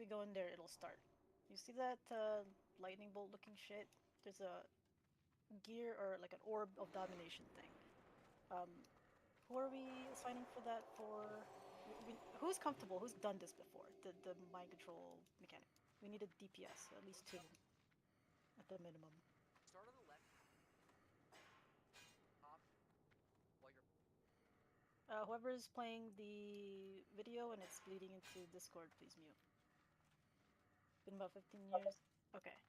you go in there, it'll start. You see that lightning bolt looking shit? There's a gear or like an orb of domination thing. Who are we assigning for that for? Who's comfortable? Who's done this before? The mind control mechanic. We need a DPS, at least 2 at the minimum. Start on the left. Top. While you're Whoever is playing the video and it's bleeding into Discord, please mute. Been about 15 years. Okay.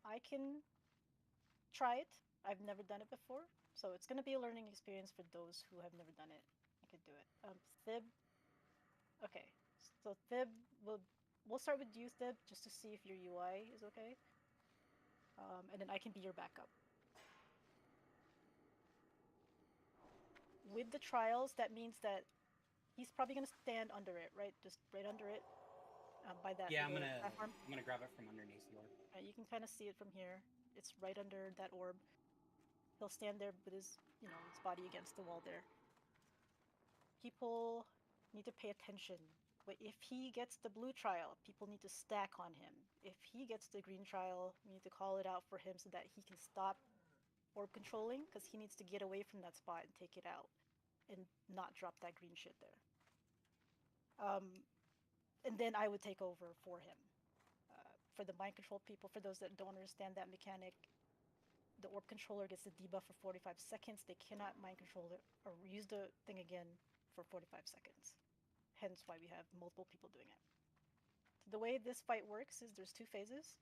I can try it. I've never done it before, so it's gonna be a learning experience for those who have never done it. I could do it. Thib. Okay, so Thib, we'll start with you, Thib, just to see if your UI is okay. And then I can be your backup. With the trials, that means that he's probably gonna stand under it, right? Just right under it. By that Yeah, little platform. I'm gonna grab it from underneath the orb. You can kind of see it from here. It's right under that orb. He'll stand there with his, his body against the wall there. People need to pay attention. But if he gets the blue trial, people need to stack on him. If he gets the green trial, we need to call it out for him so that he can stop orb controlling, because he needs to get away from that spot and take it out and not drop that green shit there. And then I would take over for him. For the mind control people, for those that don't understand that mechanic, the orb controller gets the debuff for 45 seconds. They cannot mind control it or use the thing again for 45 seconds. Hence why we have multiple people doing it. The way this fight works is there's 2 phases.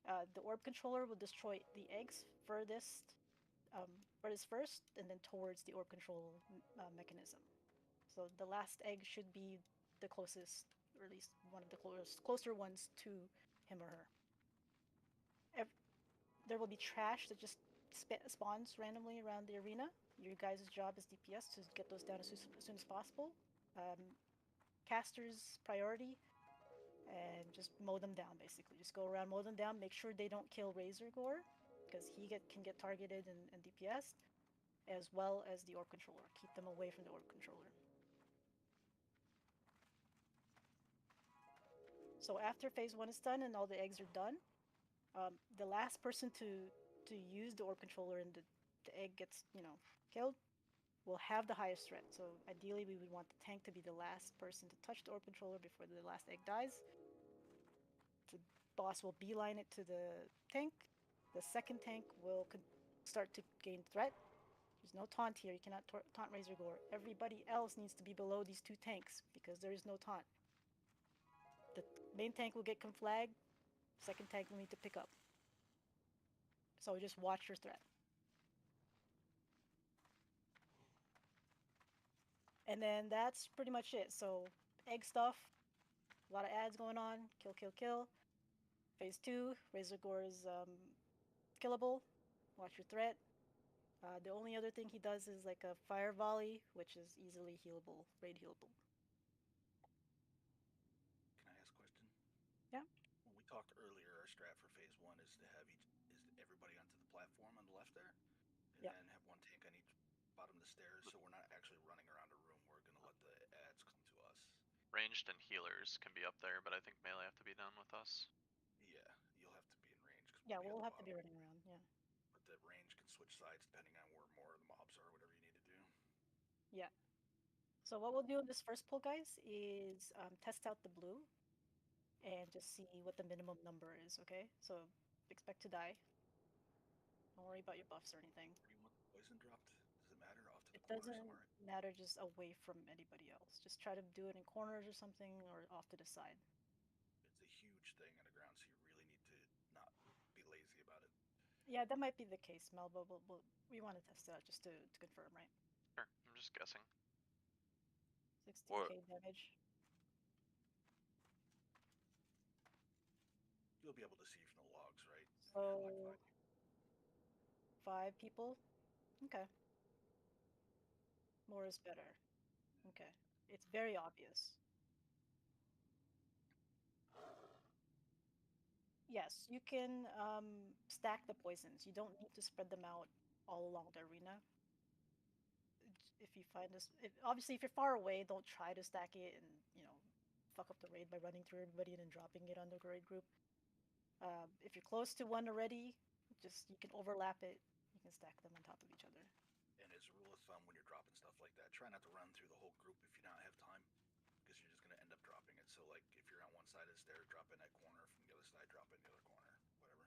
The orb controller will destroy the eggs furthest first, and then towards the orb control mechanism. So the last egg should be the closest, or at least one of the closer ones to him or her. There will be trash that just spawns randomly around the arena. Your guys' job as DPS to get those down as soon as possible. Casters priority, and just mow them down basically. Just go around, mow them down, make sure they don't kill Razor Gore, because he can get targeted and DPS, as well as the orb controller. Keep them away from the orb controller. So after phase 1 is done and all the eggs are done, the last person to use the orb controller and the egg gets, killed, will have the highest threat. So ideally we would want the tank to be the last person to touch the orb controller before the last egg dies. The boss will beeline it to the tank. The second tank will start to gain threat. There's no taunt here. You cannot taunt Razor Gore. Everybody else needs to be below these 2 tanks because there is no taunt. The main tank will get conflagged. Second tank will need to pick up. So just watch your threat. And then that's pretty much it. So egg stuff, a lot of ads going on. Kill, kill, kill. Phase 2, Razor Gore is killable. Watch your threat. The only other thing he does is like a fire volley, which is easily healable, raid healable. Can I ask a question? Yeah. When we talked earlier, our strat for phase 1 is to have everybody onto the platform on the left there, and then have 1 tank on each bottom of the stairs, so we're not actually running around a room. We're gonna let the ads come to us. Ranged and healers can be up there, but I think melee have to be down with us. Yeah, you'll have to be in range. Yeah, we'll have to be running around, yeah. But the range can switch sides depending on where more of the mobs are, whatever you need to do. Yeah. So what we'll do in this first pull, guys, is test out the blue and just see what the minimum number is, okay? So expect to die. Don't worry about your buffs or anything. Where do you want the poison dropped? Does it matter? Off to the It corner doesn't somewhere? matter, just away from anybody else. Just try to do it in corners or something, or off to the side. It's a huge thing on the ground, so you really need to not be lazy about it. Yeah, that might be the case, Mel, but we want to test it out just to confirm, right? Sure, I'm just guessing. 16k damage. You'll be able to see from the logs, right? So, like 5 people? Okay. More is better. Okay. It's very obvious. Yes, you can stack the poisons. You don't need to spread them out all along the arena. If you find this, obviously, if you're far away, don't try to stack it and, fuck up the raid by running through everybody and then dropping it on the raid group. If you're close to one already, just you can overlap it. You can stack them on top of each other. And as a rule of thumb, when you're dropping stuff like that, try not to run through the whole group if you don't have time, because you're just gonna end up dropping it. So like, if you're on one side of the stair, drop in that corner. From the other side, drop in the other corner. Whatever.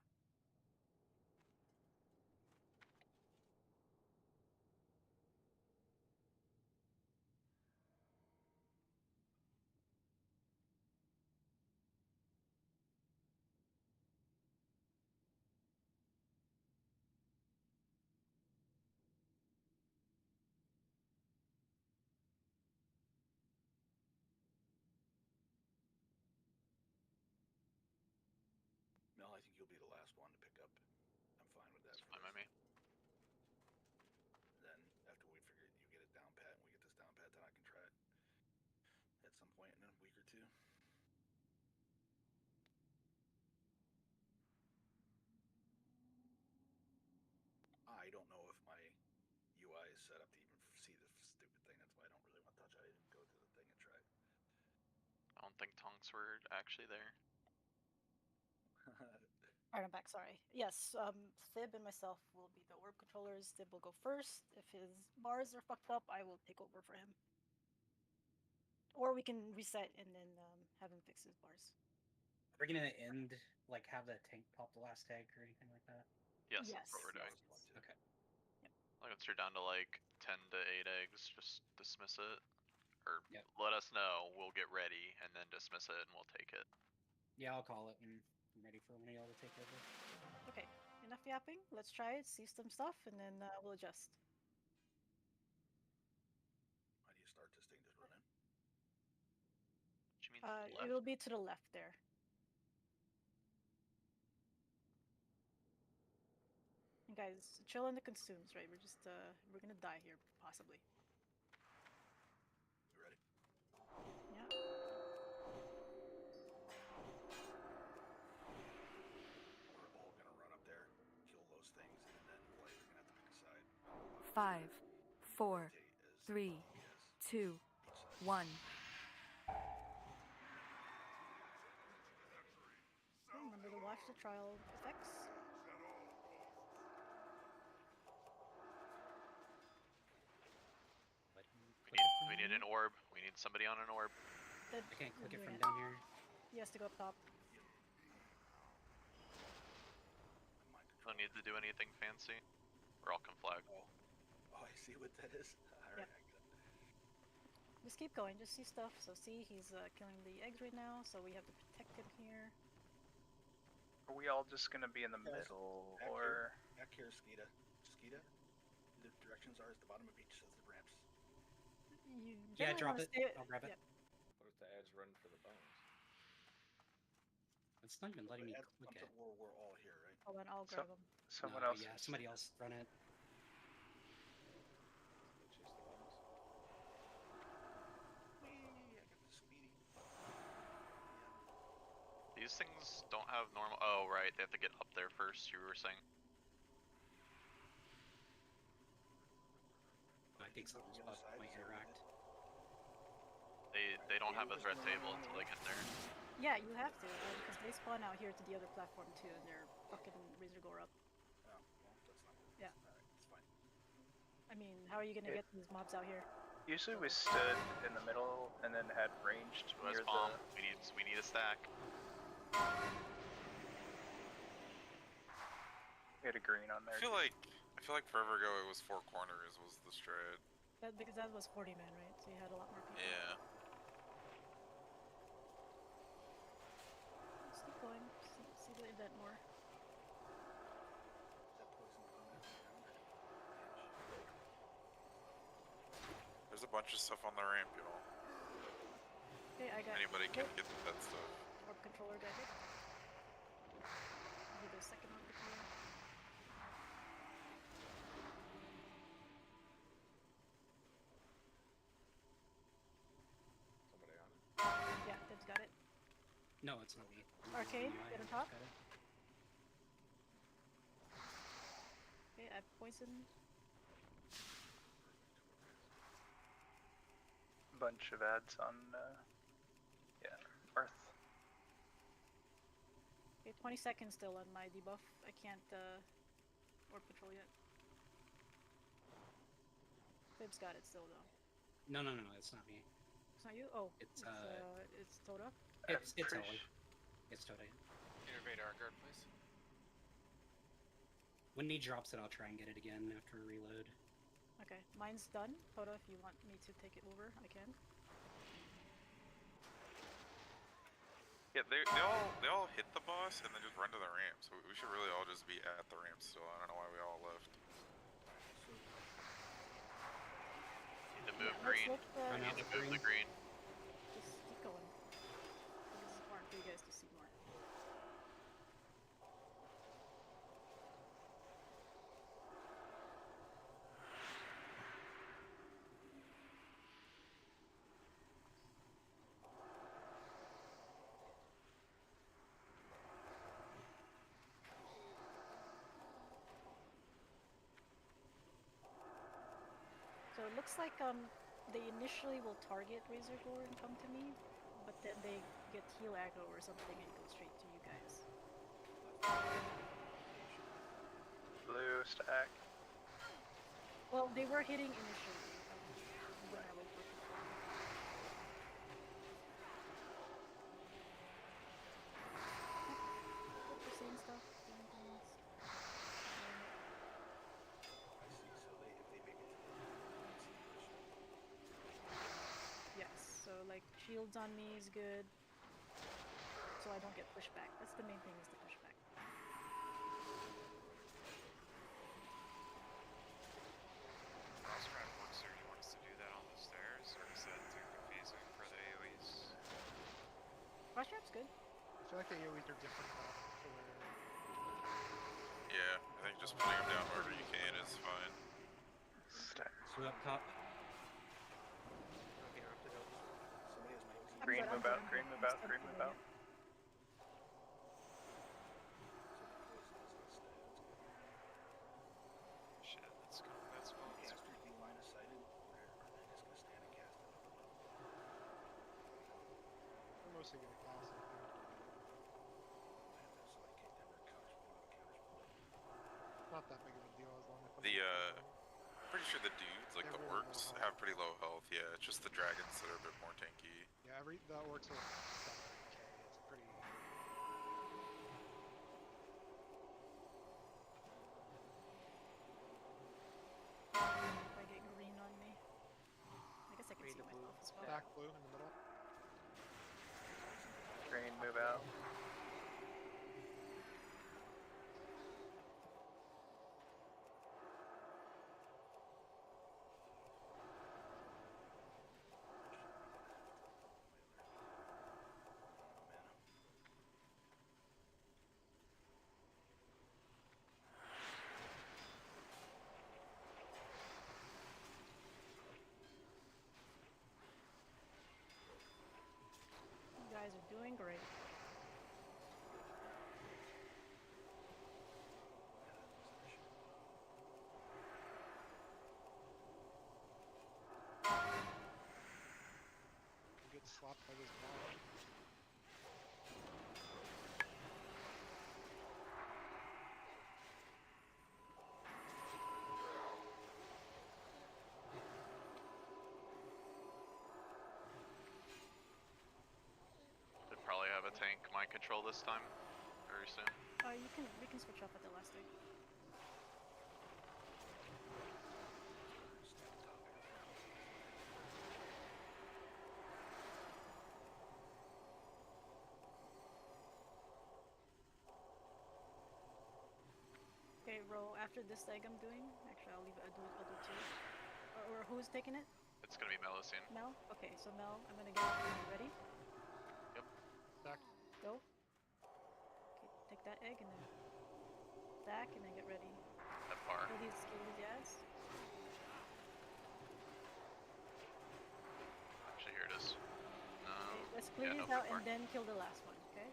Mel, I think you'll be the last one to pick up. I'm fine with that. It's For fine by this. me. Then after we figure you get it down pat and we get this down pat, then I can try it at some point in a week or two. I don't know if my UI is set up to even see this stupid thing. That's why I don't really want to touch it. I didn't go to the thing and try it. I don't think tonks were actually there. Alright, I'm back. Sorry. Yes, Thib and myself will be the orb controllers. Thib will go first. If his bars are fucked up, I will take over for him. Or we can reset and then have him fix his bars. Are we gonna end like have the tank pop the last egg or anything like that? Yes, that's what Yes. we're doing. Okay. Like once you're down to like 10 to 8 eggs, just dismiss it. Or Yep. let us know, we'll get ready, and then dismiss it and we'll take it. Yeah, I'll call it and I'm ready for one of y'all to take over. Okay, enough yapping. Let's try it, see some stuff, and then we'll adjust. How do you start this thing? Just run in. What you mean to the It left? will be to the left there. And guys, chill in the consumes, right? We're gonna die here, possibly. You ready? Yeah. We're all gonna run up there, kill those things, and then we're gonna have to pick a side. 5, 4, Rotate as 3, bumpy as 2, each side. 1. Okay, remember to watch the trial effects. Let him We click it from need here. an orb. We need somebody on an orb. Thib I can't click is it doing from down here. He has to go up top. Mind control. Don't need to do anything fancy. Or I'll come flag. Oh, I see what that is. Alright, Yep. I get it. Just keep going, just see stuff. So see, he's killing the eggs right now, so we have to protect him here. Are we all just gonna be in the Yes. middle, Back or Back here, Skeeta. Skeeta, the directions are at the bottom of each of the ramps. You Yeah, generally drop wanna it. stay- I'll grab it. Yep. What if the ads run for the bones? It's not even letting me As it click comes it. up, we're all here, right? Hold on, I'll So- grab him. someone No, else? Yeah, somebody else run it. They chase the bones? Whee! I got the speedy. These things don't have normal. Oh, right. They have to get up there first, you were saying. I think something's The other bugged side, my is that what interact. They don't have a threat table until they get there. Yeah, you have to, because they spawn out here to the other platform too, and they're fucking Razor Gore up. Oh, well, that's not good. Yeah. Alright, it's fine. I mean, how are you gonna Yeah. get these mobs out here? Usually we stood in the middle and then had ranged Who has near bomb? the. We need a stack. We had a green on there. I feel like forever ago it was Four Corners was the strat. Because that was 40 man, right? So you had a lot more people. Yeah. Just keep going. See the event more. Is that poison coming down or? There's a bunch of stuff on the ramp, y'all. Okay, I got Anybody can hit. get that stuff. Orb controller got hit. I'll do the second orb controller. Somebody on it. Yeah, Dib's got it. No, it's not me. Arcade, UI, get on I top. got it. Okay, I've poisoned. Bunch of ads on. Yeah. 20 seconds still on my debuff. I can't orb control yet. Fib's got it still though. No, it's not me. It's not you? Oh, It's it's Toda. It's pretty Owen. sh- It's Toda. Innervate our guard, please. When he drops it, I'll try and get it again after a reload. Okay, mine's done. Toda, if you want me to take it over, I can. Yeah, they all hit the boss and then just run to the ramp. So we should really all just be at the ramp still. I don't know why we all left. Need to move Let's green. look, Run Need out to the move the green. just keep going. I think this is important for you guys to see more. So it looks like they initially will target Razor Gore and come to me, but then they get heal aggro or something and go straight to you guys. Blue stack. Well, they were hitting initially. When I was looking for them. Yep, we're seeing stuff, doing things. I see. So if they make it to the Yes, so like shields on me is good, so I don't get pushed back. That's the main thing, is the pushback. Crosscraft works here. You want us to do that on the stairs, or is that too confusing for the AoEs? Crossstrap's good. I feel like the AoEs are different enough to where Yeah, I think just putting them down wherever you can is fine. Stack. So up top. Somebody has my Green, I'm move good, out, I'm green, good. move out, I'm green, still move out. doing Shit, that's combat spells. Caster be line of sighted, or they're just gonna stand and cast it at the level. we're mostly gonna cast it. So I can't ever counters one of the counters. Not that big of a deal as long as The pretty sure the dudes, like They're the really low orcs, health. have pretty low health. Yeah, it's just the dragons that are a bit more tanky. yeah, the orcs are 700k. It's pretty. If I get green on me, I guess I can see myself as well. Stack blue in the middle. Green, move out. You guys are doing great. You get slapped by this ball. Should probably have a tank mind control this time. Very soon. We can switch off at the last stage. Okay, roll after this egg I'm doing. Actually, I'll leave it. I'll do two. Or who's taking it? It's gonna be Melo soon. Mel? Okay, so Mel, I'm gonna get it ready. Stack. Go. Okay, take that egg and then stack and then get ready. That bar. Kill these yads. Actually, here it is. No. Okay, let's clear yeah, these no out bar. and then kill the last one, okay?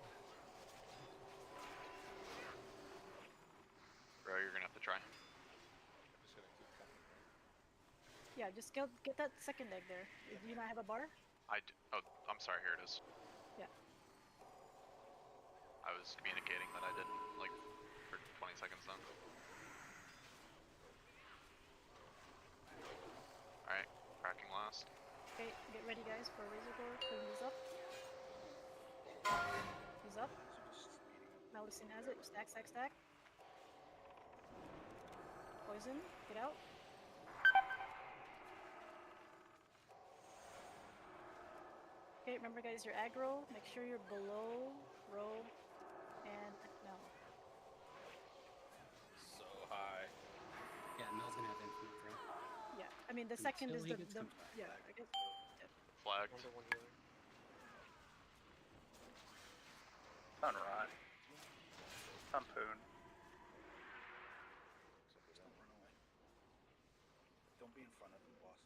Bro, you're gonna have to try. I'm just gonna keep coming. Yeah, just get that second egg there. Do you not have a bar? Oh, I'm sorry. Here it is. Yeah. I was communicating that I didn't, like, for 20 seconds then. Alright, cracking last. Okay, get ready guys for Razor Gore. Clean these up. He's up. Malicine has it. Stack, stack, stack. Poison, get out. Okay, remember guys, your aggro. Make sure you're below Rogue and Mel. So high. Yeah, Mel's gonna have infinite throw. Yeah, I mean the second is Until he the gets cooked. yeah. I guess. Flagged. One healer. Sunrod. Sunpoon. Just don't run away. Don't be in front of the boss.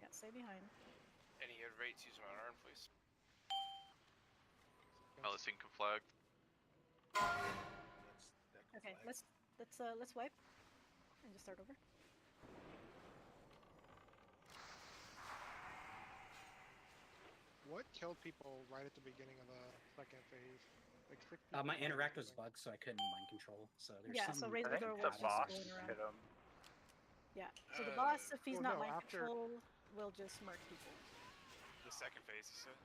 Yeah, stay behind. Any hit rates, use my arm, please. Melicine can flag. Okay, let's wipe and just start over. What killed people right at the beginning of the second phase? Like 6 My people interact died, was like- bugged, so I couldn't mind control. So there's Yeah, some. so Razor I think Door the was just boss going around. hit him. Yeah, so the boss, if he's well, not no, mind after- control, will just murk people. The second phase, you said?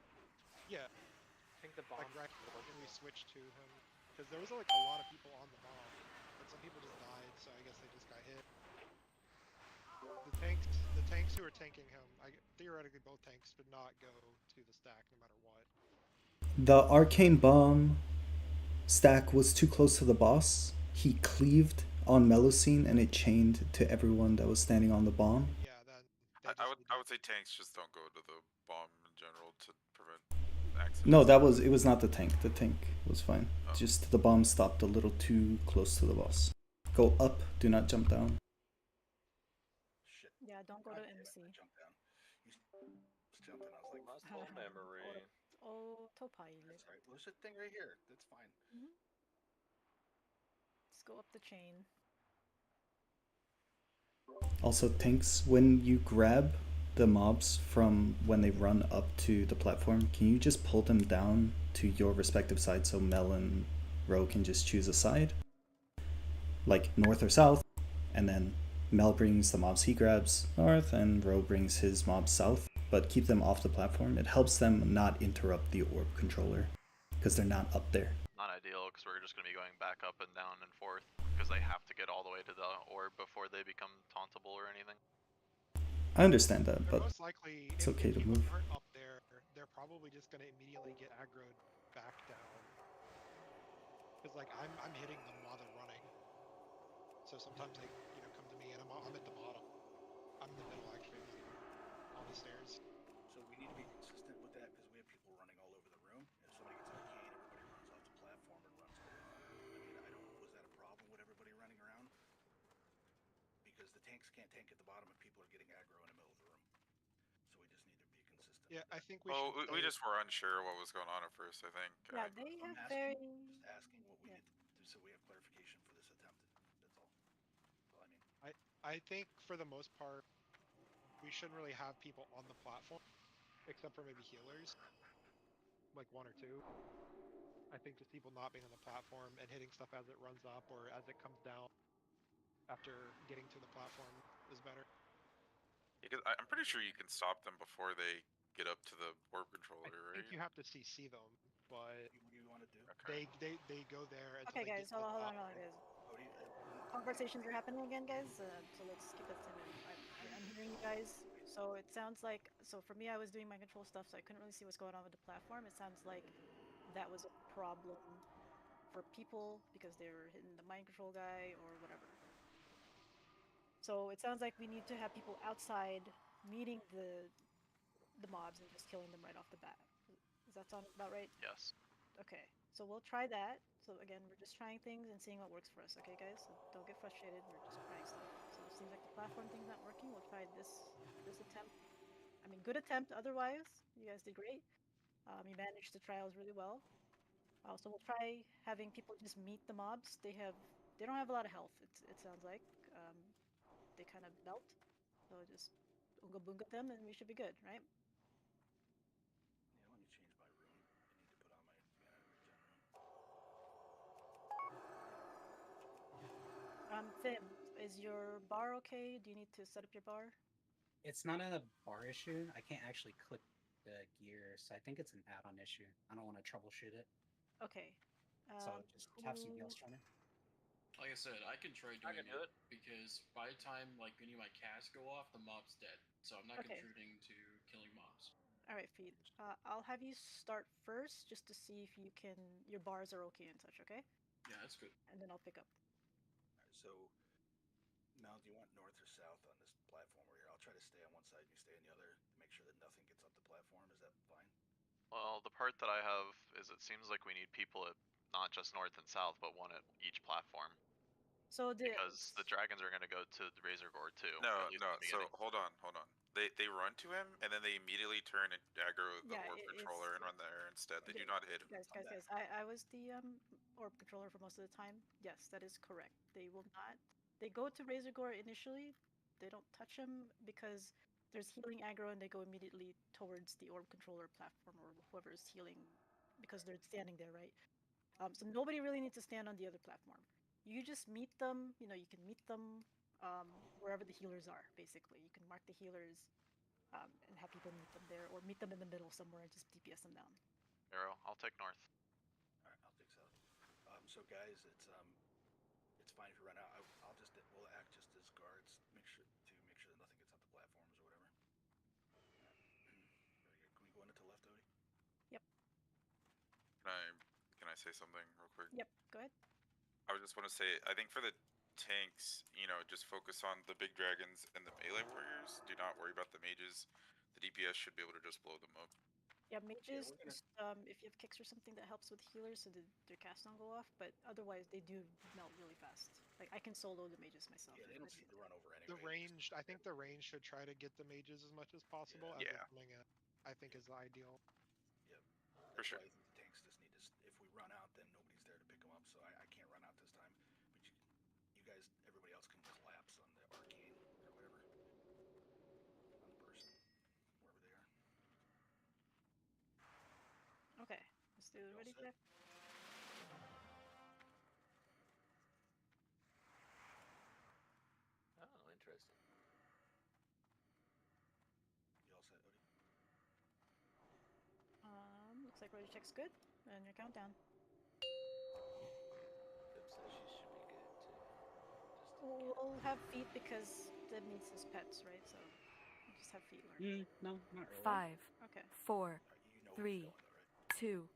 Yeah, I think the bomb. like right when we switched to him, because there was like a lot of people on the bomb, but some people just died, so I guess they just got hit. The tanks who were tanking him, theoretically both tanks could not go to the stack no matter what. The arcane bomb stack was too close to the boss. He cleaved on Melusine and it chained to everyone that was standing on the bomb. Yeah, then they just I would say tanks just don't go to the bomb in general to prevent accidents. No, it was not the tank. The tank was fine. Just the bomb stopped a little too close to the boss. Go up, do not jump down. Shit. Yeah, don't go God to damn it, MC. I jumped down. You just jumped in. I was like, Muscle memory. Oh, Papaya. that's right. Well, there's a thing right here. That's fine. Let's go up the chain. Also, tanks, when you grab the mobs from when they run up to the platform, can you just pull them down to your respective side so Mel and Ro can just choose a side? Like north or south, and then Mel brings the mobs he grabs north and Ro brings his mobs south, but keep them off the platform. It helps them not interrupt the orb controller because they're not up there. Not ideal, because we're just going to be going back up and down and forth, because they have to get all the way to the orb before they become tauntable or anything. I understand that, They're but most likely, it's if okay to people move. aren't up there, they're probably just gonna immediately get aggroed back down. Cause like I'm hitting them while they're running, so sometimes they come to me and I'm at the bottom. I'm in the middle actually, on the stairs. So we need to be consistent with that because we have people running all over the room. If somebody gets arcane, everybody runs off the platform and runs around. I mean, was that a problem with everybody running around? Because the tanks can't tank at the bottom if people are getting aggro in the middle of the room. So we just need to be consistent. Yeah, I think we Well, should. we just were unsure what was going on at first, I think. Yeah, they I'm have just asking what we need to do so we have clarification for this attempt. That's all. That's all I mean. I think for the most part, we shouldn't really have people on the platform, except for maybe healers, like one or two. I think just people not being on the platform and hitting stuff as it runs up or as it comes down after getting to the platform is better. Because I'm pretty sure you can stop them before they get up to the orb controller, I right? think you have to CC them, but What do you want to do? Okay. they go there until Okay, they guys, get hold to on, the guys. Cody, Conversations are happening again, guys. So let's keep this in. I'm hearing you guys. So it sounds like, for me, I was doing my control stuff, so I couldn't really see what's going on with the platform. It sounds like that was a problem for people because they were hitting the mind control guy or whatever. So it sounds like we need to have people outside meeting the mobs and just killing them right off the bat. Does that sound about right? Yes. Okay, so we'll try that. So again, we're just trying things and seeing what works for us. Okay, guys, so don't get frustrated. We're just trying stuff. So it seems like the platform thing's not working. We'll try this attempt. I mean, good attempt. Otherwise, you guys did great. You managed the trials really well. So we'll try having people just meet the mobs. They don't have a lot of health. It sounds like they kind of melt. So just unga bunga them, and we should be good, right? Yeah, let me change my rune. I need to put on my regen rune. Finn, is your bar okay? Do you need to set up your bar? It's not a bar issue. I can't actually click the gear, so I think it's an add-on issue. I don't want to troubleshoot it, Okay. so just have somebody else try it. Like I said, I can try doing I can do it. because by the time like any of my casts go off, the mob's dead. So I'm not Okay. contributing to killing mobs. All right, Feed. I'll have you start first just to see if you can. Your bars are okay and such. Okay. Yeah, that's good. And then I'll pick up. Alright, so Mel, do you want north or south on this platform over here? I'll try to stay on one side and you stay on the other to make sure that nothing gets up the platform. Is that fine? Well, the part that I have is it seems like we need people at not just north and south, but one at each platform. So Because the dragons are going to go to the Razor Gore too. No, at least no. in the So beginning. hold on. They run to him and then they immediately turn and aggro the Yeah, orb controller and run there instead. They do not hit him. Guys. I was the orb controller for most of the time. Yes, that is correct. They will not. They go to Razor Gore initially. They don't touch him because there's healing aggro, and they go immediately towards the orb controller platform or whoever is healing, because they're standing there, right? So nobody really needs to stand on the other platform. You just meet them. You know, you can meet them wherever the healers are. Basically, you can mark the healers. And have people meet them there, or meet them in the middle somewhere and just DPS them down. Arrow, I'll take north. All right, I'll take south. So guys, it's fine if you run out. We'll act just as guards, make sure that nothing gets up the platforms or whatever. Very good. Can we go into left, Odie? Yep. Can I say something real quick? Yep. Go ahead. I just want to say, I think for the tanks, just focus on the big dragons and the melee warriors. Do not worry about the mages. The DPS should be able to just blow them up. Yeah, mages, we're gonna- just, if you have kicks or something that helps with healers so their casts don't go off, but otherwise they do melt really fast. Like, I can solo the mages myself. Yeah, they don't seem to run over anyway. The range, I think the range should try to get the mages as much as possible as Yeah. they're coming in. I think is the ideal. Yep. For That's sure. why I think the tanks just need to. If we run out, then nobody's there to pick them up. So I can't run out this time. But you guys, everybody else can collapse on the arcane or whatever, on the person, wherever they are. Okay, let's do it. all Ready, set? Jeff? Oh, interesting. You all set, Odie? Looks like ready check's good, and your countdown. Pip says she should be good too. We'll have feet because Deb needs his pets, right? So we'll just have feet learn. No, not really. 5, Okay. 4, You know 3, where he's going, though, right? 2,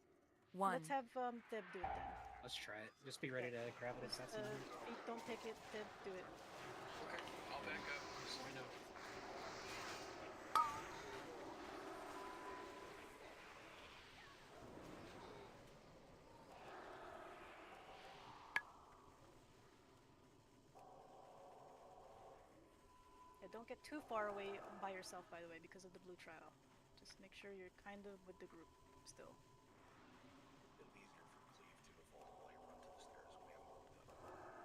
1. Let's have Deb do it then. Let's try it. Just be ready to grab it if Just, that's needed. feet don't take it. Deb, do it. Okay, I'll back up. Just let me know. Yeah, don't get too far away by yourself, by the way, because of the blue trial. Just make sure you're kind of with the group still. It'll be easier for Cleve to fall while you run to the stairs when we have more done.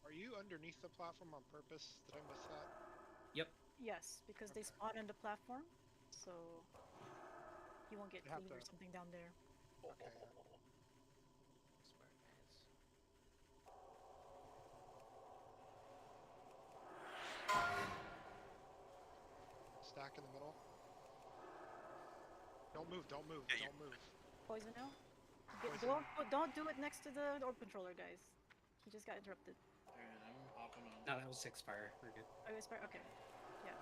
Are you underneath the platform on purpose? Did I miss that? Yep. Yes, because they spawn on the platform, so you won't get You have cleave or to- something down there. Okay. Smart pants. Stack in the middle. Don't move, don't move, Yeah, don't move. Poison now? Poison. Don't do it next to the orb controller, guys. He just got interrupted. Alright, I'm hopping on. No, that was expire. We're good. Oh, it's okay. Yeah.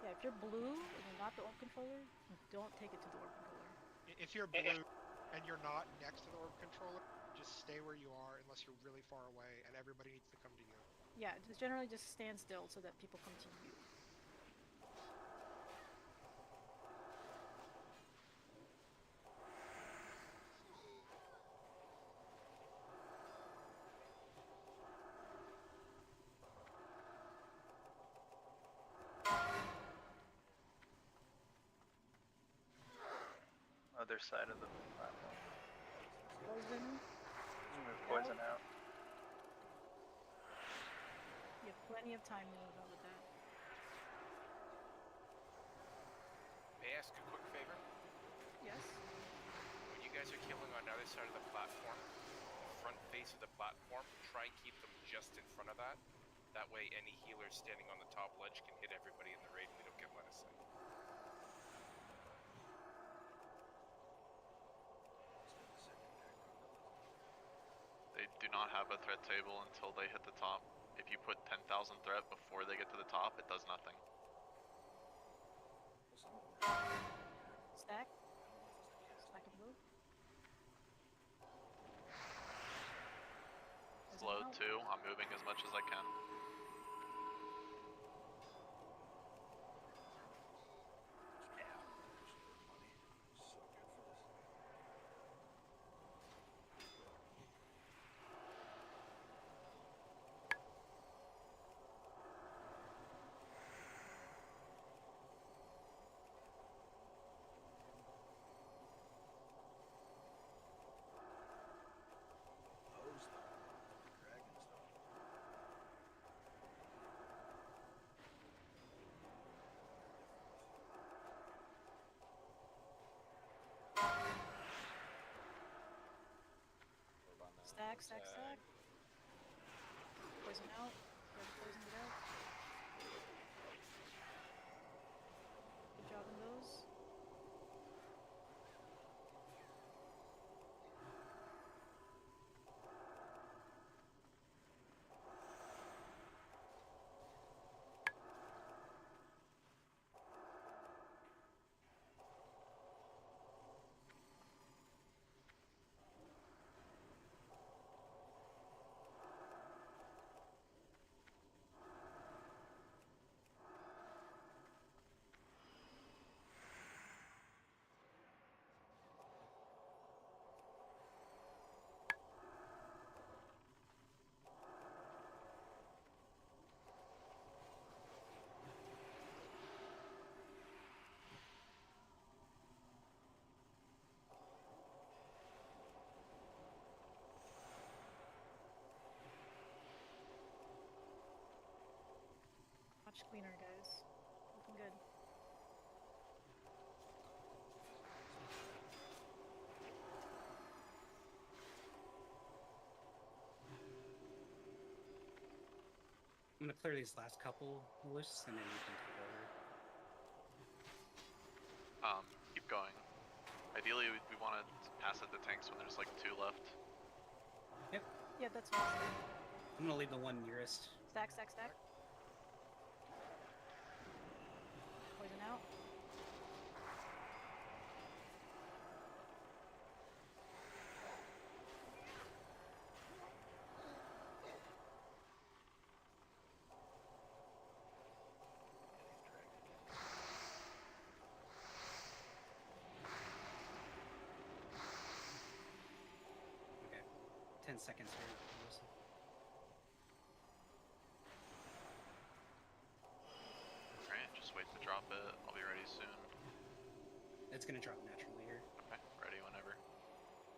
Yeah, if you're blue and you're not the orb controller, don't take it to the orb controller. If you're blue and you're not next to the orb controller, just stay where you are unless you're really far away and everybody needs to come to you. Yeah, just generally just stand still so that people come to you. Other side of the platform. Poison. Move poison out. You have plenty of time to move out with that. May I ask a quick favor? Yes? When you guys are are killing on the other side of the platform, the front face of the platform, try and keep them just in front of that. That way any healer standing on the top ledge can hit everybody in the raid and we don't get line of sight. They do not have a threat table until they hit the top. If you put 10,000 threat before they get to the top, it does nothing. Stack. Stack and move. Slow too. I'm moving as much as I can. Stack, stack, stack. Poison out. Already poisoned it out. Good job on those. Much cleaner, guys. Looking good. I'm gonna clear these last couple lists and then you can take over. Keep going. Ideally, we want to pass at the tanks when there's like 2 left. Yep. Yeah, that's what I'm saying. I'm gonna leave the one nearest. Stack, stack, stack. Poison out. Okay. 10 seconds here. Melissa. Alright, just wait to drop it. I'll be ready soon. It's gonna drop naturally here. Okay, ready whenever.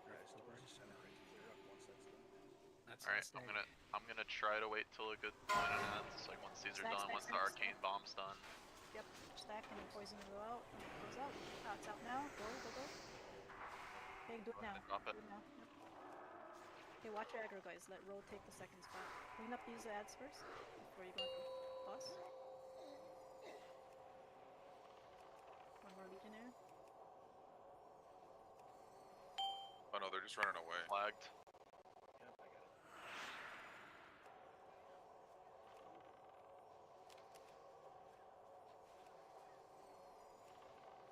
Alright, so where's the center right clear up once that's done? That's Alright, the I'm gonna try to wait till a good point on that. It's like once these are Stack, done, stack, once the stack, arcane stack. bomb's done. Yep. Stack and then poison will go out. And it goes out. Ah, it's out now. Go, go, go. Okay, do it Go now. ahead and drop it. Do it now. Yep. Okay, watch your aggro, guys. Let Ro take the second spot. Clean up these ads first before you go into boss. One more legionnaire. Oh no, they're just running away. Flagged. Yep, I got it.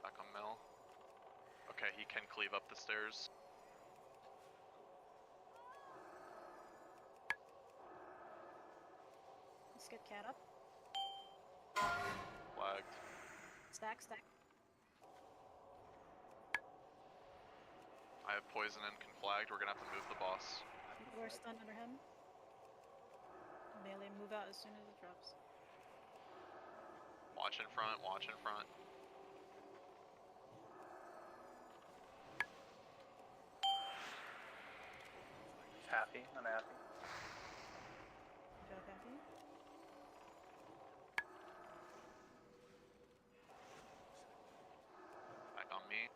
Back on Mel. Okay, he can cleave up the stairs. Let's get cat up. Flagged. Stack, stack. I have poison and can flagged. We're gonna have to move the boss. People are stunned under him. Melee move out as soon as it drops. Watch in front, watch in front. Happy, unhappy. Good job, Happy. Back on me.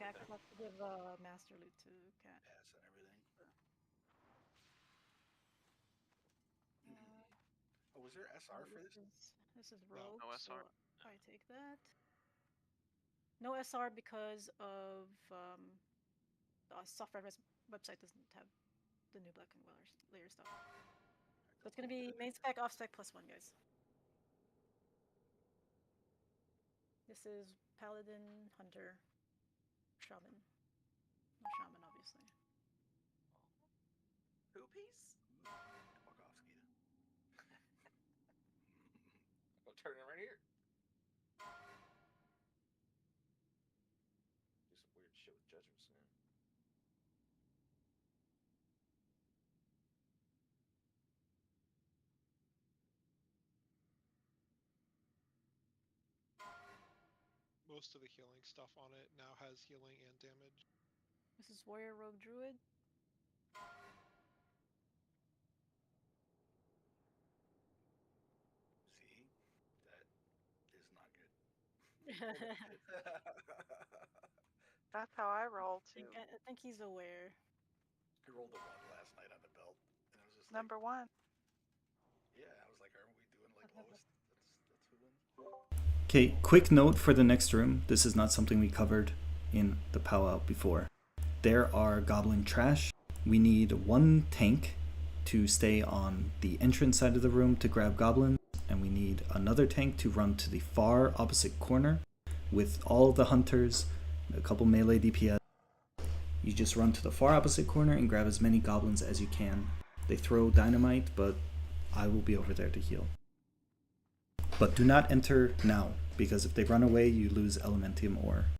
Yeah, because I have to give master loot to Cat. Pass and everything. Oh, was there SR for this? This is rogue, No so SR. I take that. No SR because of the software website doesn't have the new Black and layer stuff. So it's gonna be main spec, off spec +1, guys. This is Paladin, Hunter, Shaman. No Shaman, obviously. Two piece? Fuck off, Skeeta. I'll turn it right here. Do some weird shit with judgment soon. Most of the healing stuff on it now has healing and damage. This is Warrior, Rogue, Druid. See? That is not good. That's how I roll too. I think he's aware. I rolled a 1 last night on the belt, and I was just Number one. yeah, I was like, aren't we doing like lowest? That's who wins. Okay, quick note for the next room. This is not something we covered in the powwow before. There are goblin trash. We need 1 tank to stay on the entrance side of the room to grab goblins, and we need another tank to run to the far opposite corner with all the hunters, a couple melee DPS. You just run to the far opposite corner and grab as many goblins as you can. They throw dynamite, but I will be over there to heal. But do not enter now, because if they run away, you lose Elementium ore.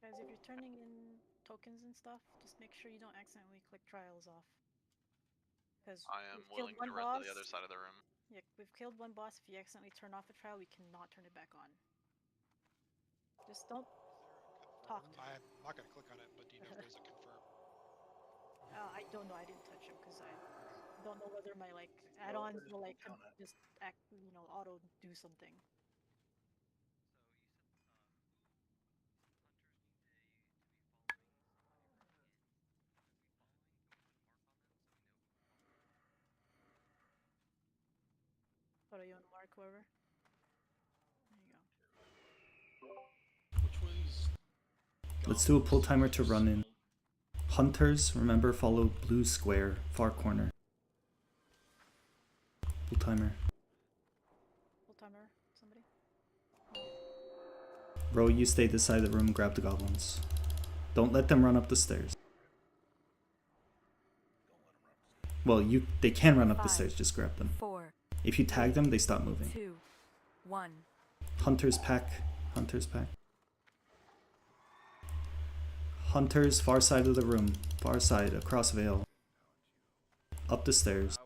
Guys, if you're turning in tokens and stuff, just make sure you don't accidentally click trials off. Because I am willing to run to the other side of the room. Yeah, we've killed 1 boss. If you accidentally turn off a trial, we cannot turn it back on. Just don't talk to I'm not gonna click on it, but do you know if there's a confirm? I don't know. I didn't touch him because I don't know whether my add-ons will just auto do something. What do you want to mark, whoever? There you go. Which one's Let's do a pull timer to run in. Hunters, remember, follow blue square, far corner. Pull timer. Full timer, somebody. Ro, you stay this side of the room, grab the goblins. Don't let them run up the stairs. Well, they can run up the stairs, just grab them. 4. If you tag them, they stop moving. 2. 1. Hunters pack. Hunters pack. Hunters, far side of the room. Far side, across Vale. Up the stairs.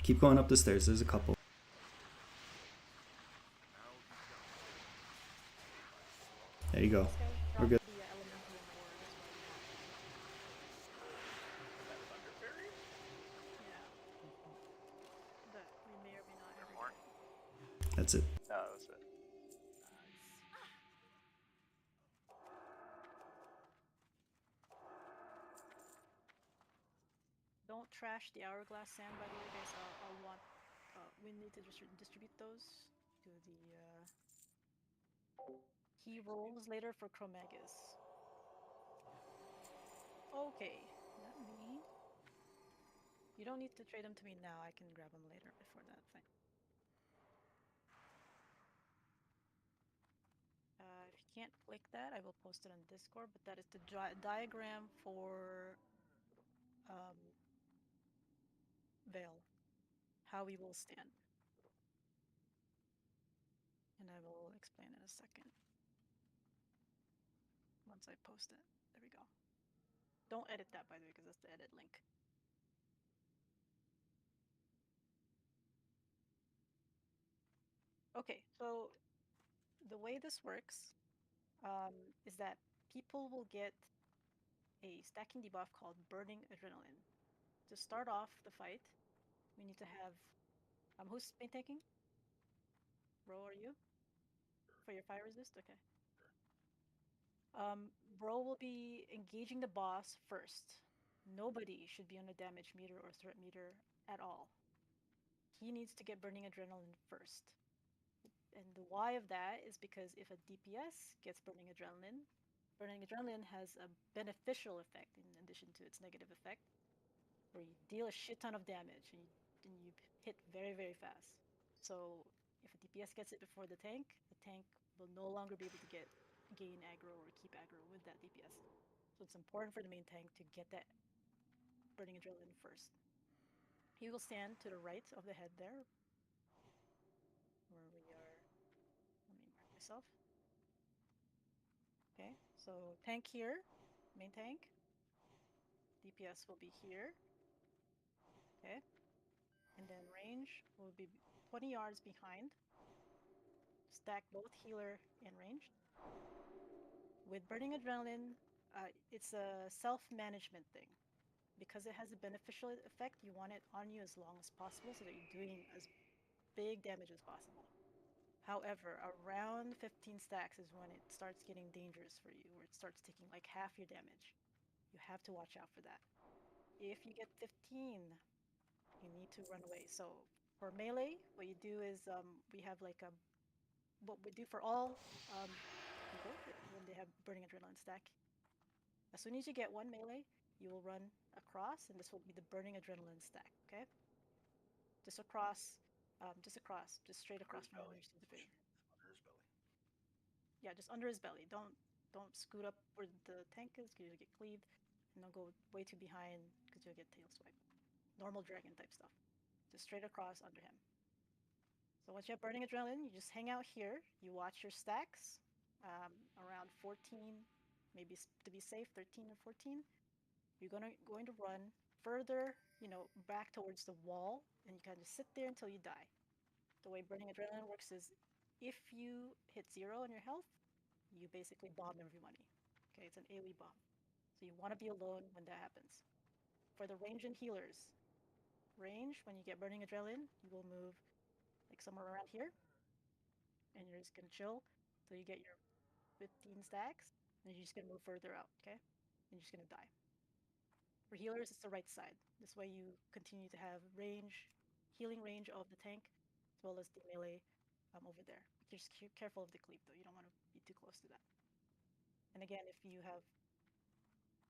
Keep going up the stairs, there's a couple. There you go. We're good. That's it. No, that was it. Don't trash the hourglass sand, by the way, guys. I'll want. We need to distribute those to the key rolls later for Chromagus. Okay, let me. You don't need to trade them to me now. I can grab them later before that thing. If you can't click that, I will post it on Discord. But that is the diagram for Veil, how we will stand. And I will explain in a second. Once I post it. There we go. Don't edit that, by the way, because that's the edit link. Okay, so the way this works is that people will get a stacking debuff called Burning Adrenaline. To start off the fight, we need to have... who's main tanking? Ro, are you? for your fire resist? Okay. Bro will be engaging the boss first. Nobody should be on a damage meter or threat meter at all. He needs to get burning adrenaline first. And the why of that is because if a DPS gets burning adrenaline has a beneficial effect in addition to its negative effect, where you deal a shit ton of damage and you hit very, very fast. So if a DPS gets it before the tank will no longer be able to gain aggro or keep aggro with that DPS. So it's important for the main tank to get that burning adrenaline first. He will stand to the right of the head there, where we are. Let me mark myself. Okay, so tank here, main tank. DPS will be here. Okay, and then range will be 20 yards behind. Stack both healer and range. With burning adrenaline, it's a self-management thing. Because it has a beneficial effect, you want it on you as long as possible so that you're doing as big damage as possible. However, around 15 stacks is when it starts getting dangerous for you, where it starts taking like half your damage. You have to watch out for that. If you get 15, you need to run away. So for melee, what you do is we have like what we do for all people when they have burning adrenaline stack. As soon as you get one melee, you will run across, and this will be the burning adrenaline stack. Okay, just straight across from where you see the vision. Under his belly. Yeah, just under his belly. Don't scoot up where the tank is, because you'll get cleaved, and don't go way too behind, because you'll get tail swipe. Normal dragon type stuff. Just straight across under him. So once you have burning adrenaline, you just hang out here. You watch your stacks, around 14, maybe to be safe, 13 or 14. You're going to run further, back towards the wall, and you kind of sit there until you die. The way burning adrenaline works is, if you hit 0 on your health, you basically bomb everybody. Okay, it's an AoE bomb. So you want to be alone when that happens. For the range and healers, when you get burning adrenaline, you will move like somewhere around here, and you're just gonna chill till you get your 15 stacks, and you're just gonna move further out, okay? And you're just gonna die. For healers, it's the right side. This way you continue to have healing range of the tank, as well as the melee over there. Just careful of the cleave though, you don't want to be too close to that. And again, if you have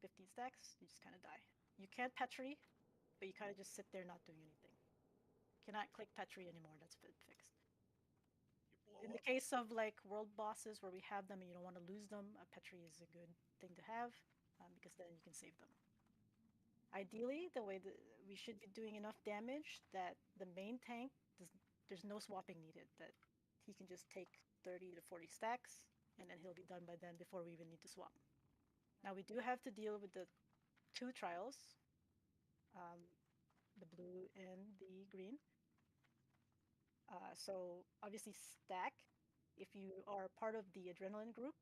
15 stacks, you just kind of die. You can't Petri, but you kind of just sit there not doing anything. Cannot click Petri anymore, that's fixed. In the case of like world bosses where we have them and you don't want to lose them, a Petri is a good thing to have, because then you can save them. Ideally, the way that we should be doing enough damage that the main tank, there's no swapping needed, that he can just take 30 to 40 stacks, and then he'll be done by then before we even need to swap. Now we do have to deal with the 2 trials, the blue and the green. So obviously stack, if you are part of the adrenaline group,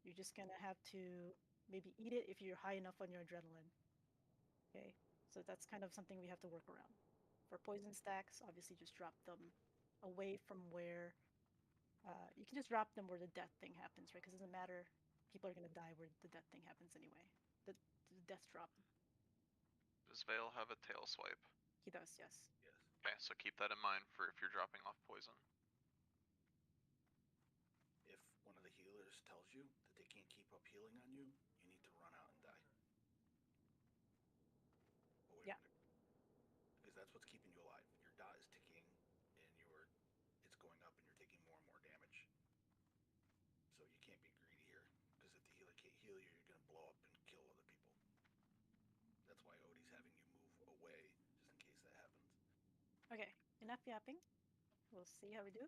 you're just gonna have to maybe eat it if you're high enough on your adrenaline. Okay, so that's kind of something we have to work around. For poison stacks, obviously just drop them away from where, you can just drop them where the death thing happens, right? Because it doesn't matter, people are gonna die where the death thing happens anyway. The death drop. Does Vale have a tail swipe? He does, yes. Okay, so keep that in mind for if you're dropping off poison. If one of the healers tells you that they can't keep up healing on you, you need to run out and die. Oh, wait a minute. Because that's what's keeping you alive. Your dot is ticking, and it's going up, and you're taking more and more damage. So you can't be greedy here, because if the healer can't heal you, you're gonna blow up and kill other people. That's why Odie's having you move away, just in case that happens. Okay, enough yapping. We'll see how we do.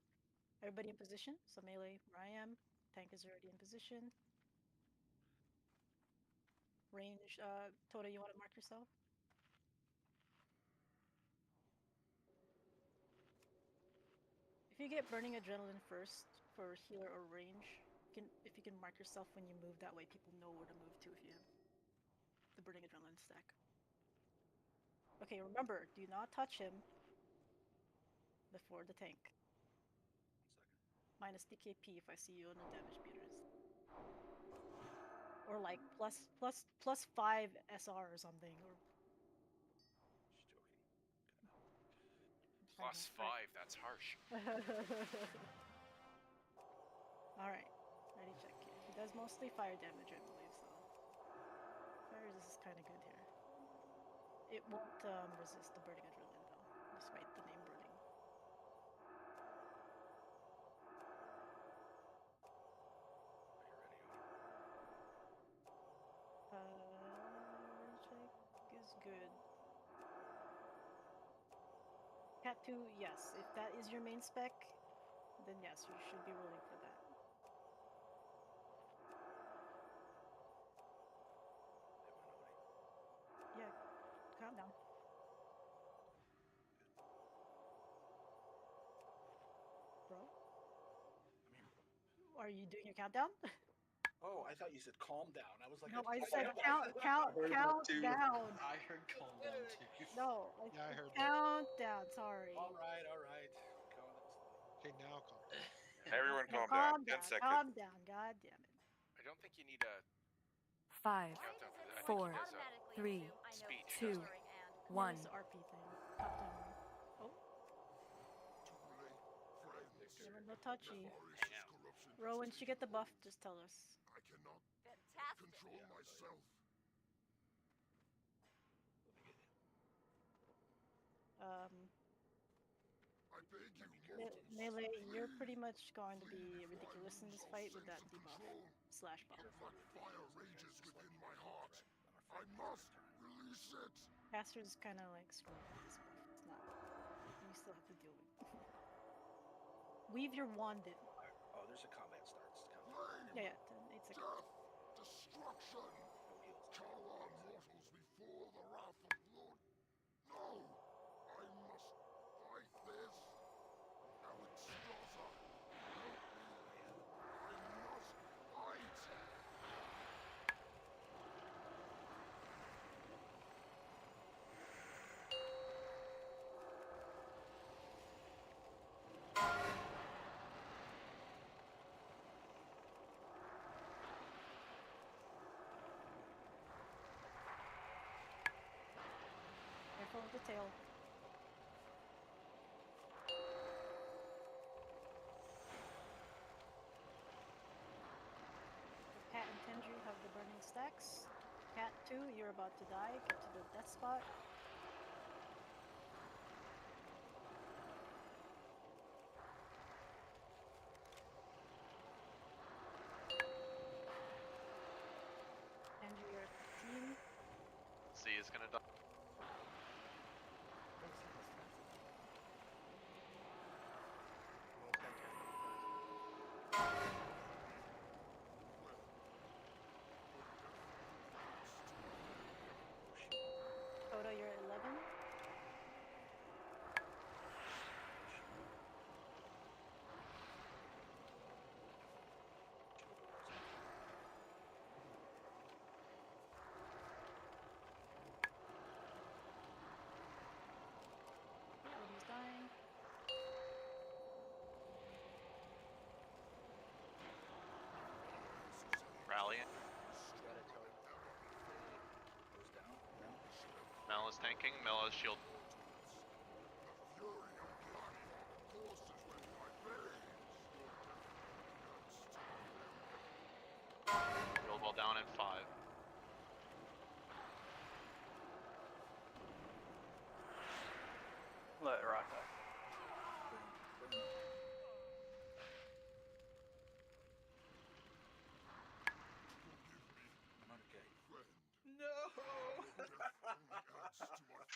Everybody in position. So melee, where I am. Tank is already in position. Range, Toto, you want to mark yourself? If you get burning adrenaline first for healer or range, if you can mark yourself when you move, that way people know where to move to if you have the burning adrenaline stack. Okay, remember, do not touch him before the tank. minus DKP if I see you on the damage meters. Or like plus 5 SR or something. Or Plus 5, that's harsh. Alright, ready check here. He does mostly fire damage, I believe, so. Fire resist is kind of good here. It won't resist the burning adrenaline though, despite the name burning. Check is good. Cat 2, yes. If that is your main spec, then yes, you should be rolling for that. Yeah, countdown. Bro? Are you doing your countdown? Oh, I thought you said calm down. I was like, No, I said count down. I heard calm down too. No, I Yeah, I said heard that. count down. Sorry. All right. Calm down. Okay, now calm down. Everyone No, calm down. 10 seconds. Calm down. God damn it. I don't think you need a 5, countdown for that. I think 4, he does a 3, speech. 2, doesn't he? 1. It's the RP thing. Countdown. Oh. Give him no touchy. Rowan, should you get the buff? Just tell us. I cannot control myself. I beg you, Melee, you're pretty much going to be ridiculous in this fight with that debuff slash buff. but fire rages within my heart. I must release it. Caster's kind of like screwed with this buff. It's not. You still have to deal with it. Weave your wand in. Oh, there's a combat starts. Yeah, 8 seconds. Death, destruction. Call on mortals before the wrath of Lord. No, I must fight this. Alexstrasza, help me. I must fight. Careful with the tail. Cat and Tendry have the burning stacks. Cat 2, you're about to die. Get to the death spot. Tendry, you're at 15. C is gonna die. Coda, you're at 11. Cody's dying. Rallying. Goes down. Mel is tanking. Mel is shield. Shield wall down in 5. Let it rock.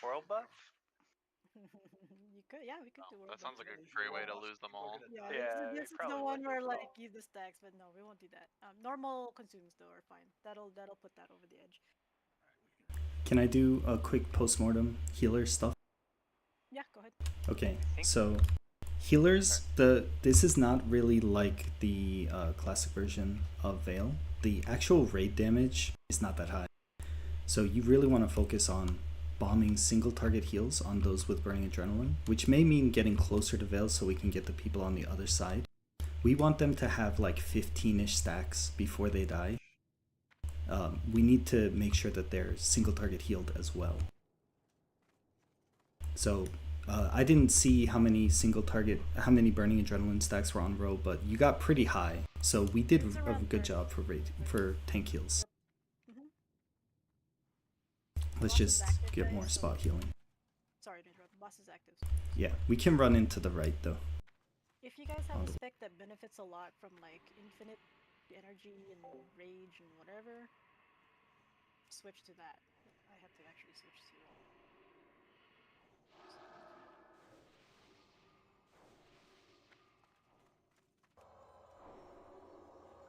World buff? You could, yeah, we could do world That sounds buff. like a great way to lose them all. Yeah, Yeah, this is the probably one would where as like well. give the stacks, but no, we won't do that. Normal consumes though are fine. That'll put that over the edge. Can I do a quick postmortem healer stuff? Yeah, go ahead. Okay, so healers, this is not really like the classic version of Veil. The actual raid damage is not that high. So you really want to focus on bombing single target heals on those with burning adrenaline, which may mean getting closer to Veil so we can get the people on the other side. we want them to have like 15-ish stacks before they die. We need to make sure that they're single target healed as well. So I didn't see how many burning adrenaline stacks were on row, but you got pretty high. So we did a good job for tank heals. Mm-hmm. Let's just get more spot healing. Sorry to interrupt. Boss is active. Yeah, we can run into the right though. If you guys have a spec that benefits a lot from like infinite energy and rage and whatever, switch to that. I have to actually switch to it.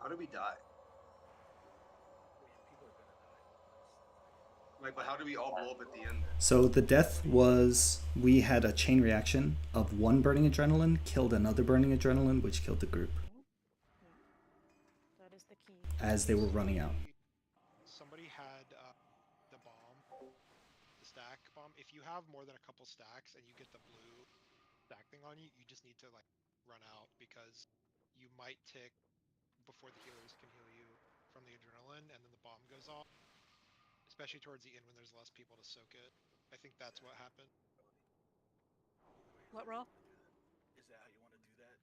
How did we die? Like, but how did we all blow up at the end? So the death was, we had a chain reaction of one burning adrenaline killed another burning adrenaline, which killed the group. That is the key. As they were running out. Somebody had the bomb, the stack bomb. If you have more than a couple stacks and you get the blue stack thing on you, you just need to like run out because you might tick before the healers can heal you from the adrenaline, and then the bomb goes off. Especially towards the end when there's less people to soak it. I think that's what happened. What roll? Is that how you want to do that?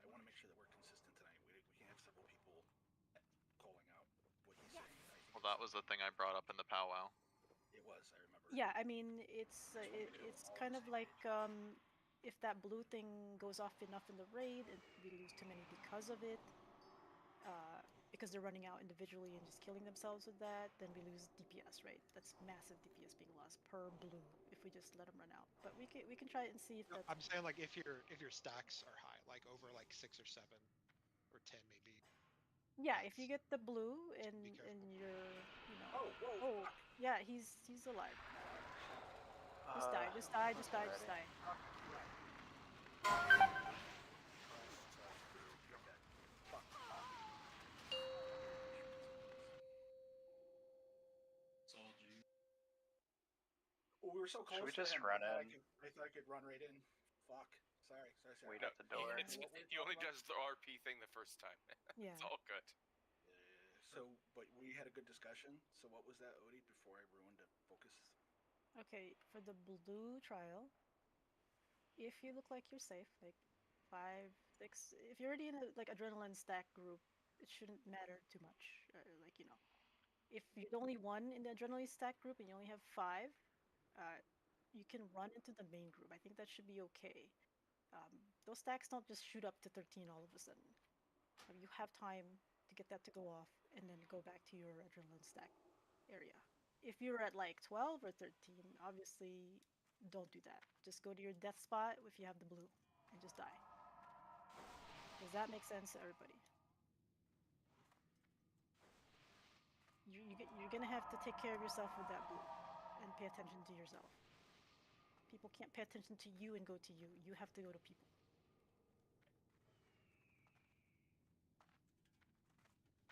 I want to make sure that we're consistent tonight. We can't have several people calling out what he's saying. Well, that was the thing I brought up in the powwow. It was, I remember. Yeah, I mean, it's kind of like if that blue thing goes off enough in the raid and we lose too many because of it, because they're running out individually and just killing themselves with that, then we lose DPS, right? That's massive DPS being lost per blue if we just let them run out. But we can try it and see if that's... I'm saying like if your stacks are high, like over like 6 or 7 or 10 maybe. Yeah, if you get the blue and you're, you know... Oh, yeah, he's alive. Just die, just die, just die, just die. Oh, we were so close. Should we just to him. run in? I thought I could run right in. Fuck. Sorry. Wait at the door. He only does the RP thing the first time. Yeah. It's all good. So, but we had a good discussion. So what was that, Odie, before I ruined the focus? Okay, for the blue trial, if you look like you're safe, like 5, 6, if you're already in a like adrenaline stack group, it shouldn't matter too much. Like, you know, if you're the only one in the adrenaline stack group and you only have 5, you can run into the main group. I think that should be okay. Those stacks don't just shoot up to 13 all of a sudden. You have time to get that to go off and then go back to your adrenaline stack area. If you're at like 12 or 13, obviously don't do that. Just go to your death spot if you have the blue and just die. Does that make sense to everybody? You're gonna have to take care of yourself with that blue and pay attention to yourself. People can't pay attention to you and go to you. You have to go to people.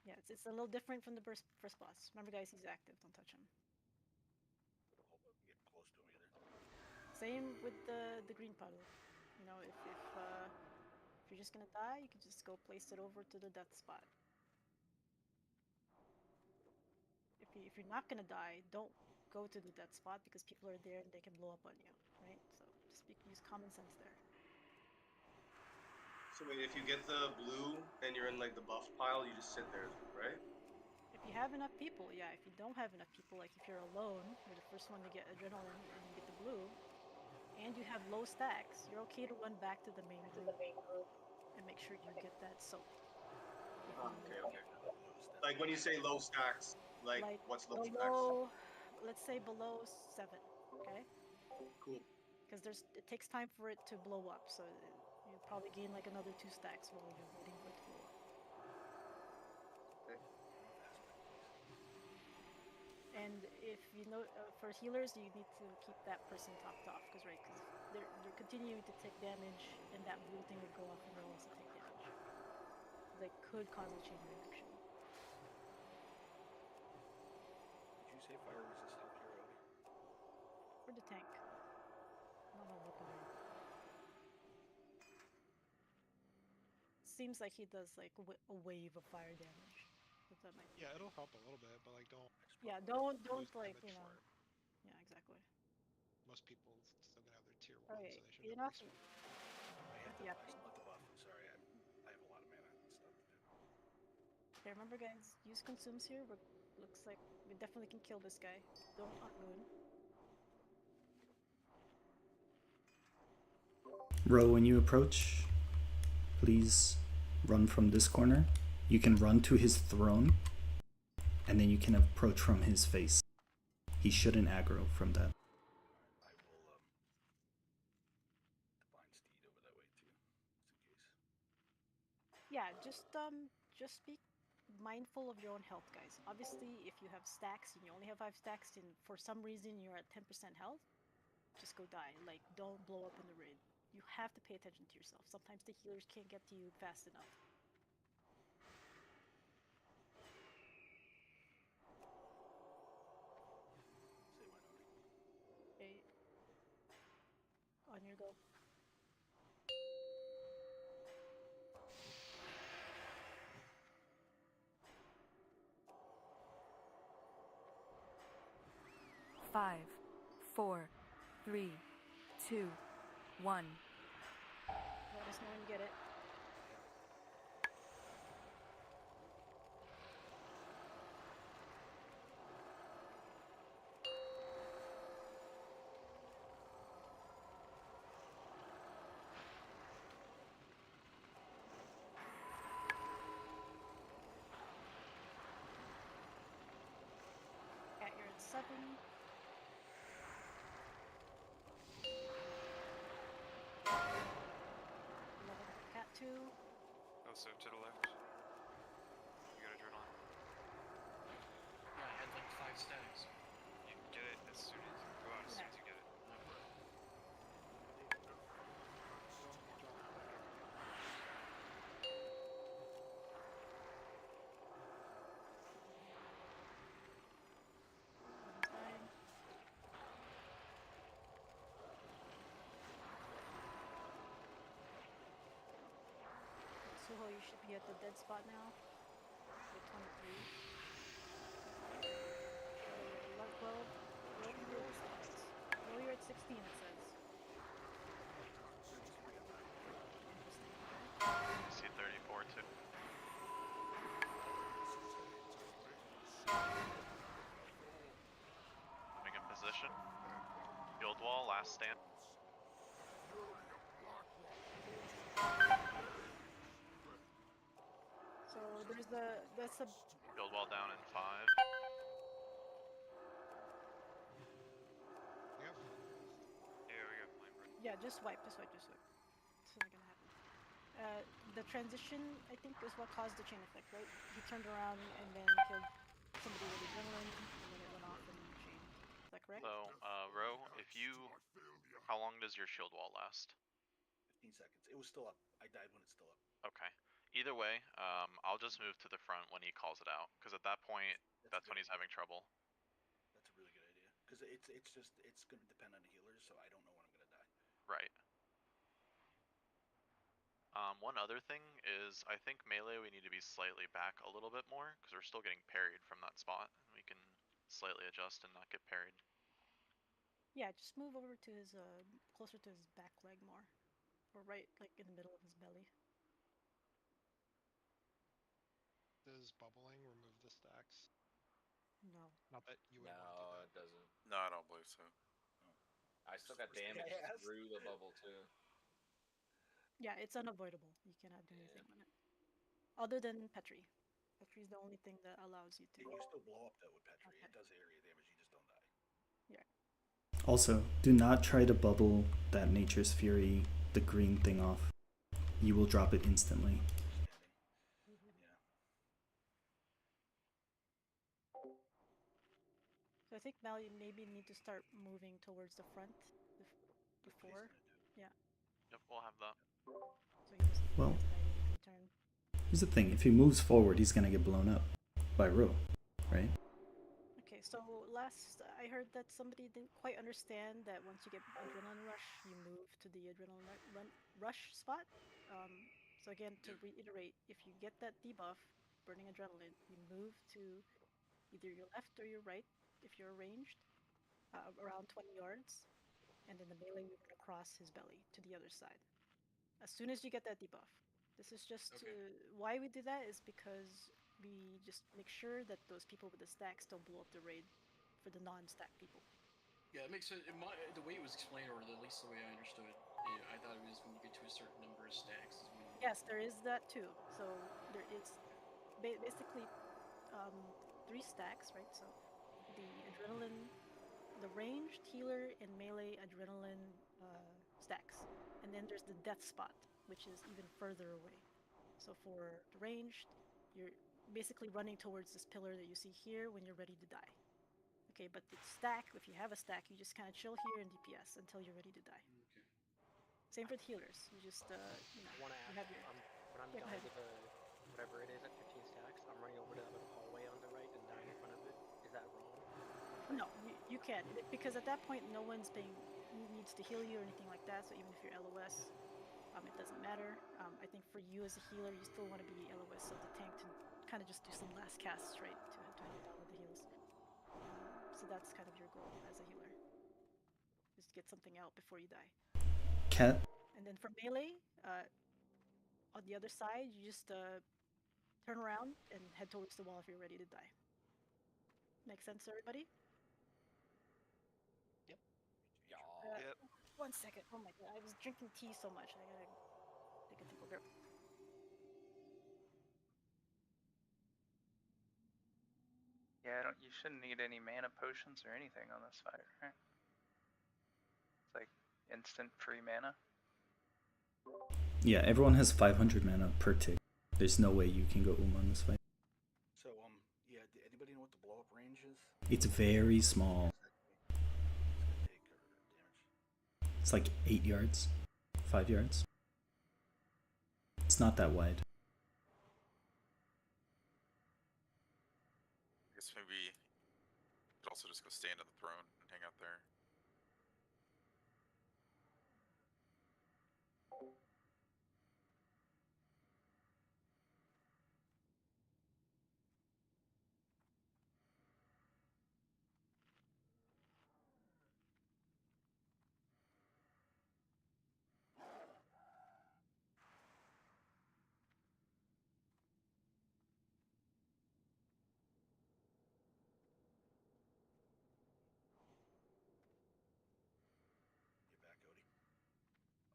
Yeah, it's a little different from the first boss. Remember, guys, he's active. Don't touch him. Get close to him either. Same with the green puddle. You know, if you're just gonna die, you can just go place it over to the death spot. If you're not gonna die, don't go to the death spot because people are there and they can blow up on you, right? So just use common sense there. So wait, if you get the blue and you're in like the buff pile, you just sit there, right? If you have enough people, yeah. If you don't have enough people, like if you're alone, you're the first one to get adrenaline and you get the blue, and you have low stacks, you're okay to run back to the main group and make sure you get that soaked. Okay. Like when you say low stacks, like what's low below, let's say below 7, okay? Cool. Because it takes time for it to blow up, so you probably gain like another 2 stacks while you're waiting for it to blow up. Okay. And if you know, for healers, you need to keep that person topped off, because they're continuing to take damage, and that blue thing would go off and they'll also take damage. They could cause a chain reaction. Did you say fire resist help here, Odie? For the tank. Not a weapon. seems like he does like a wave of fire damage. If that might be. Yeah, it'll help a little bit, but like don't. Yeah, don't lose like damage know. for it. Yeah, exactly. Most people still gonna have their tier 1, Okay, so they should enough. have Yeah. I still have the buff. Sorry, I have a lot of mana and stuff to do. Okay, remember guys, use consumes here. Looks like we definitely can kill this guy. Don't unruin. Ro, when you approach, please run from this corner. You can run to his throne, and then you can approach from his face. He shouldn't aggro from that. I will divine steed over that way too, just in case. Yeah, just be mindful of your own health, guys. Obviously, if you have stacks and you only have 5 stacks, and for some reason you're at 10% health, just go die. Like, don't blow up in the raid. You have to pay attention to yourself. Sometimes the healers can't get to you fast enough. Okay. On your go. Five, 4, 3, 2, 1. Let us know when you get it. Cat, you're at 7. Cat 2. Also to the left. You got adrenaline. Yeah, I had like 5 stacks. You can get it as soon as you go out. As soon as you get it. Suho, you should be at the dead spot now. With 23. 12. Well, you're at 16, it says. See 34 too. Moving in position. Field wall, last stand. So that's a Field wall down in 5. Yep. Yeah, we got flame break. Yeah, just wipe. It's not gonna happen. The transition, I think, is what caused the chain effect, right? He turned around and then killed somebody with adrenaline, and then it went off and chained. Is that correct? So, Ro, how long does your shield wall last? 15 seconds. It was still up. I died when it's still up. Okay. Either way, I'll just move to the front when he calls it out, because at that point, that's when he's having trouble. That's a really good idea. Because it's going to depend on the healers, so I don't know when I'm going to die. Right. One other thing is, I think melee we need to be slightly back a little bit more, because we're still getting parried from that spot. We can slightly adjust and not get parried. Yeah, just move over to his closer to his back leg more, or right like in the middle of his belly. Does bubbling remove the stacks? No. Not that you would No, want to do that. it doesn't. No, I don't believe so. I still got damage through the bubble too. Yeah, it's unavoidable. You cannot do anything on it. Other than Petri. Petri's the only thing that allows you to. You still blow up though with Petri. Okay. It does area damage. You just don't die. Yeah. Also, do not try to bubble that Nature's Fury, the green thing off. You will drop it instantly. So I think now you maybe need to start moving towards the front before. Yeah. Yep, we'll have that. So he doesn't Well, turn. Here's the thing. If he moves forward, he's going to get blown up by Ro, right? Okay, so last I heard that somebody didn't quite understand that once you get adrenaline rush, you move to the adrenaline rush spot. So again, to reiterate, if you get that debuff, burning adrenaline, you move to either your left or your right if you're ranged, around 20 yards, and then the melee will run across his belly to the other side. As soon as you get that debuff. This is just why we do that is because we just make sure that those people with the stacks don't blow up the raid for the non-stack people. Yeah, it makes sense. The way it was explained, or at least the way I understood, I thought it was when you get to a certain number of stacks is when. Yes, there is that too. So there is basically 3 stacks, right? So the adrenaline, the ranged, healer, and melee adrenaline stacks. And then there's the death spot, which is even further away. So for the ranged, you're basically running towards this pillar that you see here when you're ready to die. Okay, but the stack, if you have a stack, you just kind of chill here in DPS until you're ready to die. Okay. Same for the healers. You just, you know, I want to you ask, have your... when I'm dying to the, whatever it is at 15 stacks, I'm running over to that little hallway on the right and dying in front of it. Is that wrong? No, you can, because at that point, no one's needs to heal you or anything like that, so even if you're LOS, it doesn't matter. I think for you as a healer, you still want to be LOS of the tank to kind of just do some last casts, right, to help out with the heals. So that's kind of your goal as a healer, is to get something out before you die. Cat? And then for melee, on the other side, you just turn around and head towards the wall if you're ready to die. Make sense, everybody? Yep. Yep. 1 second. Oh my god, I was drinking tea so much. I gotta take a deep breath. Yeah, you shouldn't need any mana potions or anything on this fight, right? It's like instant free mana. Yeah, everyone has 500 mana per tick. There's no way you can go on this fight. So, yeah, anybody know what the blow up range is? It's very small. It's like 8 yards, 5 yards. It's not that wide. I guess maybe you could also just go stand on the throne and hang out there.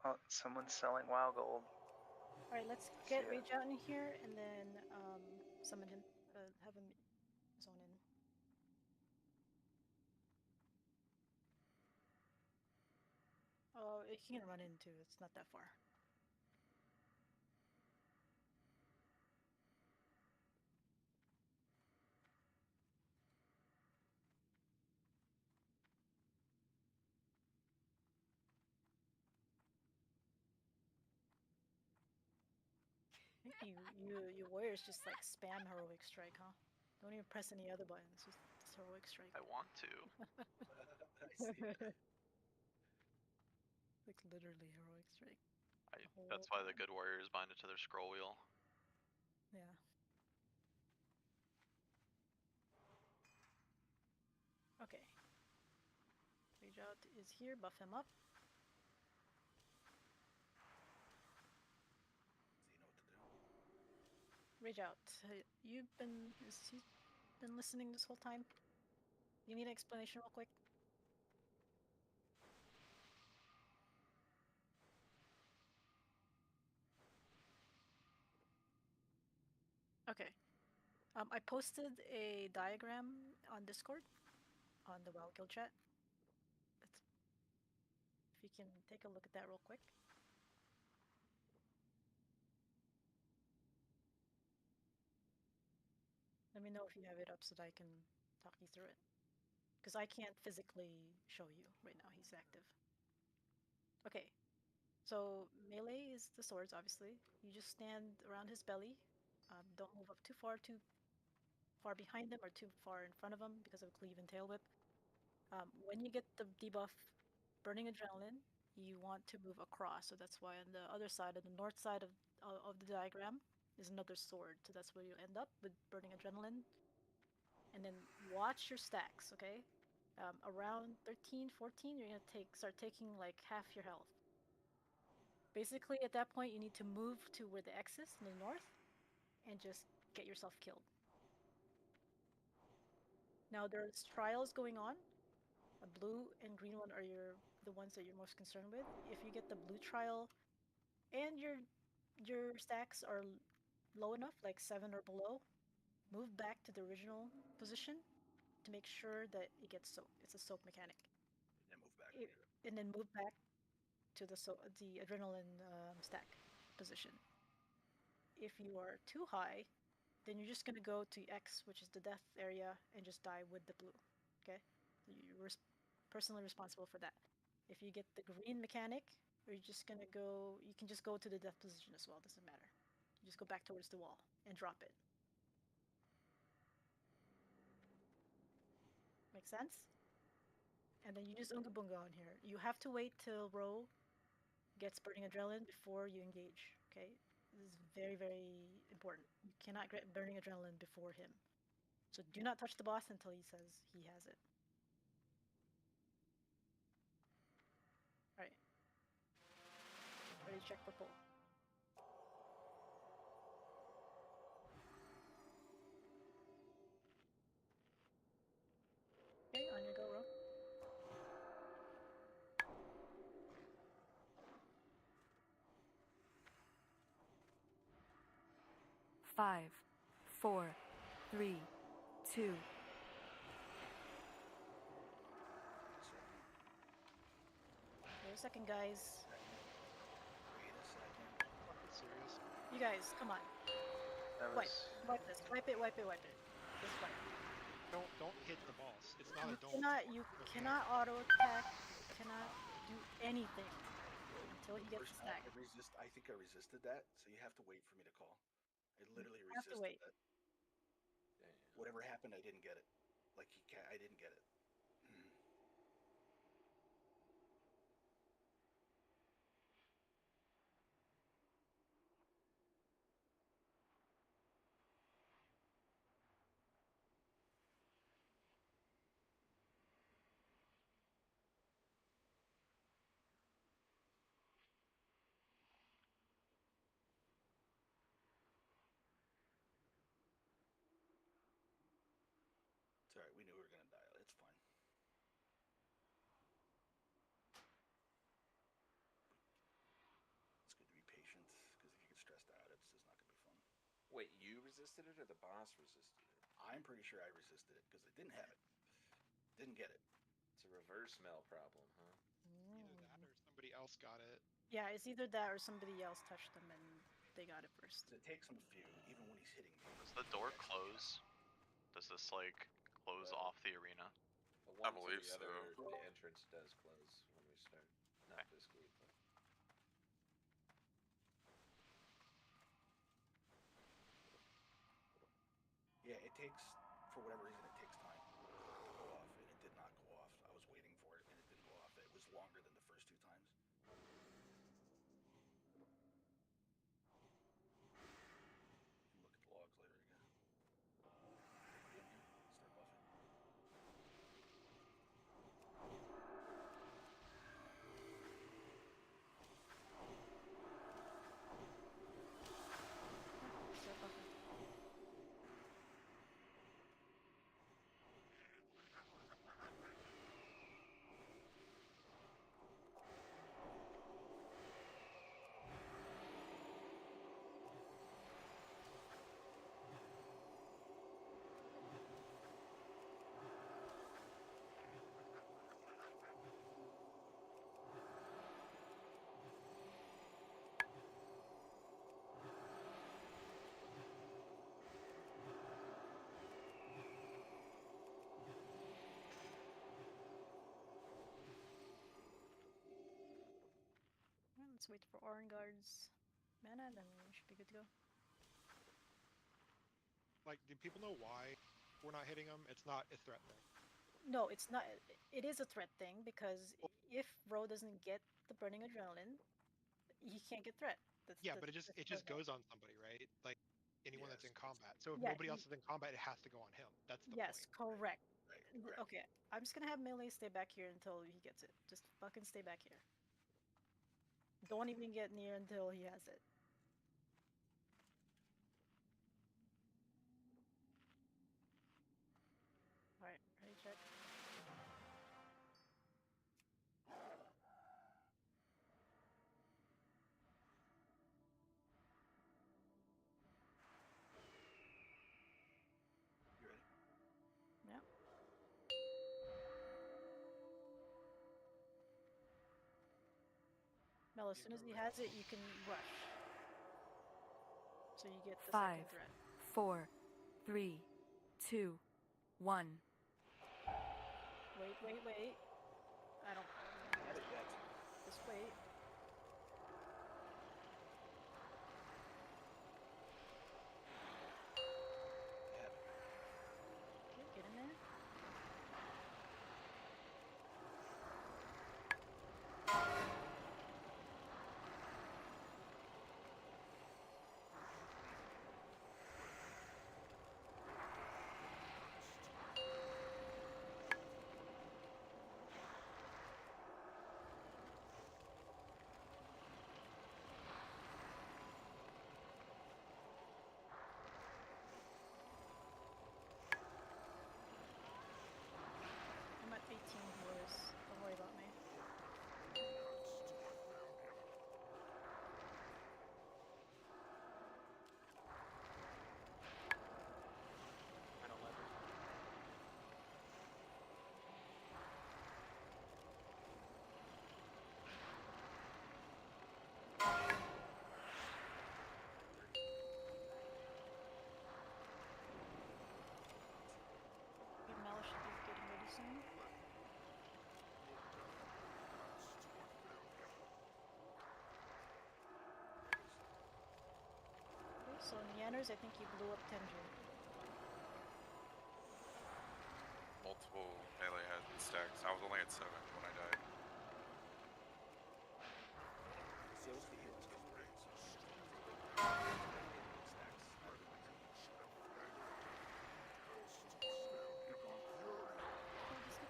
Oh, someone's selling WoW gold. Alright, let's get Rage out in here and then summon him, have him zone in. Oh, he can run in too, it's not that far. I think you warriors just like spam heroic strike, huh? Don't even press any other buttons, just heroic strike. I want to. Like literally heroic strike. That's why the good warriors bind it to their scroll wheel. Yeah. Okay. Rage out is here, buff him up. Rage out. You've been listening this whole time? You need an explanation real quick? Okay. I posted a diagram on Discord, on the WoW Guild chat. If you can take a look at that real quick. Let me know if you have it up so that I can talk you through it. Because I can't physically show you right now, he's active. Okay, so melee is the swords, obviously. You just stand around his belly. Don't move up too far behind him or too far in front of him because of cleave and tail whip. When you get the debuff Burning Adrenaline, you want to move across. So that's why on the other side, on the north side of of the diagram is another sword. So that's where you end up with burning adrenaline. And then watch your stacks, okay? Around 13, 14, you're gonna start taking like half your health. Basically, at that point, you need to move to where the X is in the north, and just get yourself killed. Now there's trials going on. A blue and green one are the ones that you're most concerned with. If you get the blue trial and your stacks are low enough, like 7 or below, move back to the original position to make sure that it gets soaked. It's a soak mechanic. And move back. And then move back to the adrenaline stack position. If you are too high, then you're just gonna go to X, which is the death area, and just die with the blue. Okay, you're personally responsible for that. If you get the green mechanic, you're just gonna go. You can just go to the death position as well. Doesn't matter. You just go back towards the wall and drop it. Make sense? And then you just Unga Bunga on here. You have to wait till Ro gets burning adrenaline before you engage. Okay, this is very, very important. You cannot get burning adrenaline before him. So do not touch the boss until he says he has it. Alright. Ready to check for pull. Okay, on your go, Ro. Five, four, three, two. Wait a second, guys. Wait a second. Fucking serious. You guys, come on. Wipe this. Wipe it. Just wipe. Don't hit the boss. It's not a don't. You cannot auto attack. Cannot do anything until he gets First the stack. I think I resisted that, so you have to wait for me to call. I literally have to resisted wait. that. Whatever happened, I didn't get it. I didn't get it. It's alright, we knew we were gonna die. It's fine. It's good to be patient, because if you get stressed out, it's just not gonna be fun. Wait, you resisted it or the boss resisted it? I'm pretty sure I resisted it, because I didn't have it. Didn't get it. It's a reverse Mel problem, huh? Either that or somebody else got it. Yeah, it's either that or somebody else touched them and they got it first. It takes him a few, even when he's hitting me. Does the door close? Does this like close off the arena? I believe so. The entrance does close when we start. Not this group, but. Yeah, it takes, for whatever reason, it takes time to go off, and it did not go off. I was waiting for it, and it didn't go off. It was longer than the first 2 times. Look at the logs later again. Everybody in here? Start buffing. Start buffing. Well, let's wait for Orangard's mana, then we should be good to go. Like, do people know why we're not hitting them? It's not a threat thing. No, it's not. It is a threat thing because if Ro doesn't get the burning adrenaline, he can't get threat. Yeah, but it just does goes on somebody, right? Like anyone that's in combat. So if Yeah, nobody else is in combat, it has to go on him. That's the yes, point. correct. Right, correct. Okay, I'm just gonna have melee stay back here until he gets it. Just fucking stay back here. Don't even get near until he has it. Alright, ready, check. You ready? Yep. Mel, as soon as he has it, you can rush. So you get the Five, second threat. 4, 3, 2, 1. Wait. I don't. Not it yet. Just wait. I have it. Okay, get in there. I'm at 18 healers. Don't worry about me. At 11. Okay, Mel should be getting ready soon. Okay, so Neanders, I think you blew up Tenju. Multiple melee head stacks. I was only at 7 when I died. So what's the heroes get the raids?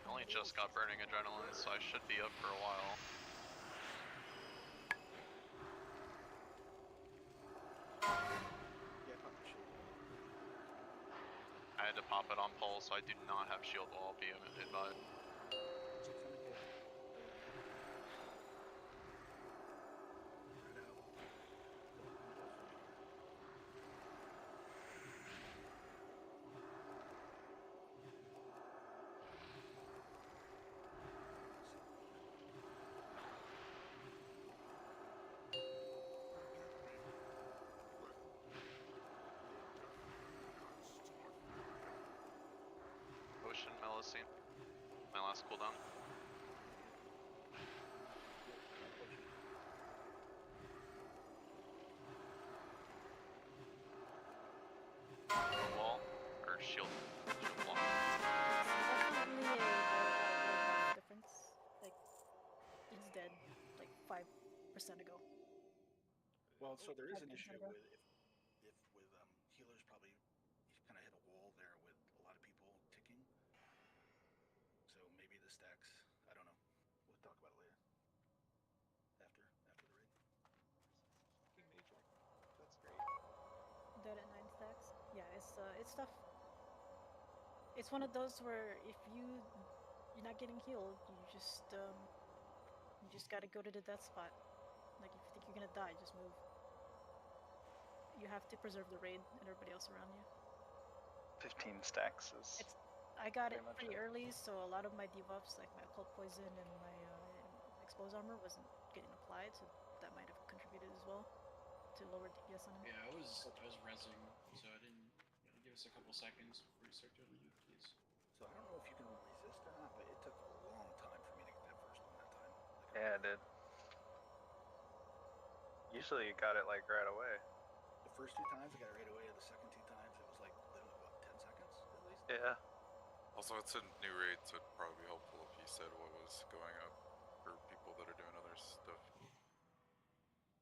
I only just got burning adrenaline, so I should be up for a while. Yeah, pop the shield. I had to pop it on pole, so I do not have shield wall be advised. So come and get it. Right out. Ocean Melusine. My last cooldown. Wall or shield block. Definitely a Warcraft difference. Like, he's dead like 5% ago. Well, so there is an 5% issue ago. with if with healers probably you kind of hit a wall there with a lot of people ticking. So maybe the stacks. I don't know. We'll talk about it later. After the raid. Fucking major. That's great. Dead at 9 stacks. Yeah, it's tough. It's one of those where if you're not getting healed, you just gotta go to the death spot. Like if you think you're gonna die, just move. You have to preserve the raid and everybody else around you. 15 stacks is. I got it pretty much pretty it. early, so a lot of my debuffs, like my occult poison and my exposed armor, wasn't getting applied, so that might have contributed as well to lower DPS on him. Yeah, I was rezzing, so I didn't. Give us a couple seconds before you start doing the keys. So I don't know if you can resist or not, but it took a long time for me to get that first one that time. Yeah, it did. Usually you got it like right away. The first 2 times I got it right away. The second 2 times it was like literally what 10 seconds at least. Yeah. Also, it's a new raid, so it'd probably be helpful if you said what was going up for people that are doing other stuff.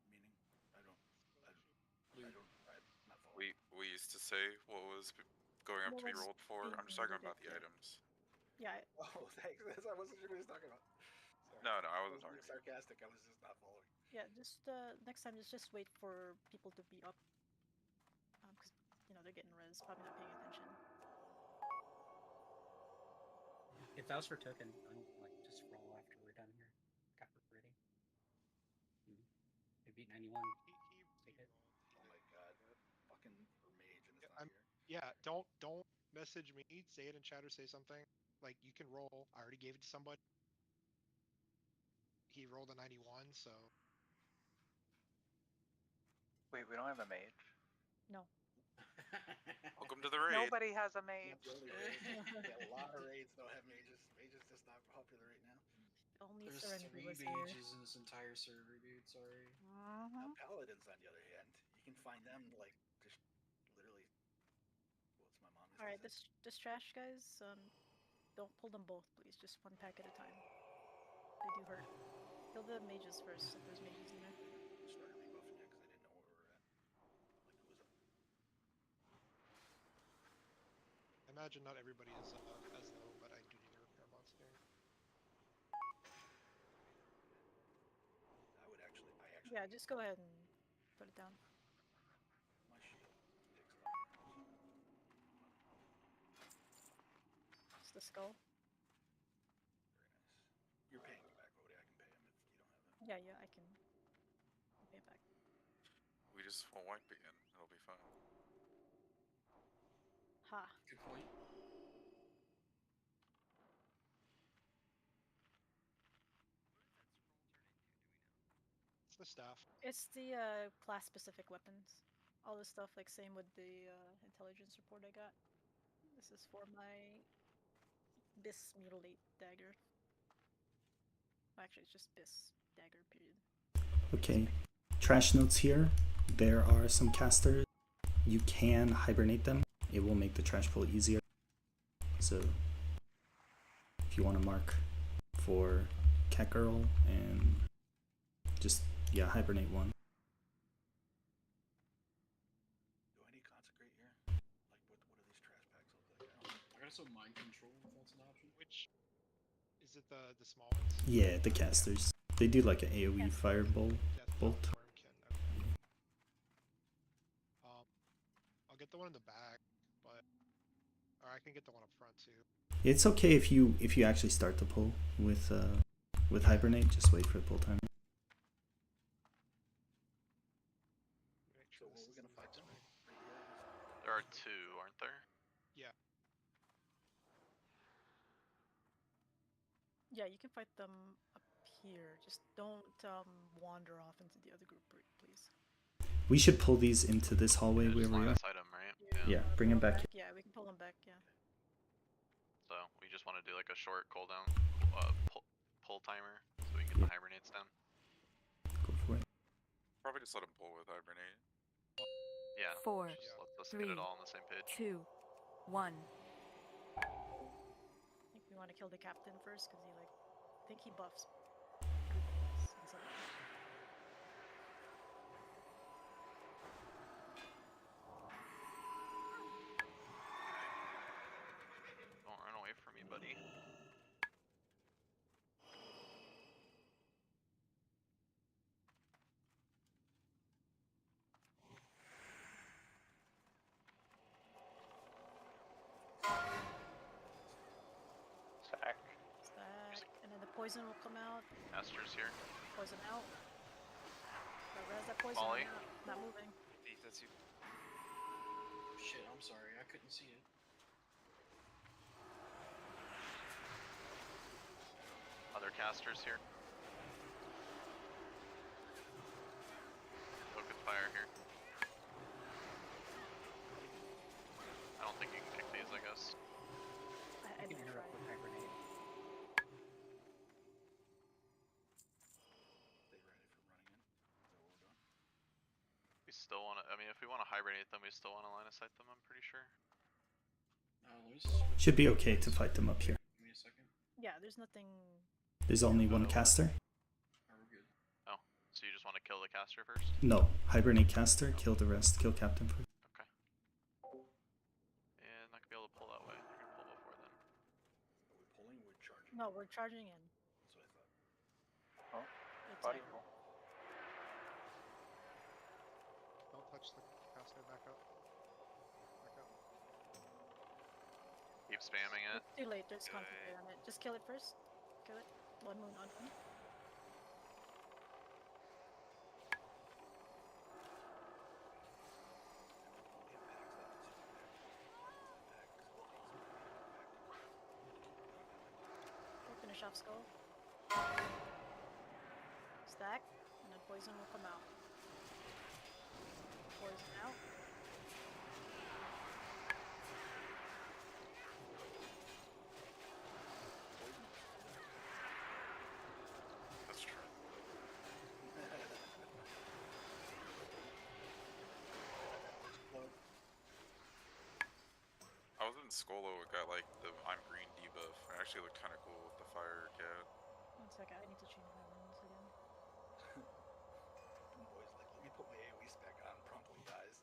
Meaning, I don't. say what was going up What to be was rolled for? being I'm just talking needed, about the yeah. items. Yeah. Oh, thanks. I wasn't sure what he was talking about. Sorry. No, I I wasn't was being talking. sarcastic. I was just not following. Yeah, just next time, just wait for people to be up, because they're getting res, probably not paying attention. If that was for token, I don't just roll after we're done here. Got it ready. They beat 91. Take it. Oh my god, fucking mage and it's I'm, not here. yeah, don't message me. Say it in chat or say something. Like, you can roll. I already gave it to somebody. He rolled a 91, so. Wait, we don't have a mage? No. Welcome to the raid. Nobody has a mage. Not the only raid. Yeah, a lot of raids don't have mages. Mages just not popular right now. Only There's Serenity 3 was here. mages in this entire server, dude. Sorry. Now, paladins, on the other hand, you can find them like just literally. What's my mom? All right, this trash, guys. Don't pull them both, please. Just one pack at a time. They do hurt. Kill the mages first if there's mages in there. Started rebuffing it because I didn't know where we were at. Like who was up? I imagine not everybody is as low, but I do need a repair box here. I actually. Yeah, just go ahead and put it down. My shield takes a lot. It's the skull. You're paying me back, Odie. I can pay him if you don't have it. Yeah, I can pay it back. We just won't wipe again. It'll be fine. Ha. Good point. It's the staff. It's the class-specific weapons. All this stuff, like same with the intelligence report I got. This is for my Bis Mutilate dagger. Well, actually, it's just Bis dagger, period. Okay, trash notes here. There are some casters. You can hibernate them. It will make the trash pull easier. So, if you want to mark for Cat Girl and just, yeah, hibernate one. Do I need consecrate here? Like, what do these trash packs look like? I got some mind control if that's an option. Which is it? The small ones? Yeah, the casters. They do like an AoE firebolt. Bolt. I'll get the one in the back, but or I can get the one up front too. It's okay if you actually start the pull with hibernate. Just wait for the pull timer. So what are we gonna fight them? There are 2, aren't there? Yeah. Yeah, you can fight them up here. Just don't wander off into the other group, please. We should pull these into this hallway where we are. Item, right? Yeah, bring them back. Yeah, we can pull them back. Yeah. So we just want to do like a short cooldown, pull timer, so we can get the hibernates down. Go for it. Probably just let him pull with hibernate. Yeah. 4, Just let us 3, get it all on the same page. 2, 1. I think we want to kill the captain first because I think he buffs groupings and stuff. Don't run away from me, buddy. Stack. And then the poison will come out. Master's here. Poison out. Res that poison. Molly. Not moving. That's you. Shit, I'm sorry. I couldn't see it. Other casters here. Token fire here. I don't think you can pick these, I guess. I You can didn't interrupt try. with hibernate. They ready for running in? Is that what we're doing? We still want to, I mean, if we want to hibernate them, we still want to line of sight them, I'm pretty sure. Let me switch Should be okay to fight them up here. Give me a second. Yeah, there's nothing. There's only one caster. Oh, we're good. Oh, so you just want to kill the caster first? No, hibernate caster. Kill the rest. Kill captain first. Okay. No, we're charging in. That's what I thought. Oh, It's body aggro. pull. Don't touch the caster. Back up. Back up. Keep spamming it. It's too late. There's Yeah, concentrate on it. Just kill it first. Kill it. One moon on moon. Okay, finish off skull. Stack, and then poison will come out. Poison out. That's true. I was in Skolo, it got like the I'm green debuff. It actually looked kind of cool with the fire cat. 1 second, I need to change my runes again. Boy's like, let me put my AoE spec on, promptly dies.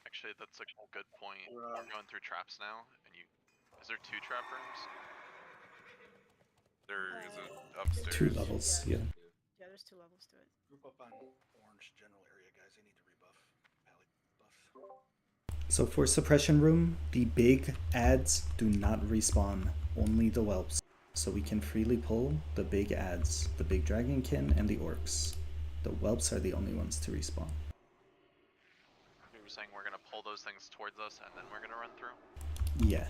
Actually, that's a good point. We're going through traps now, and you. Is there 2 trap rooms? There is a2 upstairs. levels, yeah. Yeah, there's 2 levels to it. Group up on orange general area, guys. They need to rebuff. Pally buffs. So for suppression room, the big ads do not respawn, only the whelps. So we can freely pull the big ads, the big dragonkin and the orcs. The whelps are the only ones to respawn. You were saying we're gonna pull those things towards us and then we're gonna run through? Yeah.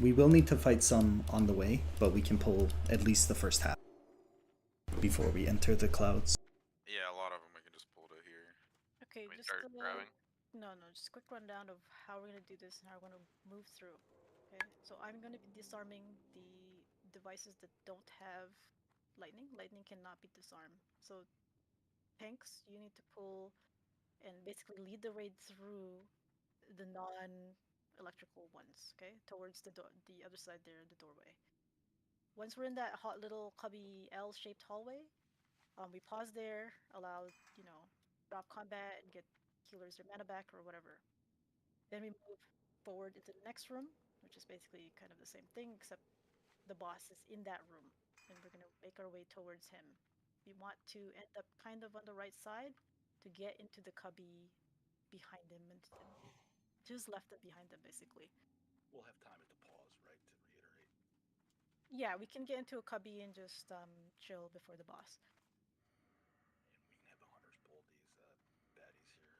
We will need to fight some on the way, but we can pull at least the first half before we enter the clouds. Yeah, a lot of them we can just pull to here. Okay, We just start grabbing? No, just quick rundown of how we're gonna do this and how we're gonna move through. Okay, so I'm gonna be disarming the devices that don't have lightning. Lightning cannot be disarmed. So tanks, you need to pull and basically lead the raid through the non-electrical ones. Okay, towards the the other side there, the doorway. Once we're in that hot little cubby L-shaped hallway, we pause there, allow drop combat and get healers their mana back or whatever. Then we move forward into the next room, which is basically kind of the same thing, except the boss is in that room, and we're gonna make our way towards him. We want to end up kind of on the right side to get into the cubby behind him and just left and behind them, basically. We'll have time to pause, right, to reiterate. Yeah, we can get into a cubby and just chill before the boss. And we can have the hunters pull these baddies here.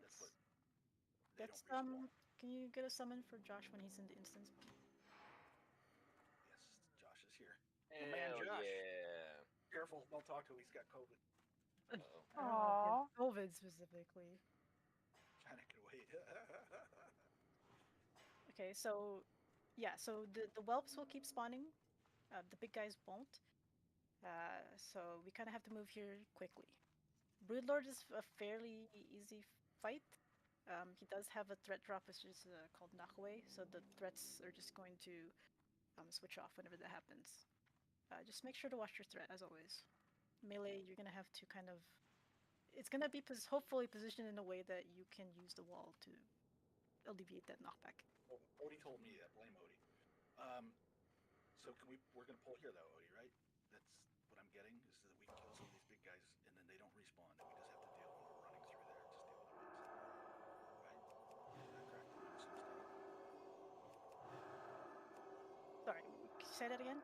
Let's, what they don't respawn. Can you get a summon for Josh when he's in the instance? Yes, Josh is here. Hell man, Josh. yeah. Careful, don't talk to him. He's got COVID. Aww. COVID specifically. China can wait. Okay, so yeah, so the whelps will keep spawning. The big guys won't. So we kind of have to move here quickly. Broodlord is a fairly easy fight. He does have a threat drop, which is called knockaway, so the threats are just going to switch off whenever that happens. Just make sure to watch your threat, as always. Melee, you're going to have to kind of... It's going to be hopefully positioned in a way that you can use the wall to alleviate that knockback. Well, Odie told me that. Blame Odie. So we're going to pull here, though, Odie, right? That's what I'm getting, is that we can kill some of these big guys, and then they don't respawn, and we just have to deal when we're running through there. Just deal with them. Right? Is that correct? Sorry, say that again?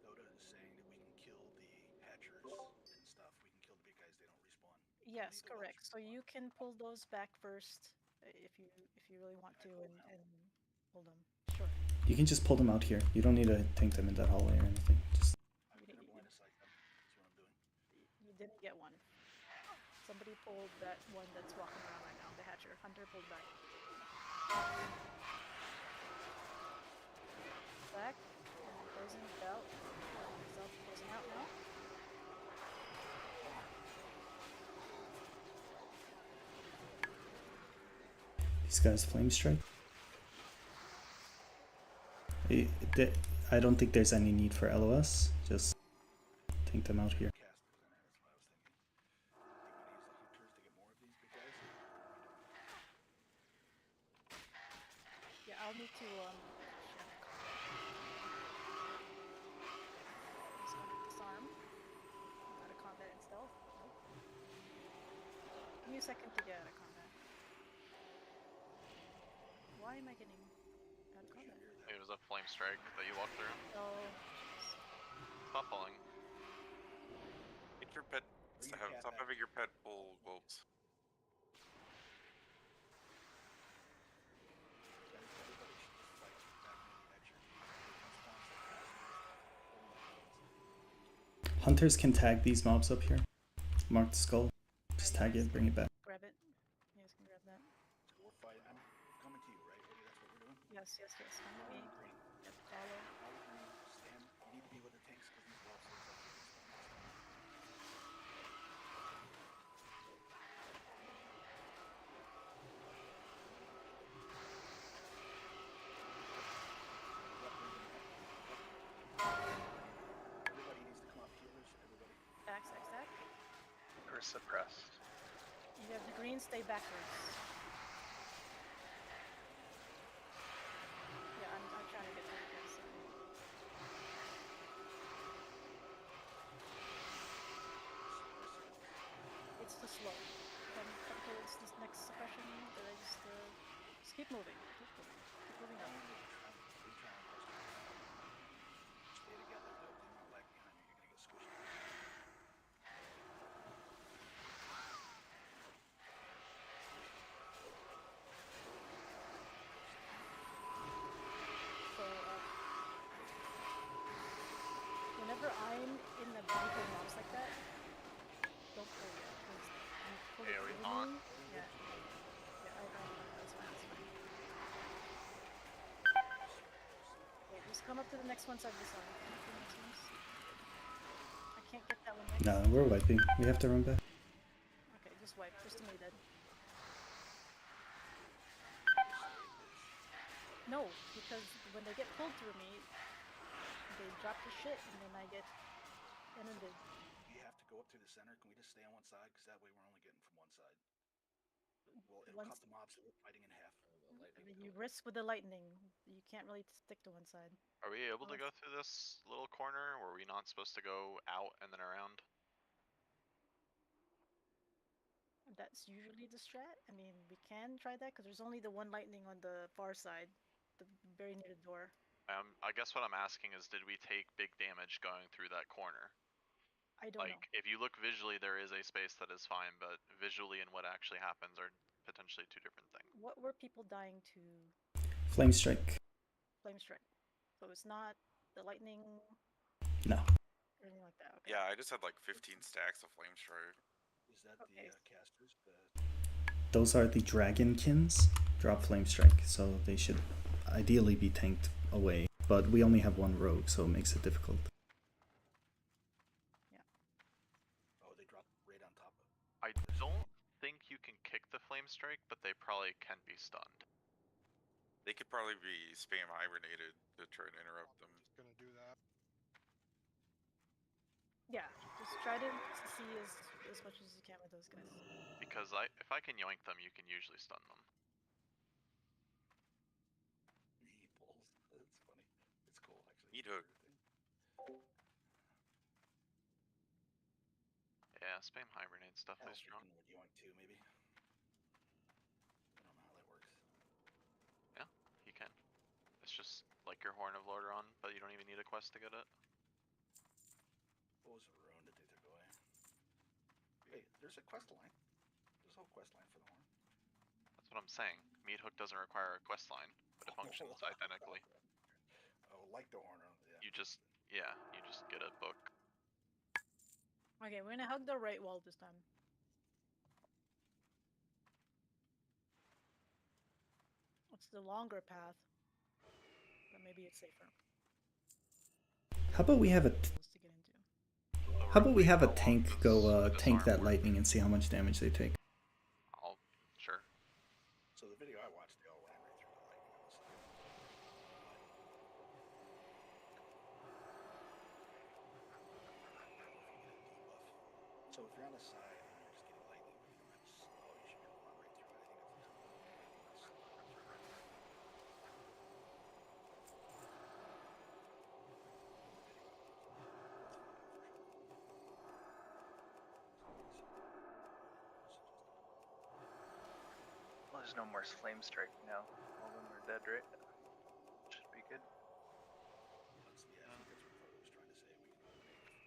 Doda is saying that we can kill the hatchers and stuff. We can kill the big guys, they don't respawn. Yes, correct. So you can pull those back first if you really want to and pull them. Sure. You can just pull them out here. You don't need to tank them in that hallway or anything. Just... I'm going to blind a sight them. That's what I'm doing. You didn't get one. Somebody pulled that one that's walking around right now, the hatcher. Hunter pulled back. Back. Poison out. Poison out now. These guys flame strike. I don't think there's any need for LOS. Just tank them out here. Yeah, I'll need to me a second to get out of combat. Why am I getting out of combat? It was a flame strike that you walked through. Oh. Stop falling. Make your pet. Stop having your pet pull wolves. Hunters can tag these mobs up here. Mark the skull. Just tag it, bring it back. Grab it. You guys can grab that. So we're fighting. I'm coming to you, right? Eddie, that's what we're doing? Yes, yes, yes. Come with me. Yep, follow. Stand. You need to be with the tanks because these walls look like everybody needs to come up. Healers, everybody. Stack, stack, stack. We're suppressed. You have the green, stay backwards. Yeah, I'm trying to get through this. It's too slow. Come towards this next suppression. Just keep moving. Keep moving. Keep moving up. Stay together. Do not lag behind you. You're gonna get squished. So, whenever I'm in the bumper mobs like that, don't pull yet. Pull Hey, are we on? Yeah. Yeah, I know. That's fine. That's fine. Wait, just come up to the next one side of the side. Come up to the next ones. I can't get that one yet. No, we're wiping. We have to run back. Okay, just wipe. Just me dead. No, because when they get pulled through me, they drop the shit, and then I get inundated. You have to go up to the center. Can we just stay on one side? Because that way we're only getting from one side. Well, it'll cut the mobs that we're fighting in half. I mean, you risk with the lightning. You can't really stick to one side. Are we able to go through this little corner? Or are we not supposed to go out and then around? That's usually the strat. I mean, we can try that because there's only the one lightning on the far side, very near the door. I guess what I'm asking is, did we take big damage going through that corner? I don't know. Like, if you look visually, there is a space that is fine, but visually and what actually happens are potentially two different things. What were people dying to? Flame strike. Flame strike. So it's not the lightning. No. Or anything like that. Okay. Yeah, I just had like 15 stacks of flame strike. Is that the casters? Those are the dragonskin. Drop flame strike, so they should ideally be tanked away. But we only have one rogue, so it makes it difficult. Yeah. Oh, they drop right on top of. I don't think you can kick the flame strike, but they probably can be stunned. They could probably be spam hibernated to try to interrupt them. Just gonna do that. Yeah, just try to see as much as you can with those guys. Because if I can yoink them, you can usually stun them. Meatballs. That's funny. It's cool, actually. Meat hook. Yeah, spam hibernate's definitely strong. Yoink too, maybe. I don't know how that works. Yeah, you can. It's just like your Horn of Lordaeron, but you don't even need a quest to get it. What was the ruin that they took away? Wait, there's a quest line. There's a whole quest line for the horn. That's what I'm saying. Meat hook doesn't require a quest line, but it functions identically. Oh, like the horn. Yeah. You just get a book. Okay, we're gonna hug the right wall this time. It's the longer path, but maybe it's safer. How about we have a How about we have a tank go tank that lightning and see how much damage they take? Sure. So the video I watched, they all ran right through the lightning. So if you're on the side and you're just getting lightning, but you don't have slow, you should be able to run right through it. I think it's there's no more flame strike now. All of them are dead, right? Should be good. That's, yeah, I think that's what I was trying to say. We can kill as many of them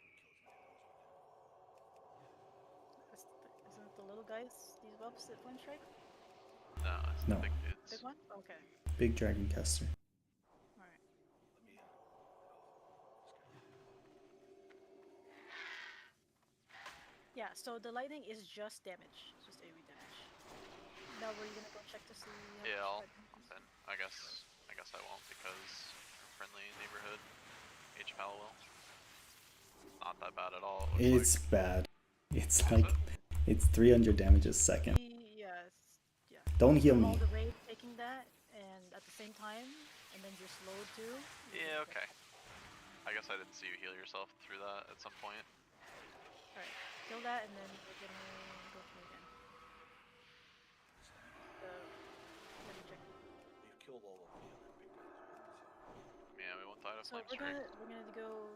as we can. Isn't it the little guys, these mobs that flame strike? No, it's No. the big dudes. Big one? Okay. Big dragon caster. Alright. Let me Yeah, so the lightning is just damage. It's just AoE damage. Now were you gonna go check to see how Yeah, I'll much that jump in. I guess I won't because friendly neighborhood HPAL will. Not that bad at all. It looks It's like. bad. It's Is like, it? it's 300 damage a second. Yeah, yeah. Don't heal All me. the raid taking that, and at the same time, and then you're slowed too. Yeah, okay. I guess I didn't see you heal yourself through that at some point. Alright, kill that, and then we're gonna go through again. Let me check. We've killed all of the other big guys. Yeah, we won't die to So flame we're strike. gonna go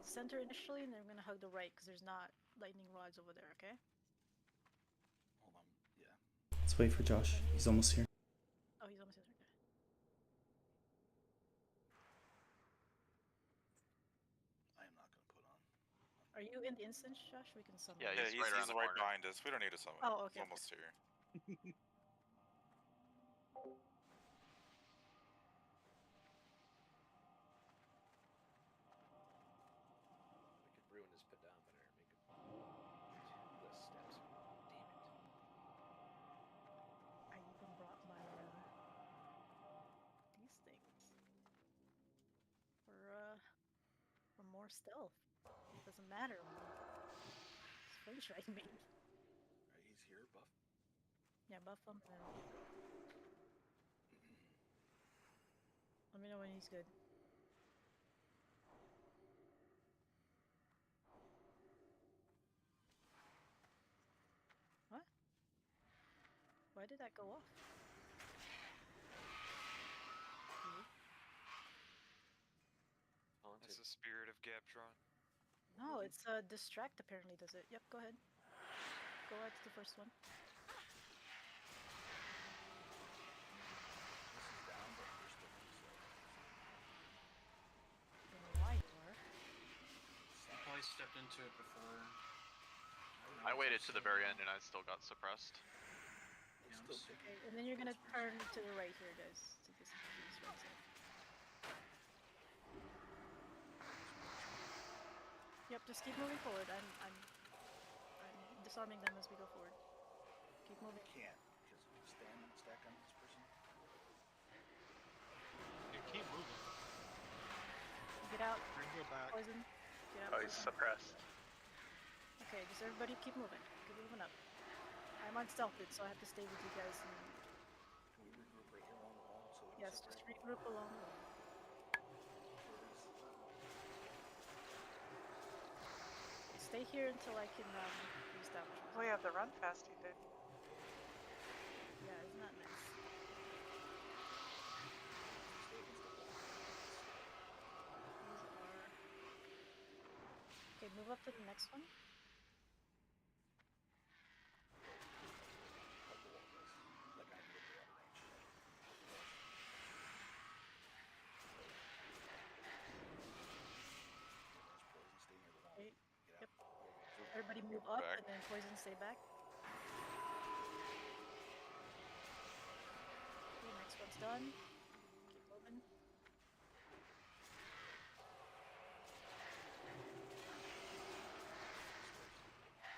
center initially, and then we're gonna hug the right because there's not lightning rods over there. Okay. Hold on. Yeah. Let's wait for Josh. He's almost here. Oh, he's almost here. Okay. I am not gonna put on. Are you in the instance, Josh? We can summon. Yeah, Yeah, he's right around the corner. behind us. We don't need to summon. Oh, okay. He's almost here. We could ruin his pedometer and make him less steps. Damn it. I even brought my these things for more stealth. It doesn't matter. Flash right me. Alright, he's here, buff. Yeah, buff him. And let me know when he's good. What? Why did that go off? That's the spirit of Gabtron. No, it's distract apparently does it. Yep, go ahead. Go ahead to the first one. I don't know why you are. I probably stepped into it before. I waited to the very end and I still got suppressed. Okay, and then you're gonna turn to the right here, guys. To this right side. Yep, just keep moving forward. I'm disarming them as we go forward. Keep moving. Can't because we stand and stack on this person. You keep moving. Get out. Bring it back. Poison. Get out. Oh, he's Poison. suppressed. Okay, just everybody keep moving. Keep moving up. I'm unstealthed, so I have to stay with you guys. And... Can we regroup right here along the wall? So we yes, just separate? regroup along the wall. Stay here until I can reestablish. Oh yeah, the run fast he did. Yeah, isn't that nice? Okay, move up to the next one. Okay. Yep. Everybody move up and then poison stay back. Okay, next one's done. Keep moving.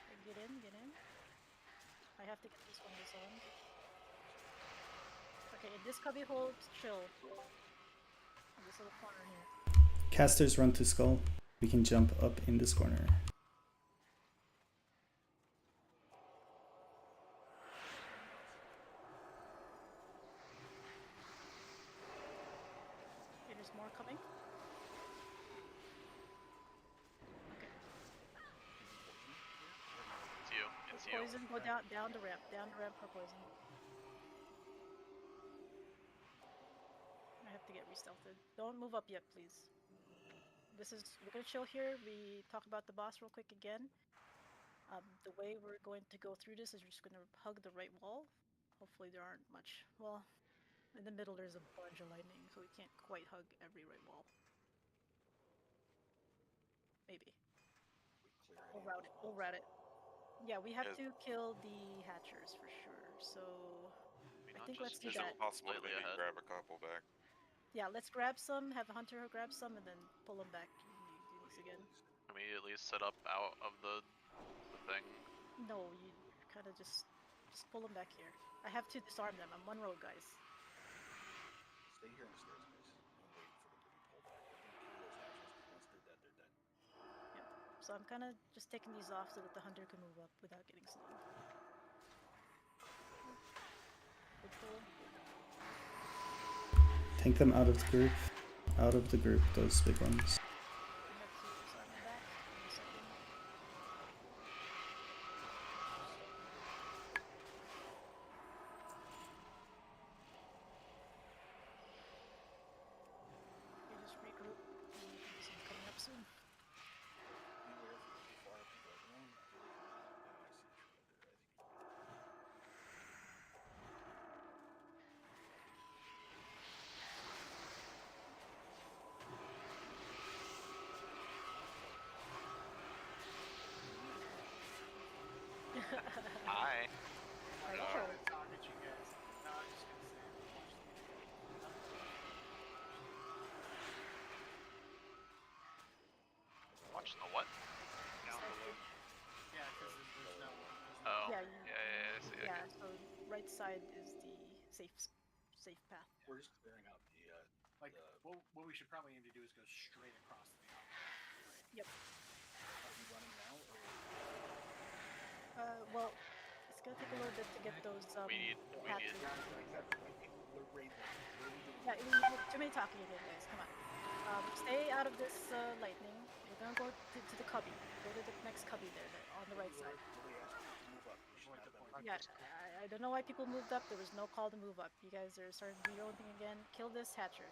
Okay, get in, get in. I have to get this one disarmed. Okay, in this cubby hole, chill. In this little corner here. Casters run to skull. We can jump up in this corner. Okay, there's more coming. Okay. It's you. It's you. Poison, go down the ramp. Down the ramp for poison. I have to get re-stealthed. Don't move up yet, please. We're gonna chill here. We talk about the boss real quick again. The way we're going to go through this is we're just gonna hug the right wall. Hopefully there aren't much. Well, in the middle there's a bunch of lightning, so we can't quite hug every right wall. Maybe. We'll route it. We'll route it. Yeah, we have to kill the hatchers for sure. So I think let's do Is that. it possible to slightly maybe ahead? grab a couple back? Yeah, let's grab some. Have a hunter grab some, and then pull them back. You do this again. Can we at least set up out of the thing? No, you kind of just pull them back here. I have to disarm them. I'm one road, guys. Stay here on the stairs, guys. I'm waiting for them to be pulled back. I think kill those hatches. Once they're dead, they're dead. Yep. So I'm kind of just taking these off so that the hunter can move up without getting stung. Good pull. Take them out of the group. Out of the group, those big ones. I have to disarm them back in a second. You just regroup. This is coming up soon. Beware if you're too far up and go alone. I see a tree up there. I think Hi. I know. Talking to you guys. No, I'm just gonna say, Watch the what? down below. Yeah, because there's no. Oh. Yeah, Yeah, I see. Yeah, Okay. so right side is the safe path. we're just clearing out the. Like, what we should probably aim to do is go straight across the opposite, right? Yep. Are we running now, or Well, it's gonna take a little bit to get those We need. hatches. the raid? Yeah, too many talking again, guys. Come on. Stay out of this lightning. We're gonna go to the cubby. Go to the next cubby there, on the right side. Yeah, I don't know why people moved up. There was no call to move up. You guys are starting to do your own thing again. Kill this hatcher.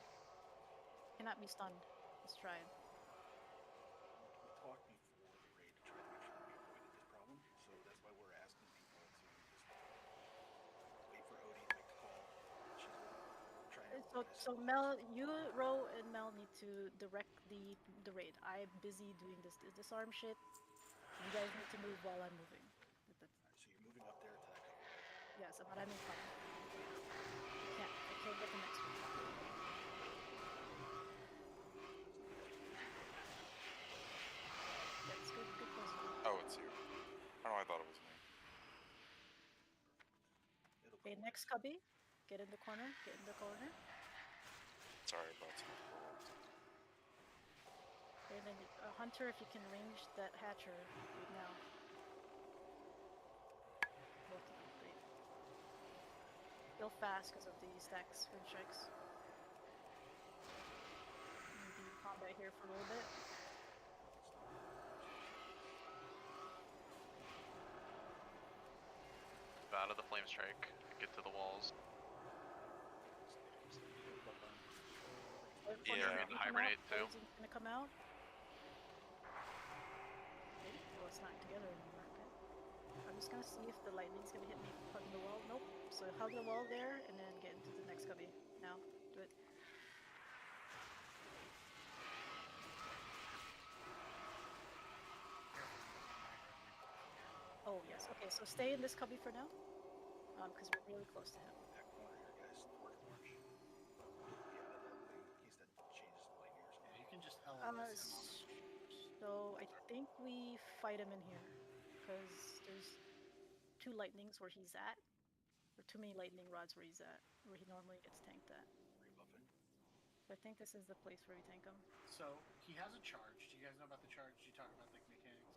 Cannot be stunned. Let's try it. We talked before the raid to try to make sure we avoided this problem, so that's why we're asking people to just wait for Odie to make the call. She's trying to So Mel, you, Ro, and Mel need to direct the raid. I'm busy doing this disarm shit. You guys need to move while I'm moving. So you're moving up there to that cover. Yes, but I'm in front. I can't get the next one. That's good place. Oh, it's you. Oh, I thought it was me. Okay, next cubby. Get in the corner. Get in the corner. Sorry about that. And then Hunter, if you can range that hatcher right now. Both of them, great. Heal fast because of the stacks, wind strikes. Maybe combat here for a little bit. Out of the flame strike. Get to the walls. Yeah, and hibernate too. Gonna come out. Maybe. Well, it's not together anymore. Okay. I'm just gonna see if the lightning's gonna hit me hugging the wall. Nope. So hug the wall there, and then get into the next cubby. Now, do it. Oh yes. Okay. So stay in this cubby for now, because we're really close to him. That corner here, guys. Work march. Be out of that thing in case that changes the lightning or something. You can just LMS him on the. So I think we fight him in here, because there's 2 lightnings where he's at, or too many lightning rods where he's at, where he normally gets tanked at. Rebuffing. So I think this is the place where we tank him. So he has a charge. Do you guys know about the charge? Did you talk about like mechanics?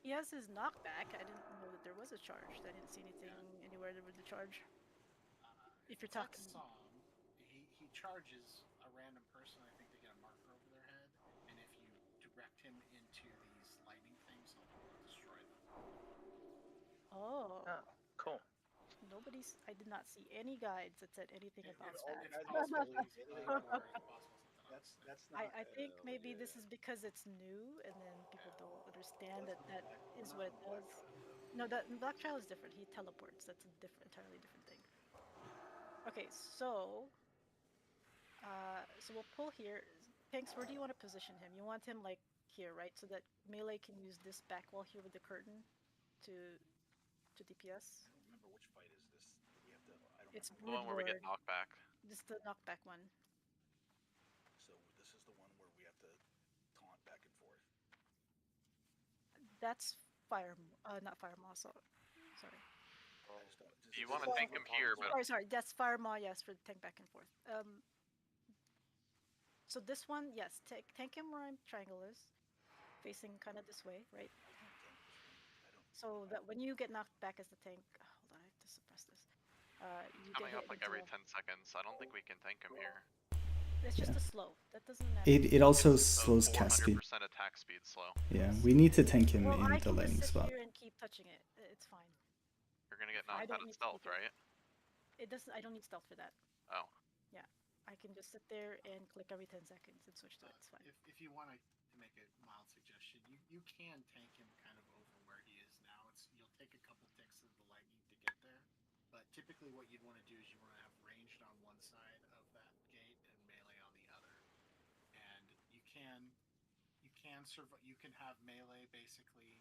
He has his knockback. I didn't know that there was a charge. I didn't see anything anywhere with the charge. If you're It's like talking, Psalm, he charges a random person. I think they get a marker over their head, and if you direct him into these lightning things, he'll destroy them. oh, Cool. nobody's. I did not see any guides that said anything about It's that. possible he's playing or it's possible something else. That's not. I think maybe this is because it's new, and then people don't understand that is what it does. No, that Black Trial is different. He teleports. That's a entirely different thing. Okay, so we'll pull here. Tanks, where do you want to position him? You want him like here, right? So that melee can use this back wall here with the curtain to DPS. I don't remember which fight is this. We have to. I don't It's The one where we get Broodlord. knocked back. This is the knockback one. So this is the one where we have to taunt back and forth. That's fire. Not fire maw. Sorry. Do you want to tank him here? But Sorry. That's fire maw. Yes, for the tank back and forth. So this one, yes, tank him where triangle is, facing kind of this way, right? So that when you get knocked back as the tank, hold on, I have to suppress this. You coming get up hit like every into 10 seconds. I don't think we can tank him here. It's just a slow. That doesn't matter. It also It's slows a cast speed. 400% attack speed slow. Yeah, we need to tank him Well, in I the can lightning just sit spot. here and keep touching it. It's fine. You're gonna get I knocked don't out of need to stealth, keep it. right? It doesn't. I don't need stealth for that. Oh. Yeah, I can just sit there and click every 10 seconds and switch to it. It's fine. If you want to make a mild suggestion, you can tank him kind of over where he is now. You'll take a couple ticks of the lightning to get there, but typically what you'd want to do is you want to have ranged on one side of that gate and melee on the other. And you can survive. You can have melee basically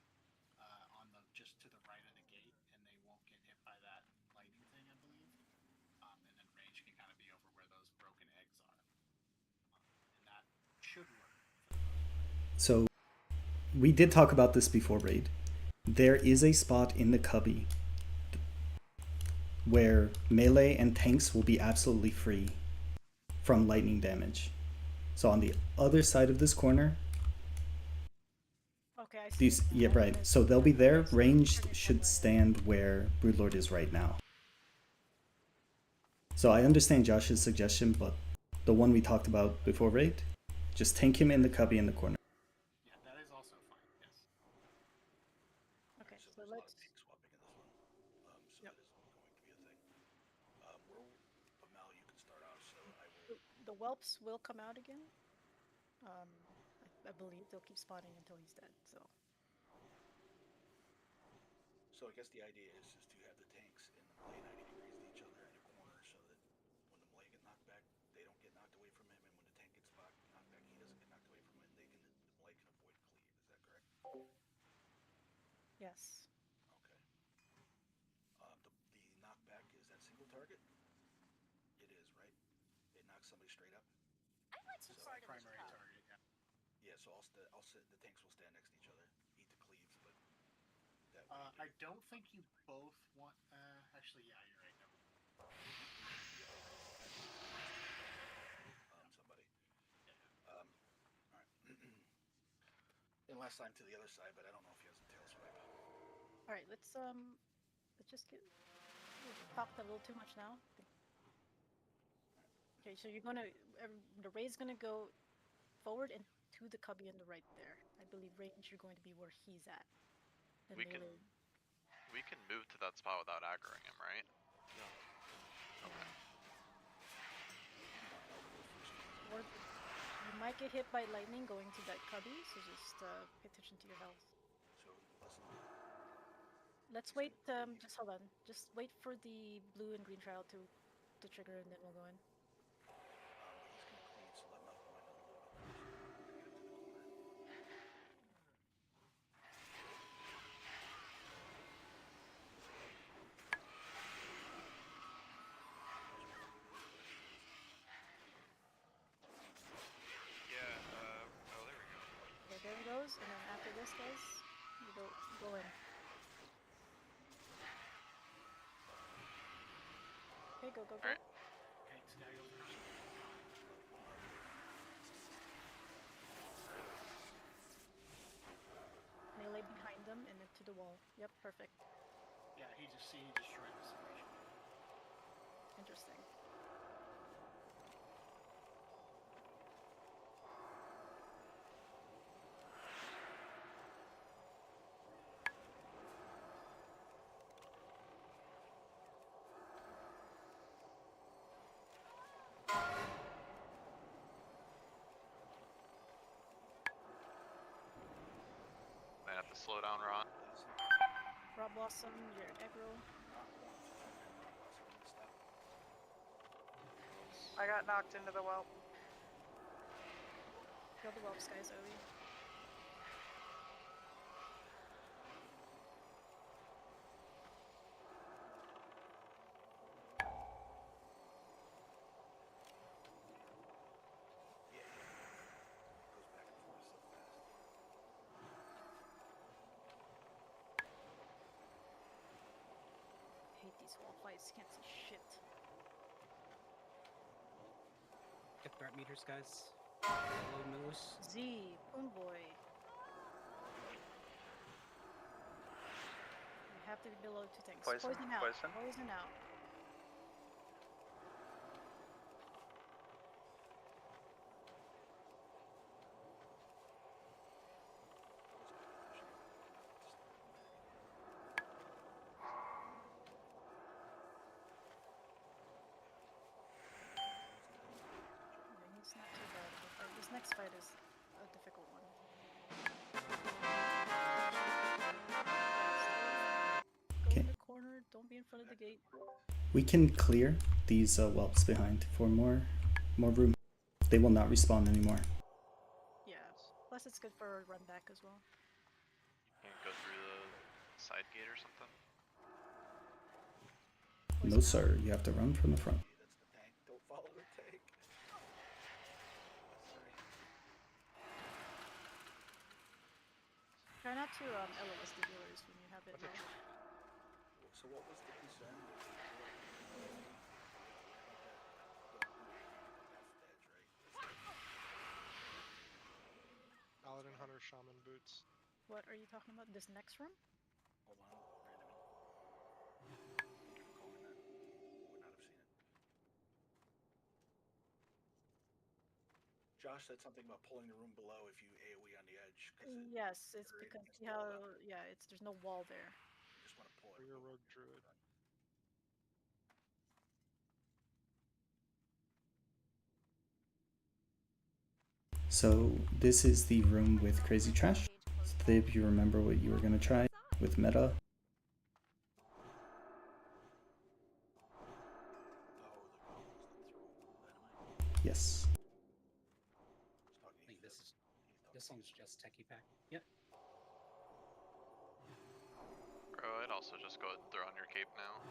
on the just to the right of the gate, and they won't get hit by that lightning thing, I believe. And then range can kind of be over where those broken eggs are, and that should work. So we did talk about this before raid. There is a spot in the cubby where melee and tanks will be absolutely free from lightning damage. So on the other side of this corner, Okay, I see. yeah, right. So they'll be there. Ranged should stand where Broodlord is right now. So I understand Josh's suggestion, but the one we talked about before raid, just tank him in the cubby in the corner. Yeah, that is also fine. Yes. Okay, so so there's a lot let's. of tank swapping in this one. So Yep. that is going to be a thing. Mel, you can start off. So I will. The whelps will come out again. I believe they'll keep spawning until he's dead. So I guess the idea is to have the tanks in the melee 90 degrees to each other in a corner, so that when the melee get knocked back, they don't get knocked away from him, and when the tank gets knocked back, he doesn't get knocked away from it. The melee can avoid cleave. Is that correct? Yes. Okay. The knockback is that single target. It is, right? It knocks somebody straight up. I'd like some part of primary target. Yeah. Yeah. So I'll sit. The tanks will stand next to each other, eat the cleaves, but. I don't think you both want. Actually, yeah, you're right. No. Somebody. All right. And last time to the other side, but I don't know if he has a tail swipe. All right, let's just get. We've talked a little too much now. Okay, so you're gonna. The raid's gonna go forward and to the cubby on the right there. I believe range you're going to be where he's at. And We can move to that spot without aggroing him, right? No. Okay. Or you might get hit by lightning going to that cubby, so just pay attention to your health. So let's wait. Just hold on. Just wait for the blue and green trial to trigger, and then we'll go in. Yeah, oh, there we go. Okay, there it goes, and then after this, guys, you go in. Okay, go. All right. Tank's gotta go first. Melee behind them and then to the wall. Yep, perfect. Yeah, he destroyed the situation. Interesting. Might have to slow down, Ron. Rob Blossom, your aggro. I got knocked into the whelp. Kill the whelps, guys, Owie. Hate these wall fights, can't see shit. Get threat meters, guys. Hello, Moose. Z, Poon Boy. You have to be below 2 things. Poison, out. poison. Poison out. Yeah, he's not too bad of a fight. This next fight is a difficult one. Go in the corner, don't be in front of the gate. We can clear these whelps behind for more room. They will not respawn anymore. Yeah, plus it's good for a run back as well. Can't go through the side gate or something. No, sir. You have to run from the front. That's the tank. Don't follow the tank. Try not to LOS the healers when you have it low. So what was the concern? Paladin, Hunter, Shaman, Boots. What are you talking about? This next room? Hold on, random. Thank you for calling that. Would not have seen it. Josh said something about pulling the room below if you AoE on the edge. Yes, it's because see how there's no wall there. You just want to pull it. Or your rogue druid. So this is the room with crazy trash. Thib, you remember what you were gonna try with meta? Yes. Wait, this one's just techie pack. Yep. Bro, I'd also just go ahead and throw on your cape now.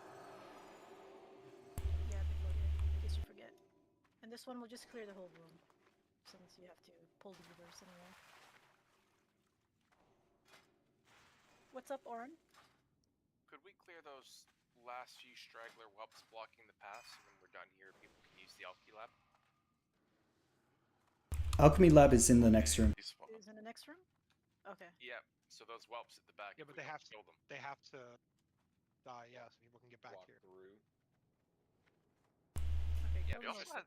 Yeah, before in case you forget. And this one will just clear the whole room, since you have to pull the levers anyway. What's up, Oren? Could we clear those last few straggler whelps blocking the path, so when we're done here, people can use the Alki Lab? Alchemy lab is in the next room. Is in the next room? Okay. Yeah. So those whelps at the back. Yeah, but they have to kill them. They have to die, yeah, so people can get back here. Okay, yeah, kill them.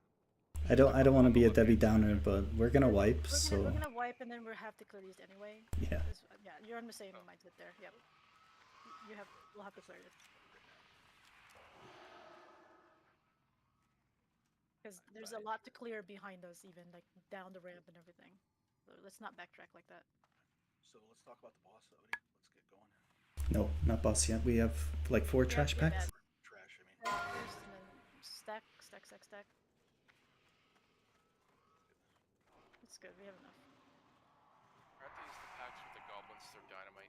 I don't want to be a Debbie Downer, but we're gonna wipe. We're gonna wipe, and then we'll have to clear these anyway. Yeah. Yeah, you're on the same mindset there. Yep. We'll have to clear it. Because there's a lot to clear behind us, even like down the ramp and everything. So let's not backtrack like that. So let's talk about the boss, Odie. Let's get going. No, not boss yet. We have like 4 trash packs. Trash, I mean. First, and then stack. It's good. We have enough. I have to use the packs with the goblins through dynamite.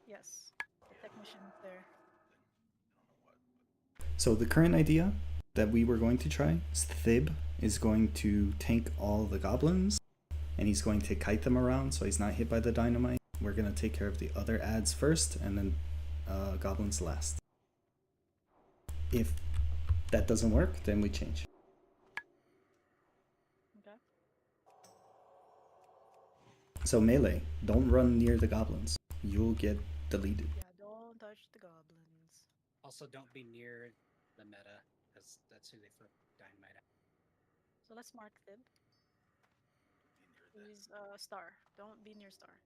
Yes. The technician's there. So the current idea that we were going to try is Thib is going to tank all the goblins, and he's going to kite them around so he's not hit by the dynamite. We're going to take care of the other ads first, and then goblins last. If that doesn't work, then we change. Okay. So melee, don't run near the goblins. You'll get deleted. Yeah, don't touch the goblins. Also, don't be near the meta, because that's who they throw dynamite at. So let's mark Thib. He's star. Don't be near star.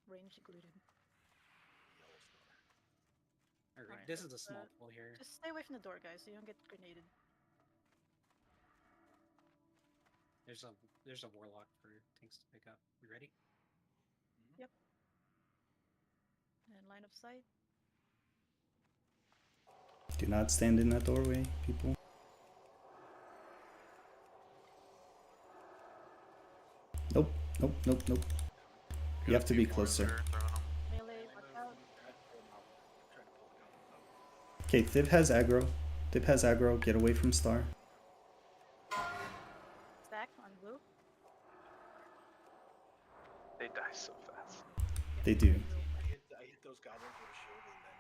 Range occluded. Alright, this is a small pool here. Just stay away from the door, guys, so you don't get grenaded. There's a warlock for tanks to pick up. You ready? Yep. line of sight. Do not stand in that doorway, people. Nope, nope, nope, nope. You have to be closer. Melee, watch out. Okay, Thiv has aggro. Thiv has aggro. Get away from Star. Stack on blue. They die so fast. They do. I hit those goblins with a shield and then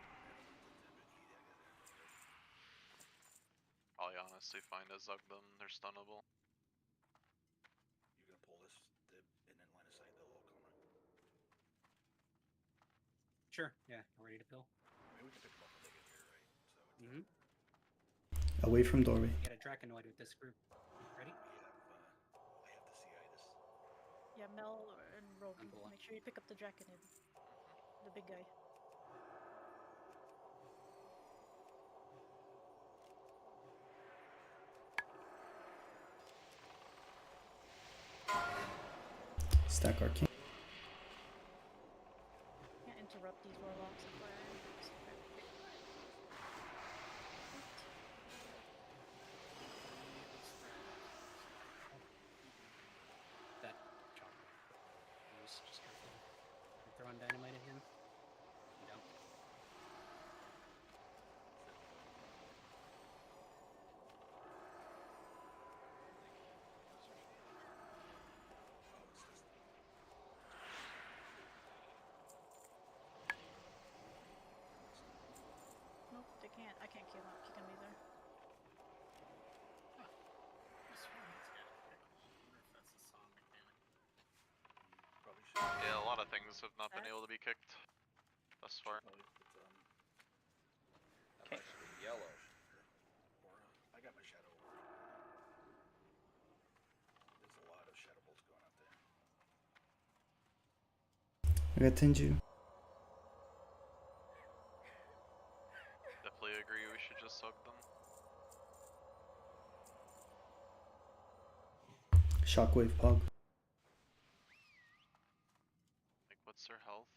Probably honestly fine to zug them. They're stunnable. you're gonna pull this and then line of sight, they'll all come right. Sure, yeah, we're ready to pill. I mean, we can pick them up when they get here, right? So Mm-hmm. Away from doorway. Get a Draconoid with this group. Ready? I have to see this. Yeah, Mel and Roby. Make sure you pick up the Draconid. The big guy. Stack Arcane. Can't interrupt these warlocks. That chocolate. Just careful. You're throwing dynamite at him. You don't. Nope, they can't. I can't kick him either. Yeah, a lot of things have not been able to be kicked thus far. I'm actually yellow. I got my shadow. There's a lot of shadow bolts going out there. I got Tenju. Definitely agree we should just zug them. Shockwave Pog. Like, what's their health?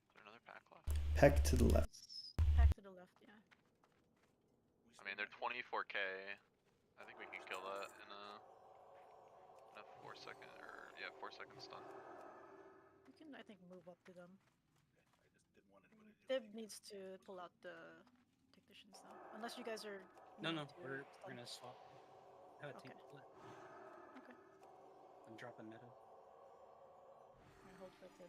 Is there another pack left? Pack to the left. Pack to the left, yeah. I mean, they're 24k. I think we can kill that in a 4 second, or yeah, 4 second stun. We can, I think, move up to them. I just didn't want anybody to Dib needs to pull out the technicians now. Unless you guys are. No, needing to we're stun. gonna swap. Have a Okay. team split. Okay. I'm dropping meta. Alright, hold for Dib.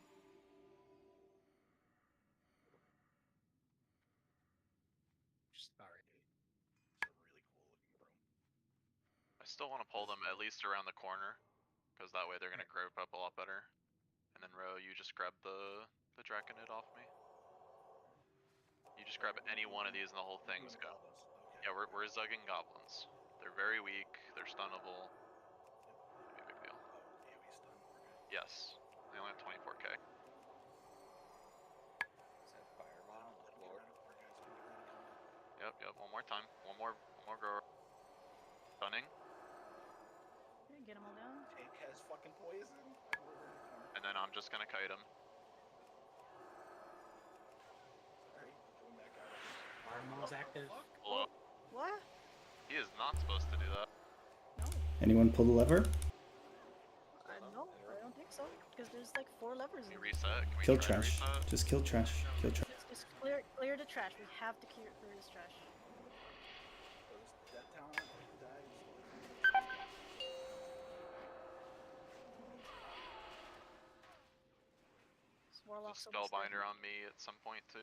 Just about ready. It's a really cool looking room. I still want to pull them at least around the corner, because that way they're gonna group up a lot better. And then Ro, you just grab the Draconid off me. You just grab any one of these and the whole thing's go. Yeah, we're zugging goblins. They're very weak. They're stunnable. Maybe a big deal. AoE stun. Yes. They only have 24k. Is that firebomb on the floor? Yep. One more time. One more grower. Stunning. Okay, get them all down. Tank has fucking poison. I'm over in the corner. And then I'm just gonna kite him. Sorry, going back out. Armor's active. Hello. What? He is not supposed to do that. Anyone pull the lever? No, I don't think so. Because there's like 4 levers in Can we there. reset? Can we Kill try to trash. reset? Just kill trash. Kill trash. Just clear the trash. We have to clear this trash. That talent dies. Warlock's Spellbinder on me at some point too.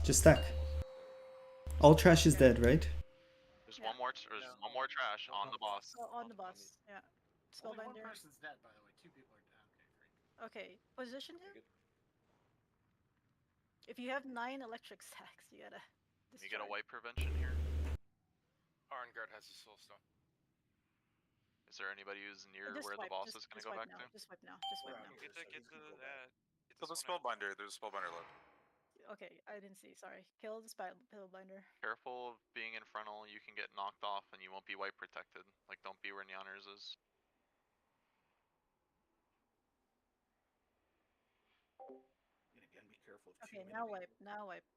Just stack. All trash is dead, right? There's one more trash on the boss. Oh, on the boss, yeah. Only one Spellbinder. person's dead, by the way. 2 people are down. Okay, 3. Okay, position him. If you have 9 electric stacks, you gotta. Can you get a white prevention here? Arngard has a soul stone. Is there anybody who's near Just where wipe, the boss just- is gonna just go wipe back now, to? Just wipe now. Just wipe now. Kill the spellbinder. There's a spellbinder left. Okay, I didn't see. Sorry. Kill the Spellbinder. Careful of being in frontal. You can get knocked off and you won't be wipe protected. Like, don't be where Nyaners is. And again, be careful of Okay, too now many wipe. Now wipe.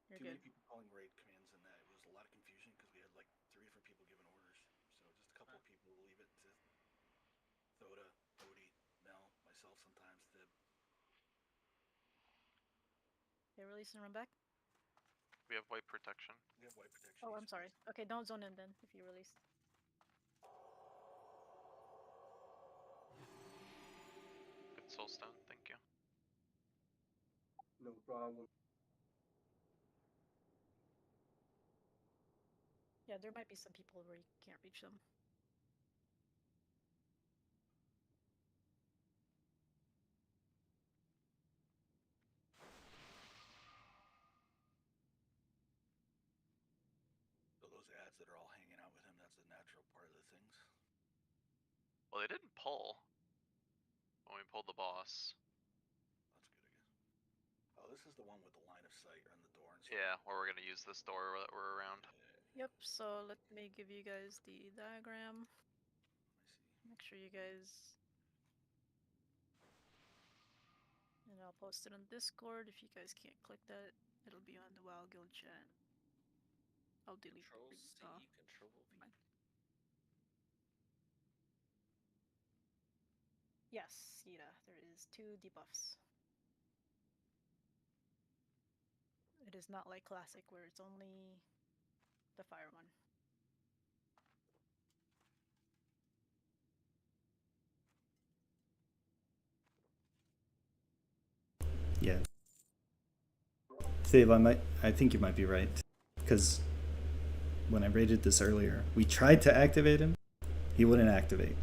You're too good. many people calling raid commands, and that it was a lot of confusion because we had like 3 different people giving orders. So just a couple of people will leave it to Thoda, Odie, Mel, myself sometimes to. Okay, release and run back. We have wipe protection. We have white protection. Oh, I'm sorry. Okay, don't zone in then if you release. Good soulstone, thank you. No problem. Yeah, there might be some people where you can't reach them. So those ads that are all hanging out with him, that's a natural part of the things. Well, they didn't pull when we pulled the boss. That's good, I guess. Oh, this is the one with the line of sight on the door and stuff. Yeah, where we're gonna use this door that we're around. Yep, so let me give you guys the diagram. I see. Make sure you guys... And I'll post it on Discord. If you guys can't click that, it'll be on the WoW Guild chat. I'll delete Control the C, stuff. Control V. Yes, Yida, there is 2 debuffs. It is not like Classic where it's only the fire one. Yeah. Steve, I think you might be right. Because when I rated this earlier, we tried to activate him, he wouldn't activate.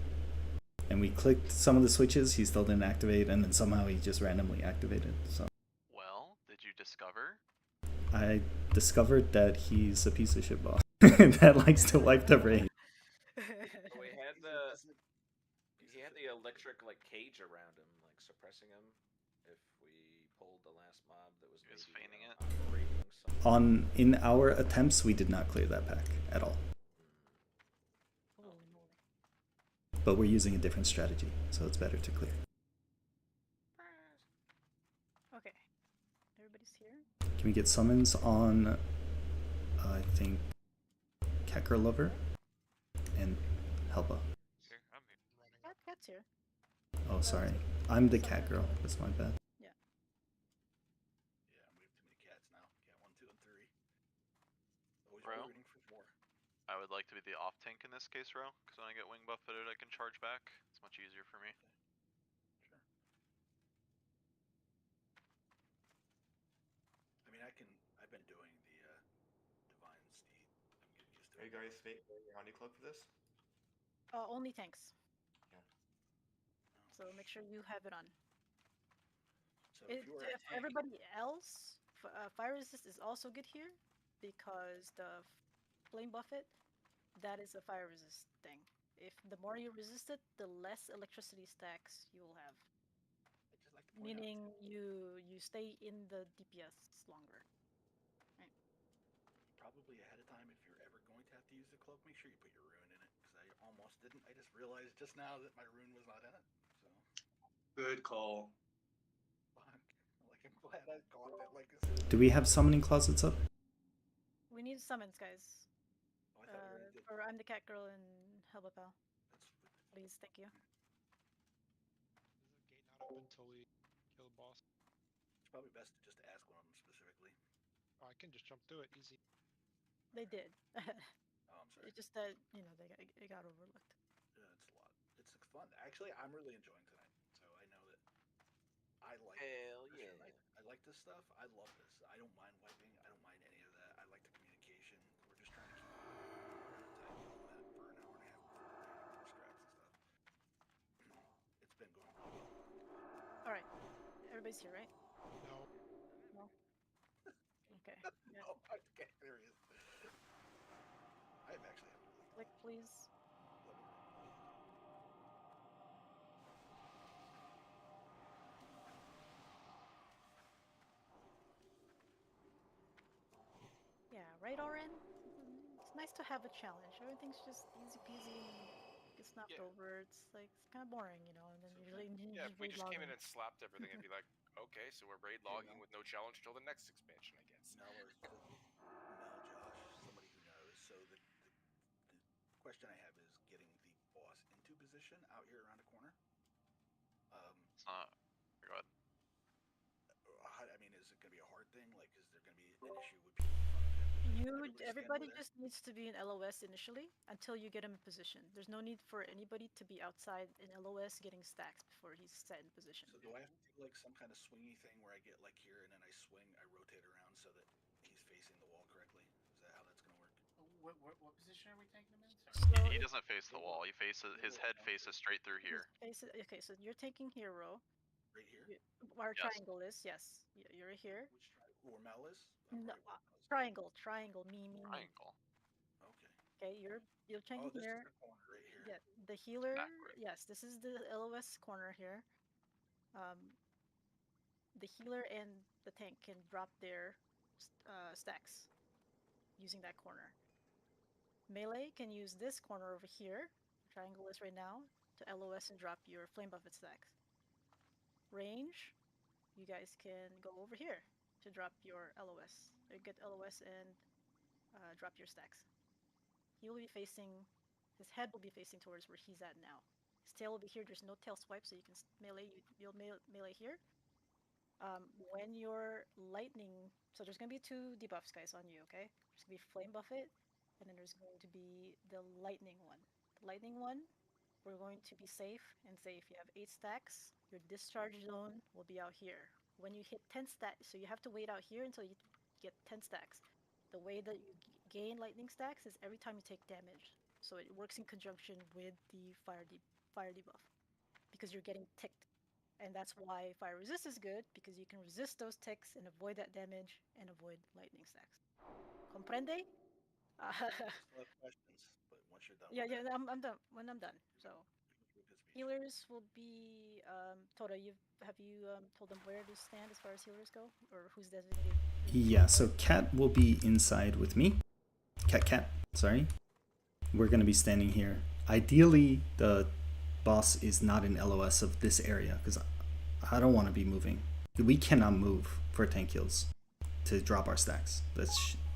And we clicked some of the switches, he still didn't activate, and then somehow he just randomly activated. So Well, did you discover? I discovered that he's a piece of shit boss that likes to wipe the raid. So we had he had the electric like cage around him, like suppressing him. If we pulled the last mob that was maybe feigning it. operating something. In our attempts, we did not clear that pack at all. But we're using a different strategy, so it's better to clear. Okay, everybody's here. Can we get summons on, I think, Kecker Lover and Helba? Here, I'm here. Cat's here. Oh, sorry. I'm the cat girl. That's my bad. Yeah. Yeah, we have too many cats now. Cat 1, 2, and 3. Always Bro. waiting for 4. I would like to be the off tank in this case, Ro, because when I get wing buffeted, I can charge back. It's much easier for me. Sure. I mean, I've been doing the Divine Steed. I'm getting used to Are it. you guys wearing your honey cloak for this? Only tanks. Yeah. So make sure you have it on. So if you were a For tank, everybody else, fire resist is also good here because the flame buffet, that is a fire resist thing. If the more you resist it, the less electricity stacks you will have. I just like to point Meaning you stay in the DPS longer. Right. probably ahead of time, if you're ever going to have to use the cloak, make sure you put your rune in it, because I almost didn't. I just realized just now that my rune was not in it. So Good call. fuck. Like I'm glad I got that. Like this. Do we have summoning closets up? We need summons, guys. Oh, I thought we already did. Or I'm the cat girl and Helba Pal. That's Please, thank you. There's a gate not open until we kill the boss. It's probably best to just ask one of them specifically. Oh, I can just jump through it, easy. They did. Oh, I'm sorry. It's just that, you know, it got overlooked. Yeah, it's a lot. It's fun. Actually, I'm really enjoying tonight. So I know that I like. Hell yeah. I like this stuff. I love this. I don't mind wiping. I don't mind any of that. I like the communication. We're just trying to keep tight on that for an hour and a half before we're getting into our strats and stuff. It's been going really well. All right, everybody's here, right? No. No. Okay. Yeah. Oh, okay, there he is. I've actually had really Click, please. right, Oren? It's nice to have a challenge. Everything's just easy peasy and gets knocked over. It's like it's kind of boring, you know. And then usually you Yeah, just if we raid just came in logging. and slapped everything, I'd be like, okay, so we're raid logging with no challenge till the next expansion, I guess. Mel, Josh, somebody who knows. So the question I have is getting the boss into position out here around the corner. It's not. Go ahead. I mean, is it going to be a hard thing? Like, is there going to be an issue with people in front of him? Everybody just needs to be in LOS initially until you get him in position. There's no need for anybody to be outside in LOS getting stacks before he's set in position. So do I have to do like some kind of swingy thing where I get like here and then I swing, I rotate around so that he's facing the wall correctly? Is that how that's going to work? What position are we taking him in? Sorry. So He doesn't face the wall. He faces his head faces straight through here. Okay, so you're taking hero. Right here. Our Yes. triangle is yes. You're here. Which triangle? Where Mel is? No, triangle. Me. Triangle. Okay. Okay, you're taking this here. is the corner right here. Yeah, the healer. Backward. Yes, this is the LOS corner here. The healer and the tank can drop their stacks using that corner. Melee can use this corner over here, triangle is right now, to LOS and drop your flame buffet stacks. Range, you guys can go over here to drop your LOS. Or get LOS and drop your stacks. He will be facing, his head will be facing towards where he's at now. His tail will be here. There's no tail swipe, so you can melee. You'll melee here. When your lightning, so there's gonna be two debuffs, guys, on you. Okay, there's gonna be flame buffet, and then there's going to be the lightning one. The lightning one, we're going to be safe and say if you have 8 stacks, your discharge zone will be out here. When you hit 10 stacks, so you have to wait out here until you get 10 stacks. The way that you gain lightning stacks is every time you take damage. So it works in conjunction with the fire debuff because you're getting ticked. And that's why fire resist is good because you can resist those ticks and avoid that damage and avoid lightning stacks. Comprende? I still have questions, but once you're done. Yeah, I'm done. When I'm done, so healers will be Toda. Have you told them where to stand as far as healers go, or who's designated? Yeah, so Cat will be inside with me. Cat. Sorry. We're gonna be standing here. Ideally, the boss is not in LOS of this area because I don't want to be moving. We cannot move for tank kills to drop our stacks.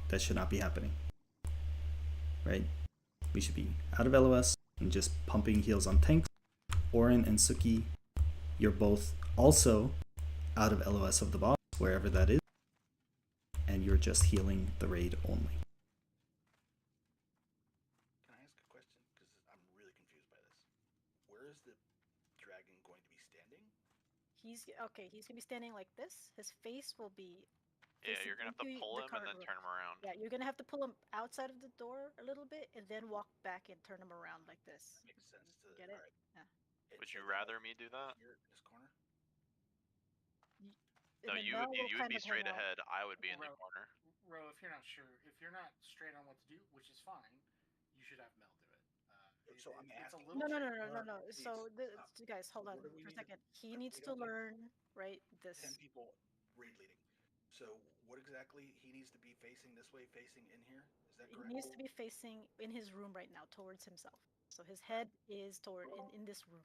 That should not be happening. Right? We should be out of LOS and just pumping heals on tanks. Oren and Suki, you're both also out of LOS of the boss, wherever that is, and you're just healing the raid only. Can I ask a question? Because I'm really confused by this. Where is the dragon going to be standing? He's gonna be standing like this. His face will be. Yeah, you're gonna have to pull him and then turn him around. Yeah, you're gonna have to pull him outside of the door a little bit and then walk back and turn him around like this. That makes sense. Get it? Right. Yeah. Would you rather me do that? Here in this corner. No, you would be straight ahead. I would be in the corner. Ro, if you're not sure, if you're not straight on what to do, which is fine, you should have Mel do it. So I'm asking. No. So guys, hold on for a second. He needs to learn, right? This. 10 people raid leading. So what exactly he needs to be facing this way, facing in here? Is that correct? He needs to be facing in his room right now towards himself. So his head is toward in this room.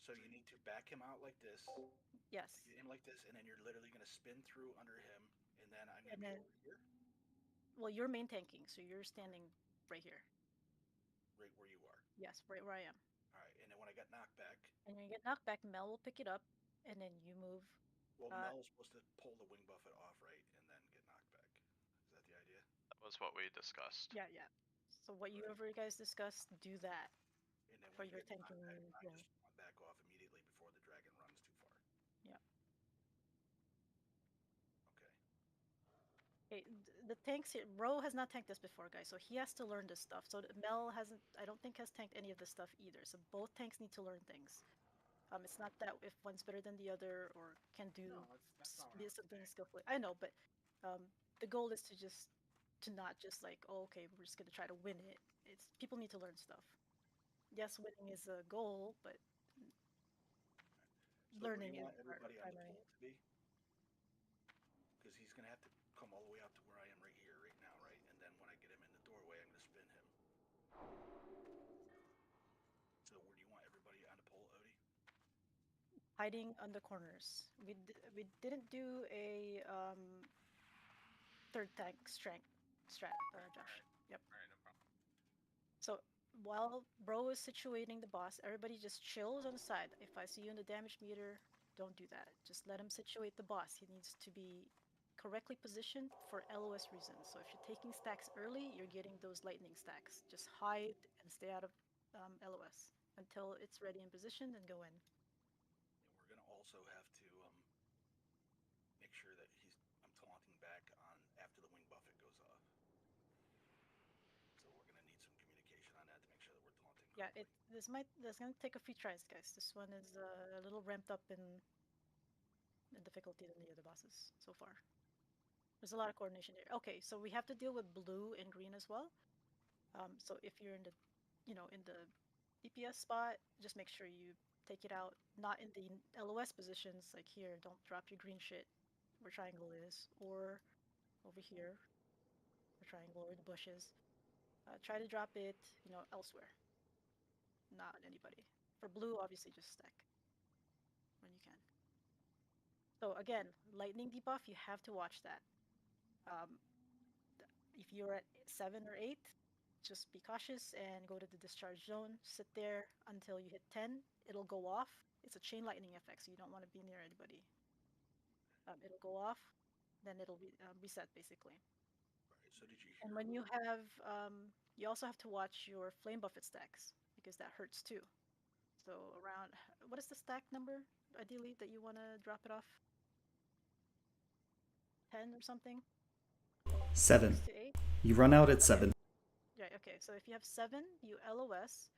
So you need to back him out like this. Yes. Get him like this, and then you're literally going to spin through under him, and then I'm going to be over here. Well, you're main tanking, so you're standing right here. Right where you are. Yes, right where I am. All right, and then when I get knocked back. And when you get knocked back, Mel will pick it up, and then you move. Well, Mel is supposed to pull the wing buffet off, right, and then get knocked back. Is that the idea? That was what we discussed. Yeah. So whatever you guys discussed, do that. And then for your tanking I just back off immediately before the dragon runs too far. Yeah. Okay. Okay, the tanks here. Ro has not tanked this before, guys, so he has to learn this stuff. So Mel hasn't, I don't think, has tanked any of this stuff either. So both tanks need to learn things. It's not that if one's better than the other or can do something skillfully. I know, but the goal is to not just like, oh, okay, we're just gonna try to win it. It's people need to learn stuff. Yes, winning is a goal, but learning is everybody on the primary. pole to be. Because he's gonna have to come all the way out to where I am right here, right now, right? And then when So where do you want everybody on the pole, Odie? Hiding on the corners. We didn't do a third tank strength strat, Josh. Yep. Alright, no problem. So while Bro is situating the boss, everybody just chills on the side. If I see you in the damage meter, don't do that. Just let him situate the boss. He needs to be correctly positioned for LOS reasons. So if you're taking stacks early, you're getting those lightning stacks. Just hide and stay out of LOS until it's ready and positioned and go in. And we're gonna also have to make sure that I'm taunting back on after the wing buffet goes off. So we're gonna need some communication on that to make sure that we're taunting. Yeah, that's gonna take a few tries, guys. This one is a little ramped up in difficulty than the other bosses so far. There's a lot of coordination here. Okay, so we have to deal with blue and green as well. So if you're in the, in the DPS spot, just make sure you take it out, not in the LOS positions, like here, don't drop your green shit where triangle is, or over here, where triangle, or the bushes. Try to drop it, elsewhere, not anybody. For blue, obviously just stack when you can. So again, lightning debuff, you have to watch that. If you're at 7 or 8, just be cautious and go to the discharge zone. Sit there until you hit 10. It'll go off. It's a chain lightning effect, so you don't want to be near anybody. It'll go off, then it'll reset basically. Right. So did you hear? And when you have, you also have to watch your flame buffet stacks because that hurts too. So around, what is the stack number ideally that you want to drop it off? 10 or something? 7. 6 to 8? You run out at 7. Right, okay, so if you have 7, you LOS.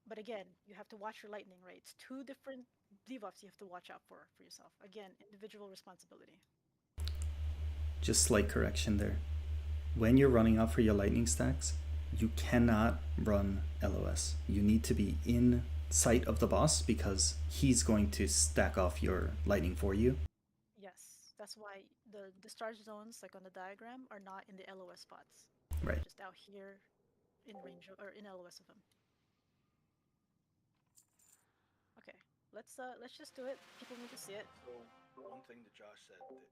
But again, you have to watch your lightning, right? It's 2 different debuffs you have to watch out for yourself. Again, individual responsibility. Just slight correction there. When you're running out for your lightning stacks, you cannot run LOS. You need to be in sight of the boss because he's going to stack off your lightning for you. Yes, that's why the discharge zones, like on the diagram, are not in the LOS spots. Right. Just out here in range or in LOS of them. Okay, let's just do it. People need to see it. So one thing that Josh said that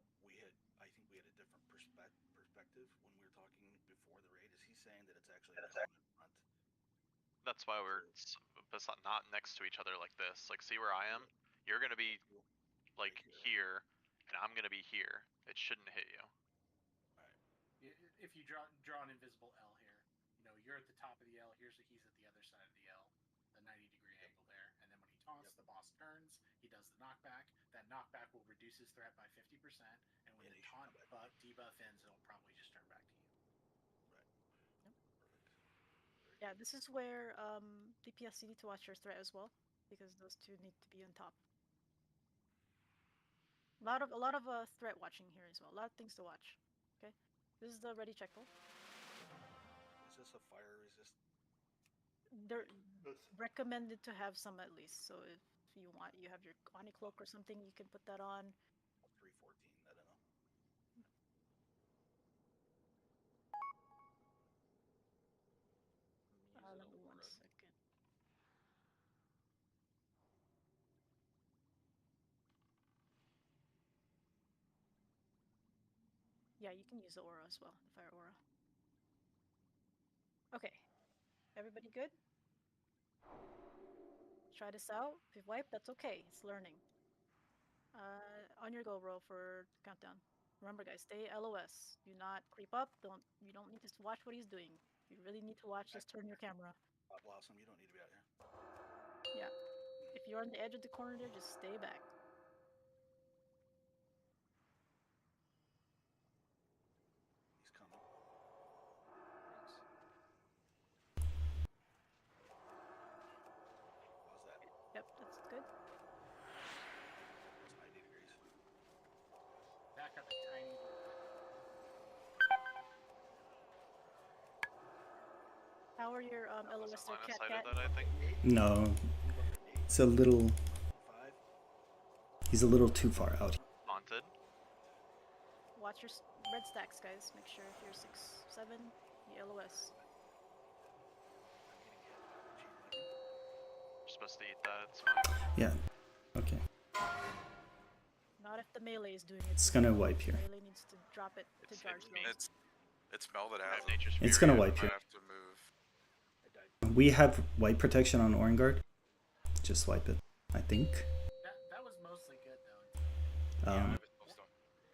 I think we had a different perspective when we were talking before the raid. Is he saying that it's actually in front? That's why we're not next to each other like this. Like, see where I am? You're gonna be like here, and I'm gonna be here. It shouldn't hit you. If you draw an invisible L here, you're at the top of the L. He's at the other side of the L, the 90-degree angle there. And then when he taunts, the boss turns. He does the knockback. That knockback will reduce his threat by 50%. And when the taunt debuff ends, it'll probably just turn back to you. Right. Yep. Yeah, this is where DPS you need to watch your threat as well, because those two need to be on top. A lot of threat watching here as well. A lot of things to watch. Okay, this is the ready check pull. Is this a fire resist? They're recommended to have some at least. So if you want, you have your Oni cloak or something, you can put that on. 314. I don't know. Let me 1 second. Yeah, you can use the aura as well, the fire aura. Okay, everybody good? Try this out. If you've wiped, that's okay. It's learning. On your go, roll for countdown. Remember, guys, stay LOS. Do not creep up. You don't need to watch what he's doing. If you really need to watch, just turn your camera. Blossom, you don't need to be out here. Yeah. If you're on the edge of the corner there, just stay back. He's coming. How's that? Yep, that's good. It's 90 degrees. Back up a tiny bit. How are your LOS there, Cat? That, I think. No. It's a little... He's a little too far out. Haunted. Watch your red stacks, guys. Make sure if you're 6, 7, you LOS. supposed to eat that. It's fine. Yeah. Okay. Not if the melee is doing it. It's too. gonna wipe here. Melee needs to drop it to charge slow. It's Mel that has Nature's It's Fury, gonna I wipe I here. have to move. We have white protection on Orangard. Just wipe it, I think. That was mostly good though. Um,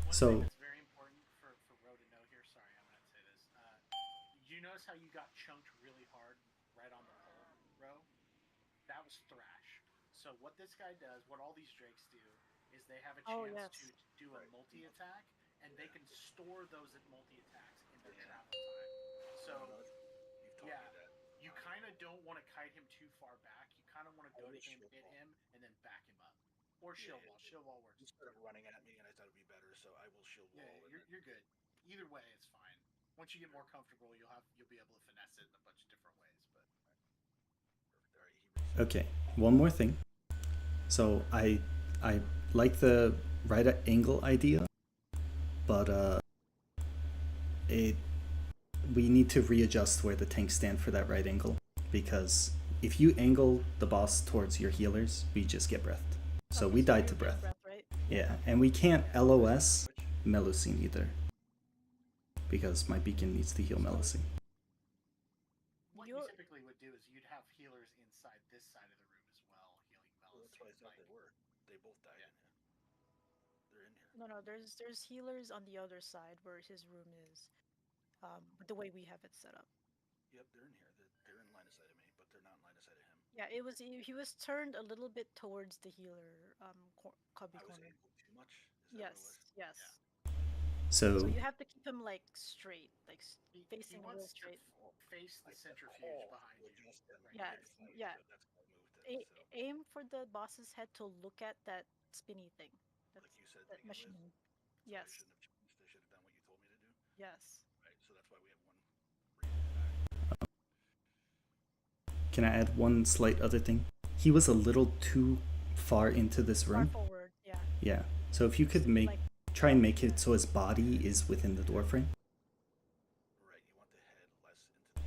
One so thing that's very important for Ro to know here. Sorry, I'm gonna say this. You notice how you got chunked really hard right on the pole, Ro? That was thrash. So what this guy does, what all these drakes do, is they have a chance to do a multi attack, and they can store those multi attacks in their travel time. So yeah, you kind of don't want to kite him too far back. You kind of want to go to him, hit him, and then back him up. Or shield wall. Shield wall works. He started running at me, and I thought it'd be better, so I will shield wall. Yeah, you're good. Either way, it's fine. Once you get more comfortable, you'll be able to finesse it in a bunch of different ways. But okay, one more thing. So I like the right angle idea, but we need to readjust where the tanks stand for that right angle, because if you angle the boss towards your healers, we just get breathed. So we died to breath. Yeah, and we can't LOS Melusine either, because my beacon needs to heal Melusine. what you typically would do is you'd have healers inside this side of the room as well, healing Melusine. That's what I thought they were. They both died in here. They're in here. No, there's healers on the other side where his room is. The way we have it set up. Yep, they're in here. They're in line of sight of me, but they're not in line of sight of him. Yeah, he was turned a little bit towards the healer cubby corner. Too much? Yes, yes. So you have to keep him like straight, like facing real straight. Face the centrifuge behind you. Yes, yeah. Aim for the boss's head to look at that spinny thing. That's, like you said, that machine. Yes. I shouldn't have changed. I should have done what you told me to do. Yes. Right, so that's why we have one. Can I add one slight other thing? He was a little too far into this room. Far forward, yeah. Yeah. So if you could try and make it so his body is within the door frame. Right, you want the head less into the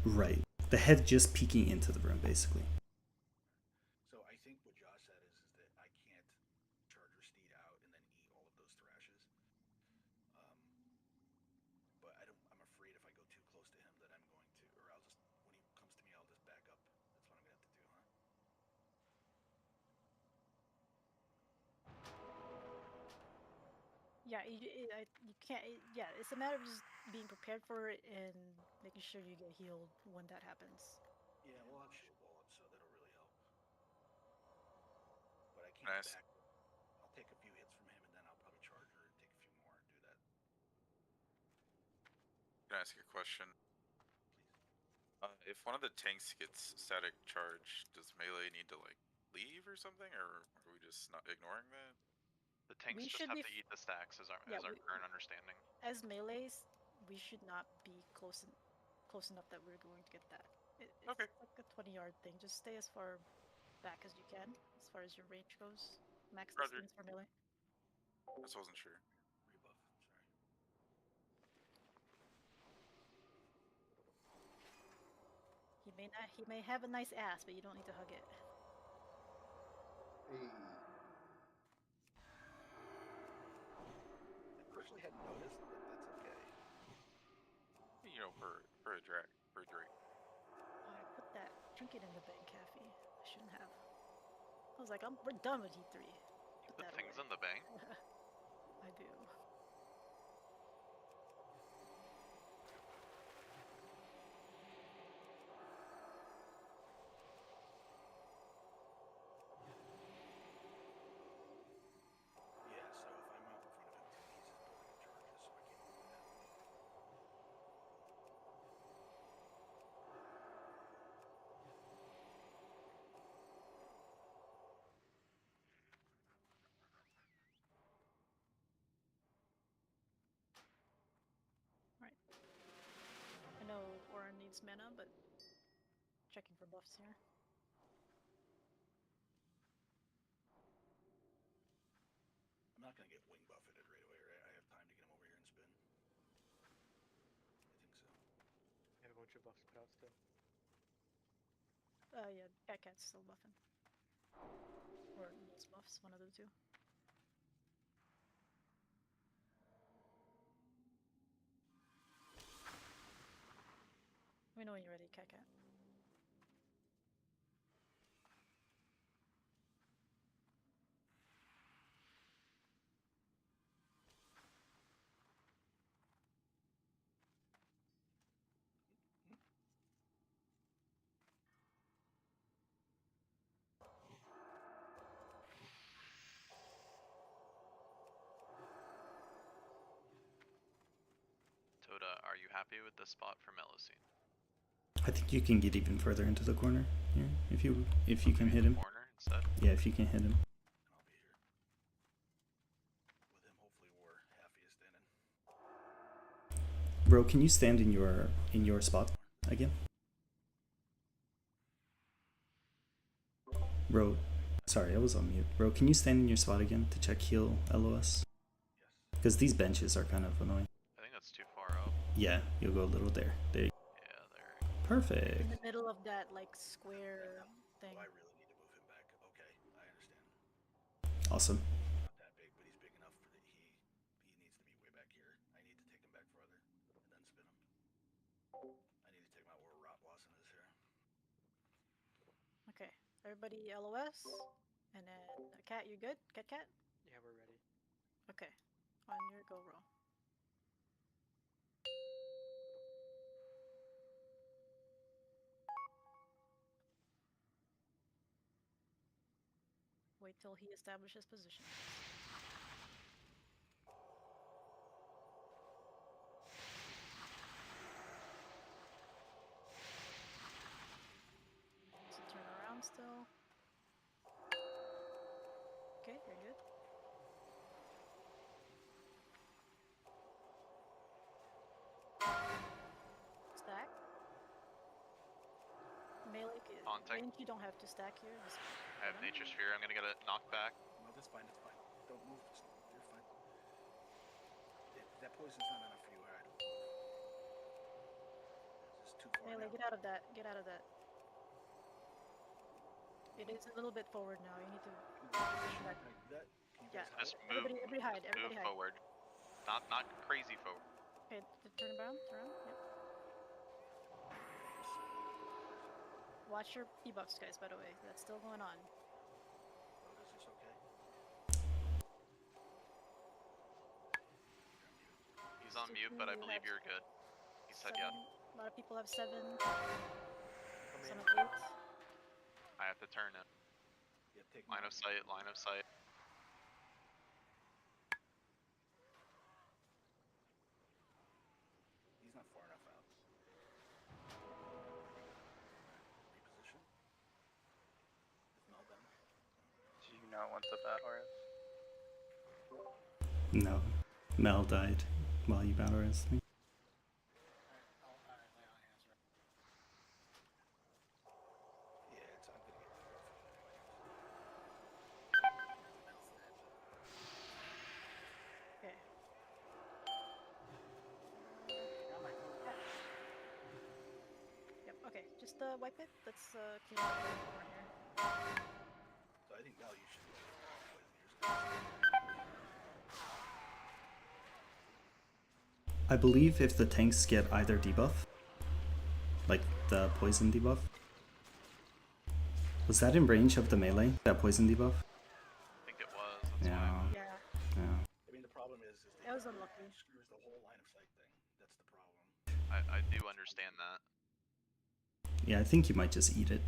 room. Right. The head just peeking into the room, basically. So I think what Josh said is that I can't Charger Steed out and then eat all of those thrashes. But I'm afraid if I go too close to him that I'm going to, or I'll just, when he comes to me, I'll just back up. That's what I'm going to have to do, huh? Yeah, you can't. Yeah, it's a matter of just being prepared for it and making sure you get healed when that happens. Yeah, we'll have shield wall up, so that'll really help. But I can't back. I'll take a few hits from him, and then I'll probably charge her and take a few more and do that. Can I ask you a question? If one of the tanks gets static charge, does melee need to like leave or something, or are we just not ignoring that? The tanks just have to eat the stacks, is our current understanding. As melees, we should not be close enough that we're going to get that. It's like a 20-yard thing. Just stay as far back as you can, as far as your range goes. Max distance for melee. I just wasn't sure. Rebuff, sorry. He may have a nice ass, but you don't need to hug it. I personally hadn't noticed, but that's okay. You know, for a drake. I put that trinket in the bank, Caffey. I shouldn't have. I was like, we're done with E3. Put The that things away. in the bank? I do. Yeah, so if I'm out in front of him, he's just building up charges, so I can't do that. Right. I know Orin needs mana, but checking for buffs here. I'm not going to get wing buffeted right away, right? I have time to get him over here and spin. I think so. I have a bunch of buffs put out still. Yeah, Cat's still buffing. Or needs buffs, one of the two. Let me know when you're ready, Cat. Toda, are you happy with the spot for Melusine? I think you can get even further into the corner here if you can hit him. Corner instead? Yeah, if you can hit him. I'll be here. With him, hopefully we're halfy standing. Bro, can you stand in your spot again? Bro, sorry, I was on mute. Bro, can you stand in your spot again to check heal LOS? Yes. Because these benches are kind of annoying. I think that's too far up. Yeah, you'll go a little there. There. Yeah, there. Perfect. In the middle of that like square thing. Oh, I really need to move him back. Okay, I understand. Awesome. He's not that big, but he's big enough for that he needs to be way back here. I need to take him back further and then spin him. I need to take him out where Rot Blossom is here. Okay, everybody LOS, and then Cat, you good? Cat? Yeah, we're ready. Okay, on your go roll. Wait till he establishes position. So turn around still. Okay, you're good. Stack. Melee, range you don't have to stack here. Just I have Nature Sphere. I'm gonna get a knockback. No, that's fine. That's fine. Don't move. You're fine. That poison's not enough for you. I don't move. It's too far Melee, now. get out of that. Get out of that. It is a little bit forward now. You need to. Yeah. Just move. Everybody hide. Just Everybody move hide. forward. Not crazy forward. Okay, turn around. Turn around. Yep. Watch your debuffs, guys. By the way, that's still going on. Is this okay? He's on mute, but I believe you're good. He said yeah. A lot of people have 7. Some have 8. I have to turn it. Yeah, take line of sight. Line of sight. He's not far enough out. Reposition. No, then. Do you not want the battle res? No. Mel died while you battle res me. Yeah, I'm gonna get rid of Okay. Yep. Okay. Just wipe it. Let's clean up the corner here. So I think now you should poison yourself. I believe if the tanks get either debuff, like the poison debuff. Was that in range of the melee, that poison debuff? I think it was. That's Yeah. why. Yeah. Yeah. I mean, the problem is That was unlucky. Screws the whole line of sight thing. That's the problem. I do understand that. Yeah, I think you might just eat it.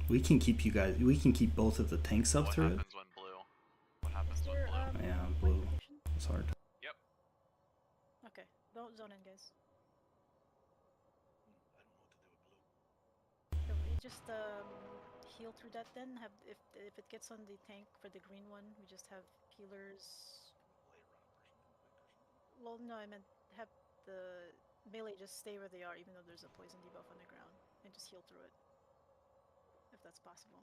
We can keep you guys. We can keep both of the tanks up through it. What happens when blue? What happens when blue? Yeah, blue. It's hard. Yep. Okay. Don't zone in, guys. I don't know what to do with blue. So we just heal through that then. Have if it gets on the tank for the green one, we just have healers. Well, no, I meant have the melee just stay where they are, even though there's a poison debuff on the ground, and just heal through it, if that's possible.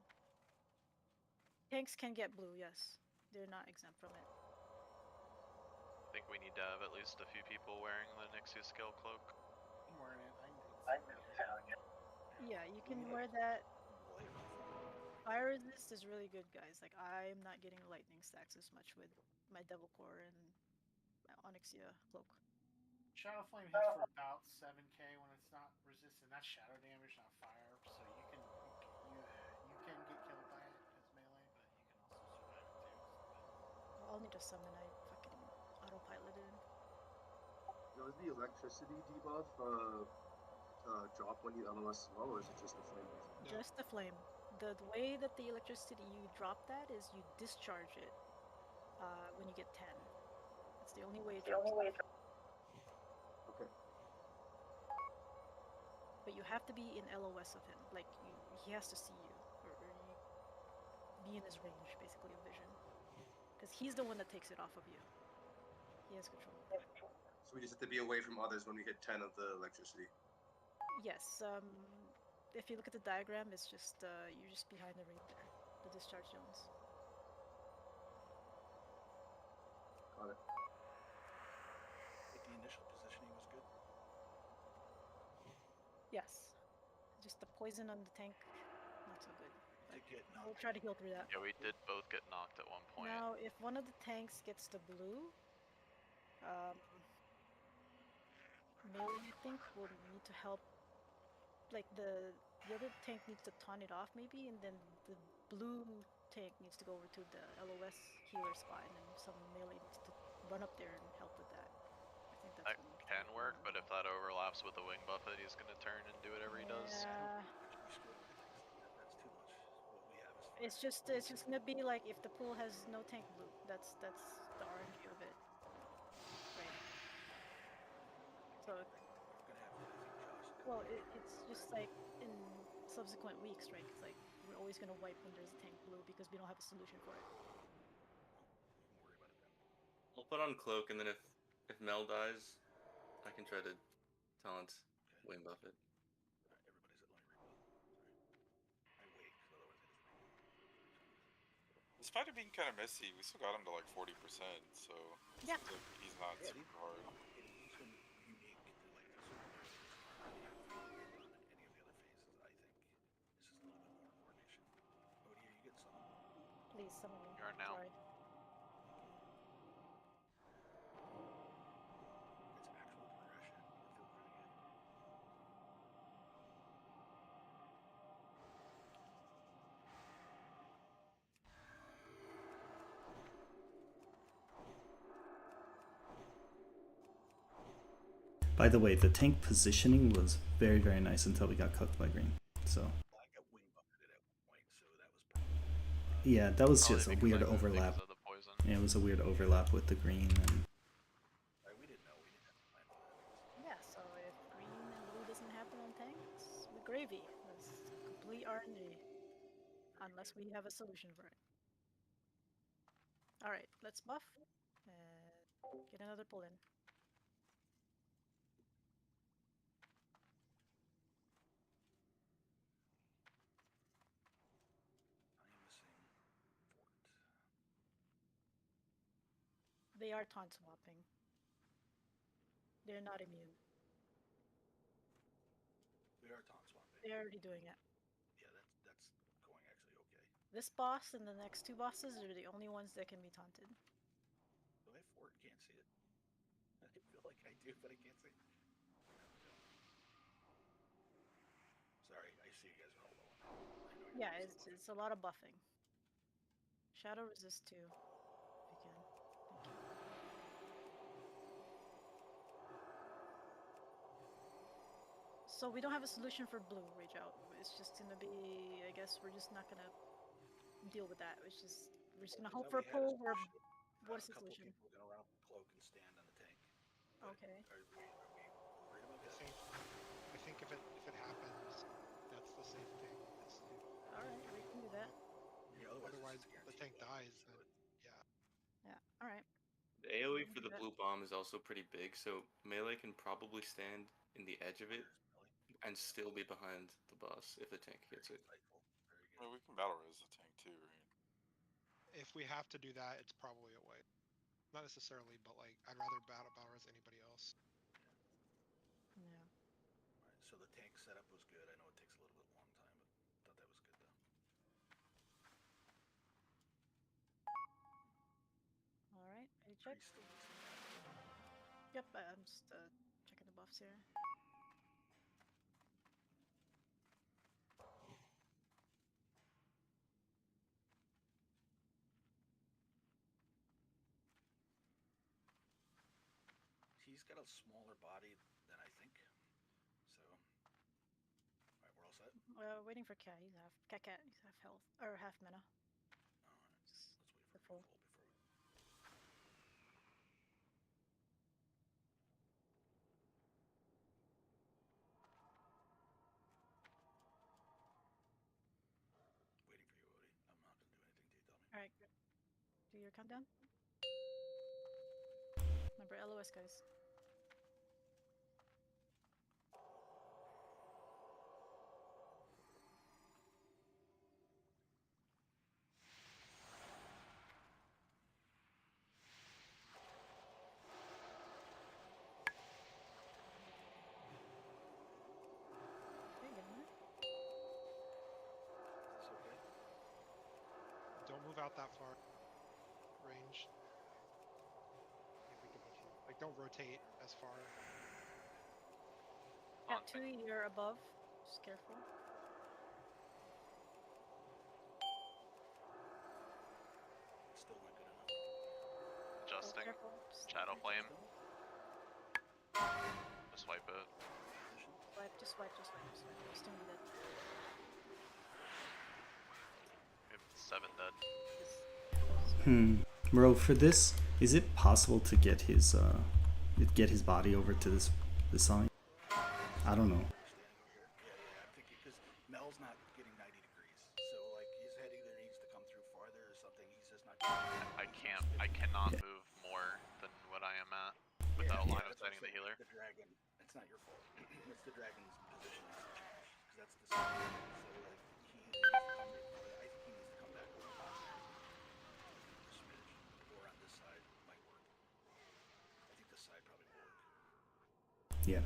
Tanks can get blue, yes. They're not exempt from it. I think we need to have at least a few people wearing the Nixie Scale Cloak. I'm wearing it. Yeah, you can wear that. fire resist is really good, guys. Like I'm not getting lightning stacks as much with my Devil Core and my Onyxia cloak. Shadow Flame hits for about 7k when it's not resistant. That's shadow damage, not fire. So you can get killed by it as melee, but you can also survive it too. Well, I'll need a summon. I fucking autopiloted in. Does the electricity debuff drop when you LOS slow, or is it just the flame buff? Just the flame. The way that the electricity you drop that is you discharge it when you get 10. That's the only way it drops. Okay. But you have to be in LOS of him. Like he has to see you, or you be in his range, basically, of vision. Because he's the one that takes it off of you. He has control. So we just have to be away from others when we hit 10 of the electricity. Yes. If you look at the diagram, it's just you're just behind the ring there, the discharge zones. Got it. But the initial positioning was good. Yes. Just the poison on the tank, not so good. Did get We'll try to heal through that. Yeah, we did both get knocked at one point. Now, if one of the tanks gets the blue, melee, I think, will need to help. Like the other tank needs to taunt it off, maybe, and then the blue tank needs to go over to the LOS healer spot, and then some melee needs to run up there and help with that. I think that's That can work, but if that overlaps with the wing buffet, he's gonna turn and do whatever he does. Yeah. That's too much. What we have is It's just gonna be like if the pool has no tank blue. That's the RNG of it. Right. So. Well, it's just like in subsequent weeks, right? It's like we're always gonna wipe when there's a tank blue because we don't have a solution for it. I'll put on cloak, and then if Mel dies, I can try to talent wing buff it. Despite it being kind of messy, we still got him to like 40%, so yeah. Seems like he's not super hard. Please summon me. You are now. Sorry. By the way, the tank positioning was very, very nice until we got cooked by green. So. Yeah, that was just a weird overlap. Yeah, it was a weird overlap with the green. And... Yeah, so if green and blue doesn't happen on tanks, we're gravy. That's complete RNG. Unless we have a solution for it. Alright, let's buff and get another pull in. They are taunt swapping. They're not immune. We are taunt swapping. They're already doing it. Yeah, that's going actually okay. This boss and the next two bosses are the only ones that can be taunted. Do I have fort? Can't see it. I feel like I do, but I can't see it. Sorry, I see you guys are all low. Yeah, it's a lot of buffing. Shadow resist too, if you can. Thank you. So we don't have a solution for blue rage out. It's just gonna be, I guess we're just not gonna deal with that. We're just gonna hope for a pull. What's the solution? People are gonna run up the cloak and stand on the tank. Okay. Are we worried about that? I think if it happens, that's the safe thing. All right, we can do that. Yeah, otherwise, if the tank dies, then yeah. Yeah. All right. The AoE for the blue bomb is also pretty big, so melee can probably stand in the edge of it and still be behind the boss if the tank gets it. Well, we can battle res the tank too, right? If we have to do that, it's probably a way. Not necessarily, but like I'd rather battle res anybody else. Yeah. Alright, so the tank setup was good. I know it takes a little bit long time, but I thought that was good though. check. Priest still needs to be active. Yep, I'm just checking the buffs here. He's got a smaller body than I think. So, alright, we're all set. Waiting for Cat. He's half health or half mana. Alright, let's wait for The full. full before we. Waiting for you, Odie. I'm not gonna do anything till you tell me. All right, do your countdown. Remember LOS, guys. Okay, getting there. Is this okay? Don't move out that far. Range. If we can hit you. Like, don't rotate as far. Cat 2, you're above. Just careful. Still not good enough. Adjusting. Careful. Shadow Flame. Just wipe it. Just swipe. Still need it. Yep, 7 dead. Bro, for this, is it possible to get his body over to this side? I don't know. Yeah, I'm thinking because Mel's not getting 90 degrees, so like his head either needs to come through farther or something. He's just not. I cannot move more than what I am at without line of sighting the healer. The dragon. It's not your fault. It's the dragon's position needs to change because that's the same. So like he needs to come. I think he needs to come back over on there. A smidge, or on this side might work. I think this side probably will work. Yeah.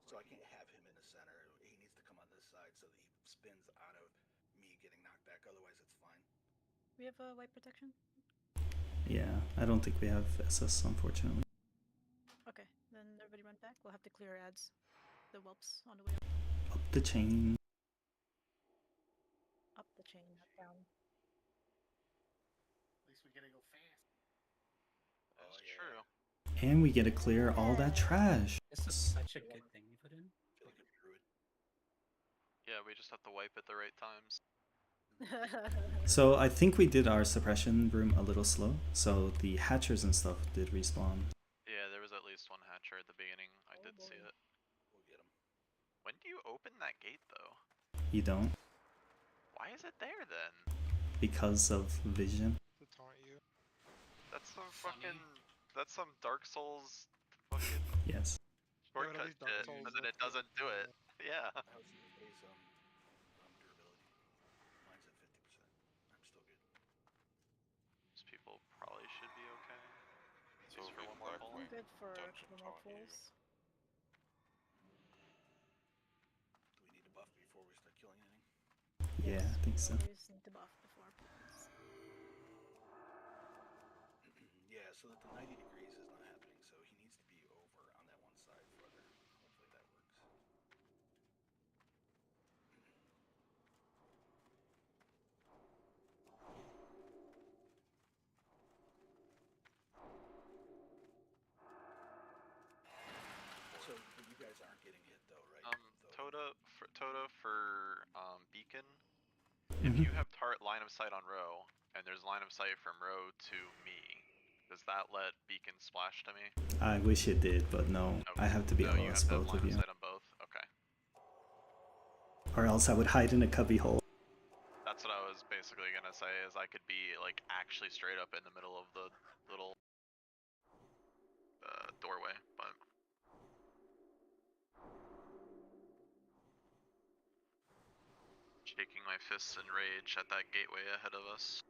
So I can't have him in the center. He needs to come on this side so that he spins out of me getting knocked back. Otherwise, it's fine. We have white protection. Yeah, I don't think we have SS, unfortunately. Okay, then everybody run back. We'll have to clear ads. The whelps on the way up. Up the chain. Up the chain, not down. At least we gotta go fast. That's true. And we get to clear all that trash. This is such a good thing you put in. I feel like a druid. Yeah, we just have to wipe at the right times. So I think we did our suppression room a little slow, so the hatchers and stuff did respawn. Yeah, there was at least one hatcher at the beginning. I did see it. We'll get him. When do you open that gate, though? You don't? Why is it there, then? Because of vision. To taunt you. That's some fucking... That's some Dark Souls fucking Yes. shortcut shit, but then it doesn't do it. Yeah. How's everybody's durability? Mine's at 50%. I'm still good. These people probably should be okay. So For one more pull. I'm good for a Dungeon couple more taunt you. pulls. Do we need a buff before we start killing anything? Yeah, I think so. Always need to buff before pulls. Yeah, so that the 90 degrees is not happening, so he needs to be over on that one side further. Hopefully that works. So you guys aren't getting hit though, right? Tota for Beacon. If you have line of sight on Row, and there's line of sight from Row to me, does that let Beacon splash to me? I wish it did, but no. I have to be you LOS have to have both line of you. sight on both? Okay. Or else I would hide in a cubby hole. That's what I was basically gonna say, is I could be, like, actually straight up in the middle of the little doorway, but... Shaking my fists in rage at that gateway ahead of us.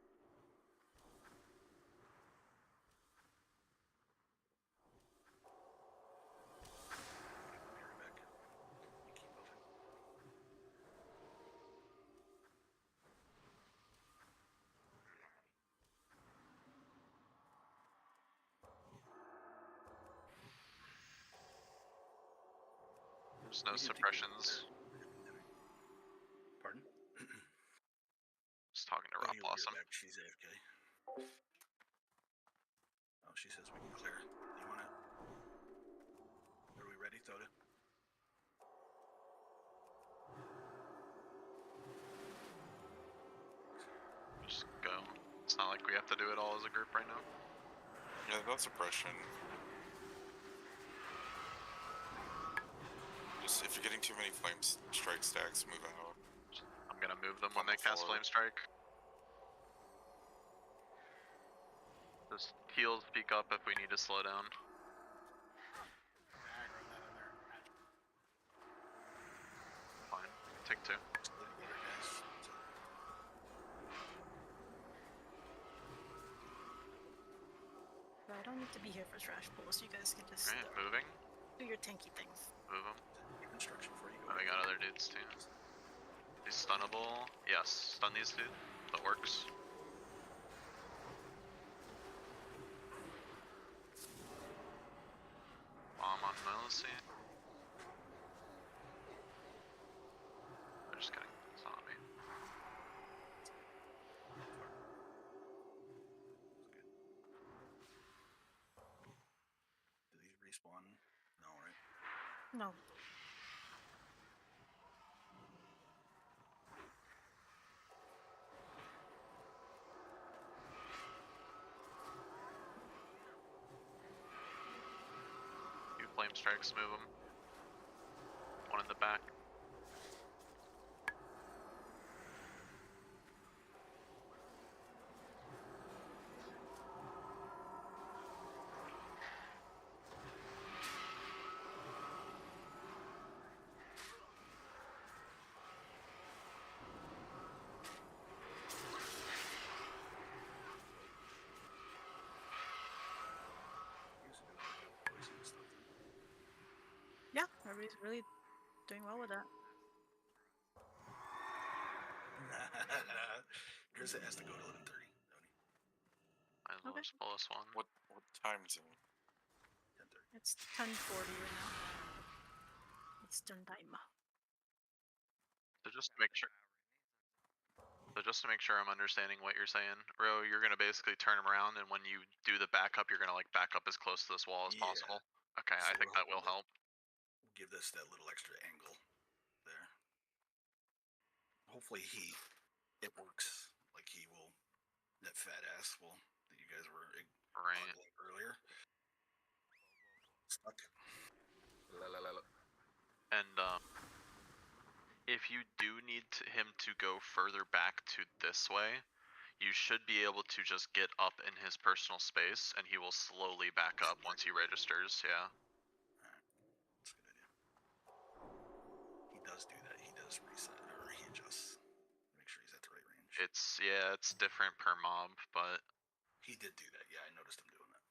There's no We did think it was suppressions. Pardon? Just talking to Oh, Rob you'll be Blossom. right back. She's AFK. Oh, she says we can clear. You want it? Are we ready, Thoda? Just go. It's not like we have to do it all as a group right now. Yeah, no suppression. Just if you're getting too many flame strike stacks, move out. I'm gonna move them when they cast flame strike. Just heals peek up if we need to slow down. Fine. Take two. But I don't need to be here for trash pulls. You guys can just Alright, moving. do your tanky things. Move them. Instruction for you. Oh, we got other dudes too. He's stunnable. Yes, stun these dudes. That works. Bomb on Melisy. I'm just kidding. It's not on me. Do these respawn? No, right? No. Two flame strikes, move them. One in the back. Yeah, everybody's really doing well with that. Drizzt has to go to 11:30. Might as well just pull this one. What time zone? It's 10:40 right now. Eastern time. So just to make sure. So just to make sure I'm understanding what you're saying, Ro, you're gonna basically turn him around, and when you do the backup, you're gonna like back up as close to this wall as possible. Okay, So I think that will help. Give this that little extra angle there. Hopefully it works. Like he will, that fat ass will, that you guys were ogling earlier. Stuck. And if you do need him to go further back to this way, you should be able to just get up in his personal space, and he will slowly back up once he registers. Yeah. He does do that. He does reset, or he adjusts. Make sure he's at the right range. It's different per mob, but he did do that. Yeah, I noticed him doing that.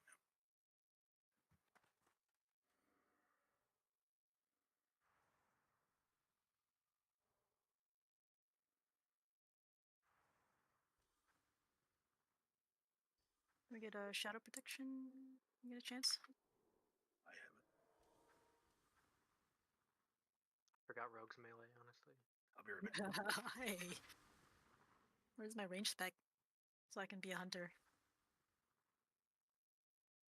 We get a shadow protection. You get a chance. I have it. Forgot Rogue's melee, honestly. I'll be right back. Hey. Where's my range spec? So I can be a hunter.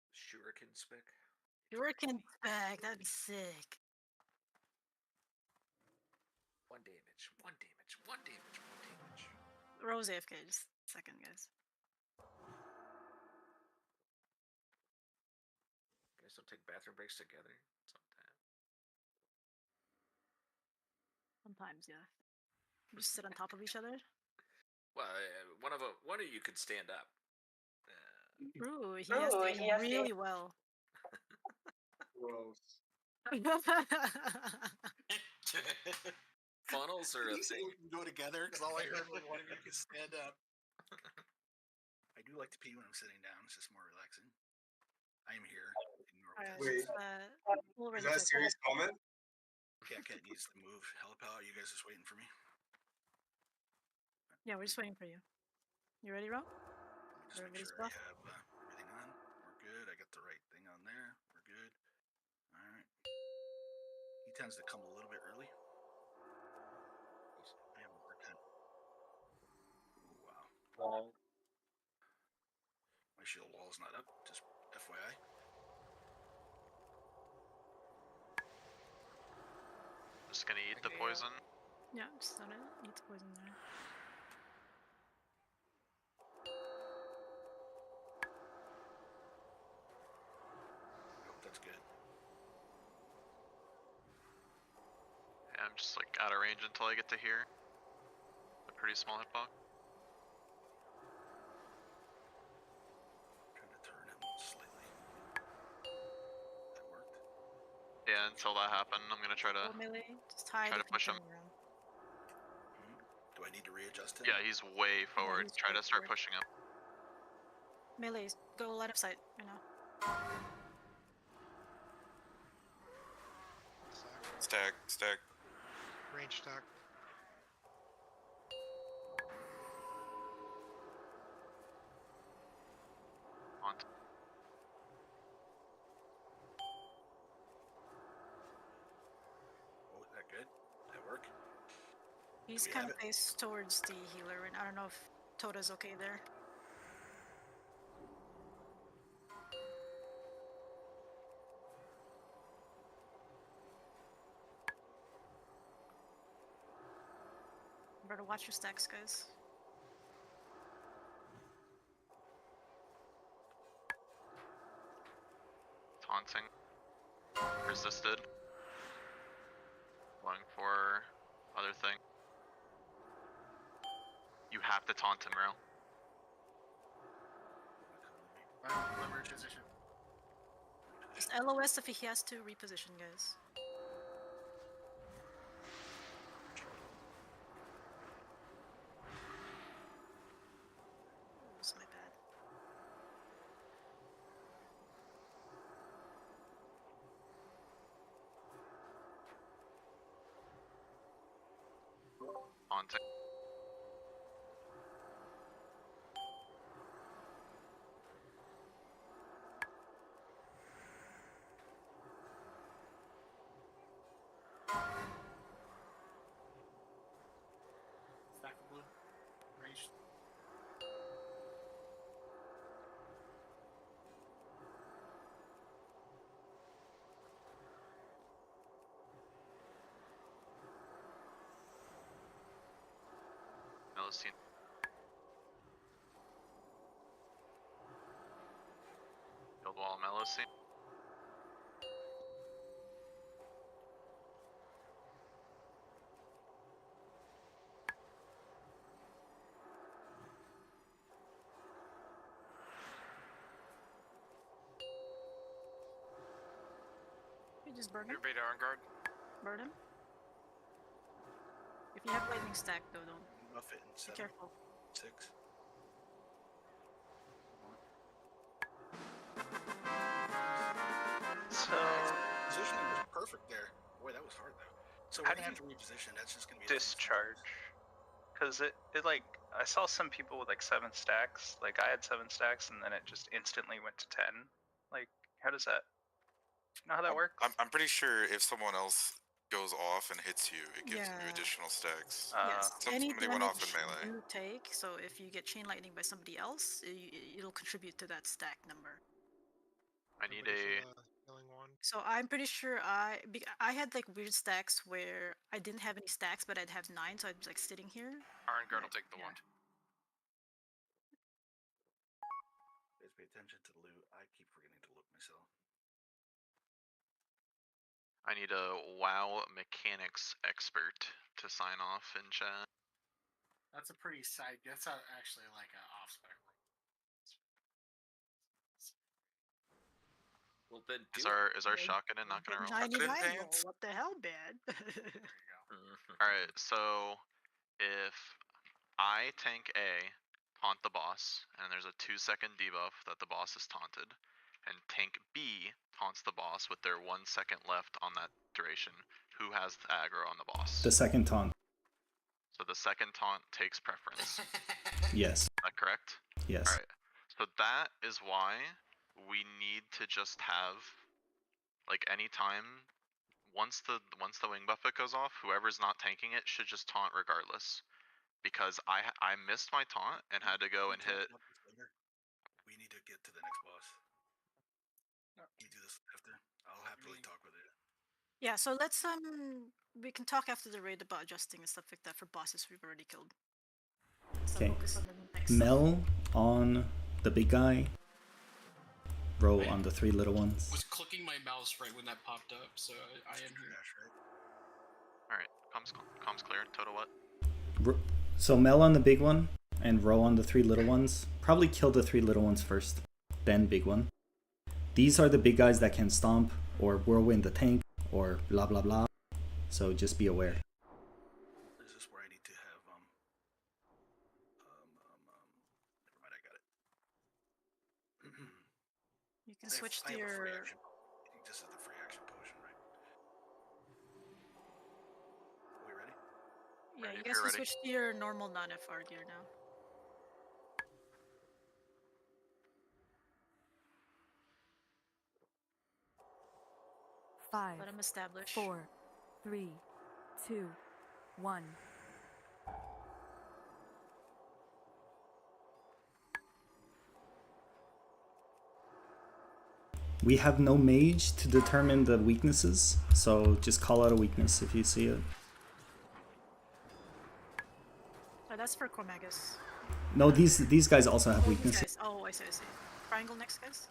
Shuriken spec. Shuriken spec. That'd be sick. 1 damage. 1 damage. 1 damage. 1 damage. Rose AFK. Just a second, guys. Guys don't take bathroom breaks together sometimes. Sometimes, yeah. You just sit on top of each other. Well, one of you could stand up. Ooh, he has to eat really well. Gross. Funnels are a Did you say thing. we can go together? Because all I heard was one of you can stand up. I do like to pee when I'm sitting down. It's just more relaxing. I am here. Wait, we'll is that a serious comment? Yeah, Cat needs to move. Helipal, you guys just waiting for me? Yeah, we're just waiting for you. You ready, Ro? Just make sure I have everything on. We're good. I got the right thing on there. We're good. All right. He tends to come a little bit early. I have a hard time. Wow. My shield wall's not up, just FYI. Just gonna eat the poison. Yeah, just let it eat the poison there. Nope, that's good. Yeah, I'm just like out of range until I get to here. A pretty small hitbox. Trying to turn him slightly. That worked. Yeah, until that happened, I'm gonna try to Go melee, just hide try to if you push him. turn around. Do I need to readjust him? Yeah, he's way forward. he's Try way to start forward. pushing him. Melee, go line of sight right now. Stack. Range stack. On. Oh, is that good? Did that work? He's we kind have of faced towards the healer, and I don't know if Tota's okay there. Better watch your stacks, guys. Taunting. Resisted. Going for other thing. You have to taunt him, Rail. Leverage position. Just LOS if he has to reposition, guys. Oops, my bad. Taunting. Stack for blue. Range. Melusine. Build wall, Melusine. You just burn him. Everybody on guard. Burn him. If you have lightning stack, though, don't. Buff it in Be 7, careful. 6. So Positioning was perfect there. Boy, that was hard though. So How we're do gonna you have to reposition. That's just gonna be discharge? Because it like I saw some people with like 7 stacks. Like I had 7 stacks, and then it just instantly went to 10. Like how does that? Do you know how that works? I'm pretty sure if someone else goes off and hits you, it gives you Yeah. additional stacks. Yes, any Somebody went off in damage melee. you take, so if you get chain lightning by somebody else, it'll contribute to that stack number. I need a. So I'm pretty sure I had like weird stacks where I didn't have any stacks, but I'd have 9, so I'd be like sitting here. Iron Guard will take the wand. Guys, pay attention to the loot. I keep forgetting to look myself. I need a WoW mechanics expert to sign off in chat. That's a pretty side. That's actually like an off spec role. Well, then Is our shotgun not gonna roll? 99 roll. What the hell, man? Alright, so if I tank A, taunt the boss, and there's a 2-second debuff that the boss is taunted, and tank B taunts the boss with their 1 second left on that duration, who has the aggro on the boss? The second taunt. So the second taunt takes preference. Yes. Is that correct? Yes. Alright, so that is why we need to just have, like, anytime once the wing buffet goes off, whoever's not tanking it should just taunt regardless. Because I missed my taunt and had to go and hit. We need to get to the next boss. We do this after. I'll happily talk with it. Yeah, so let's we can talk after the raid about adjusting and stuff like that for bosses we've already killed. So Okay. focus on the next Mel on the big guy. Ro on the 3 little ones. Was clicking my mouse right when that popped up, so I am here. Alright, comms clear. Total what? So Mel on the big one and Ro on the 3 little ones. Probably kill the 3 little ones first, then big one. These are the big guys that can stomp or whirlwind the tank or blah blah blah. So just be aware. Is this where I need to have never mind, I got it. You can switch to your. This is the free action potion, right? Are we ready? Yeah, Ready you if guys you're can ready. switch to your normal non-FR gear now. Five, Let them establish. 4, 3, 2, 1. We have no mage to determine the weaknesses, so just call out a weakness if you see it. That's for Cormagus. No, these guys also have These weaknesses. guys. Oh, I see. Triangle next, guys.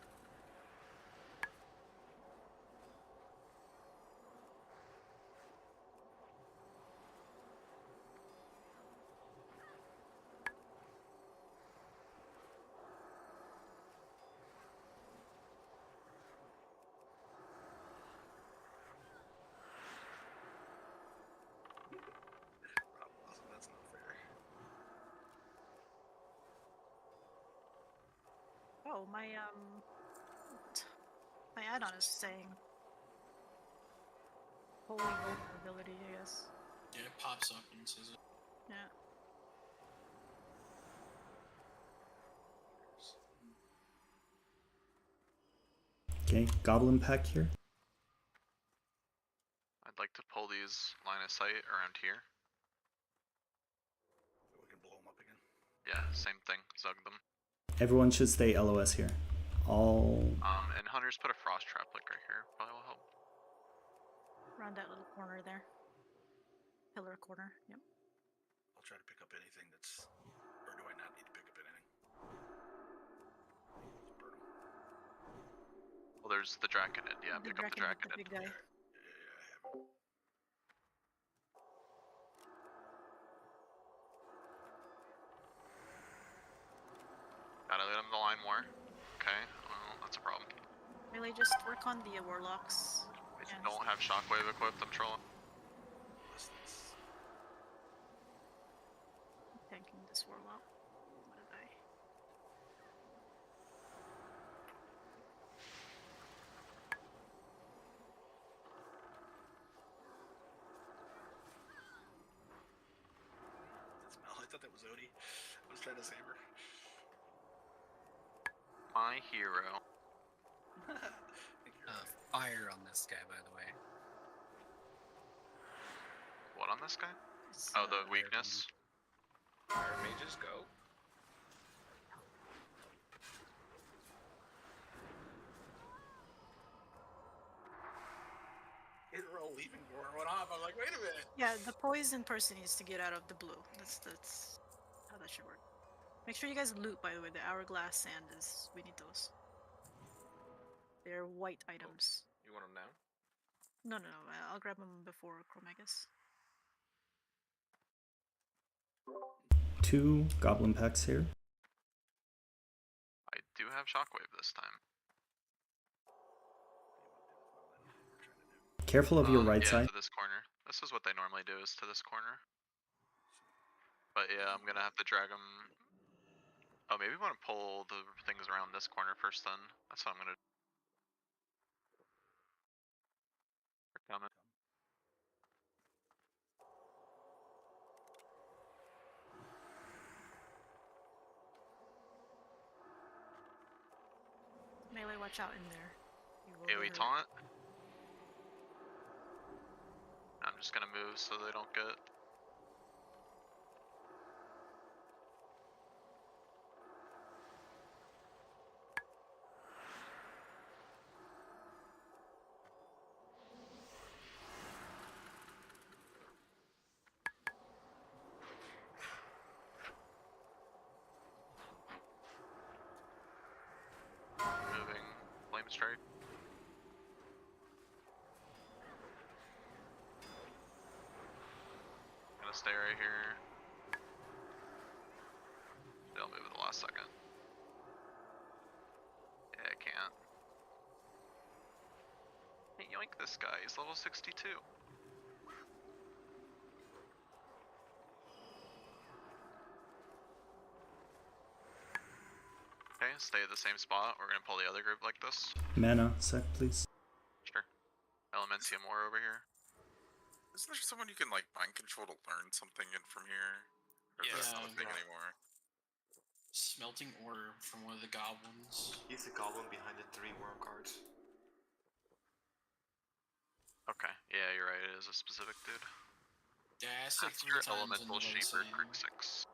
That's not fair. Oh, my add-on is saying holy vulnerability, I guess. Yeah, it pops up and says it. Yeah. Okay, goblin pack here. I'd like to pull these line of sight around here. We can blow them up again. Yeah, same thing. Zug them. Everyone should stay LOS here. All. And hunters put a frost trap like right here. Probably will help. Around that little corner there. Pillar corner. Yep. I'll try to pick up anything that's. Or do I not need to pick up anything? Well, there's the Draconid. Yeah, pick up the Draconid. The big guy. Gotta let him the line more. Okay, well, that's a problem. Really, just work on the warlocks. If you don't have shockwave equipped, I'm trolling. Tanking this warlock. What did I? I thought that was Odie. I was trying to save her. My hero. Fire on this guy, by the way. What on this guy? Oh, the weakness. Fire mages go. Hit roll leaving door went off. I was like, wait a minute. Yeah, the poison person needs to get out of the blue. That's how that should work. Make sure you guys loot, by the way. The hourglass sand is. We need those. They're white items. You want them now? No. I'll grab them before Chromagus. 2 goblin packs here. I do have shockwave this time. Careful of your right yeah, side. to this corner. This is what they normally do, is to this corner. But yeah, I'm gonna have to drag them. Oh, maybe we want to pull the things around this corner first then. That's what I'm gonna do. They're coming. Melee, watch out in there. AoE taunt. I'm just gonna move so they don't get. Moving flame strike. Gonna stay right here. They'll move at the last second. Yeah, I can't. Hey, yoink this guy, he's level 62. Okay, stay at the same spot. We're gonna pull the other group like this. Mana, sec, please. Sure. Elementium ore over here. Isn't there someone you can like mind control to learn something in from here? Or is that not a thing anymore? Smelting ore from one of the goblins. He's the goblin behind the 3 worm cards. Okay, yeah, you're right. It is a specific dude. Yeah, I said Master 3 times in Elemental the right Shaper, saying. Crick 6.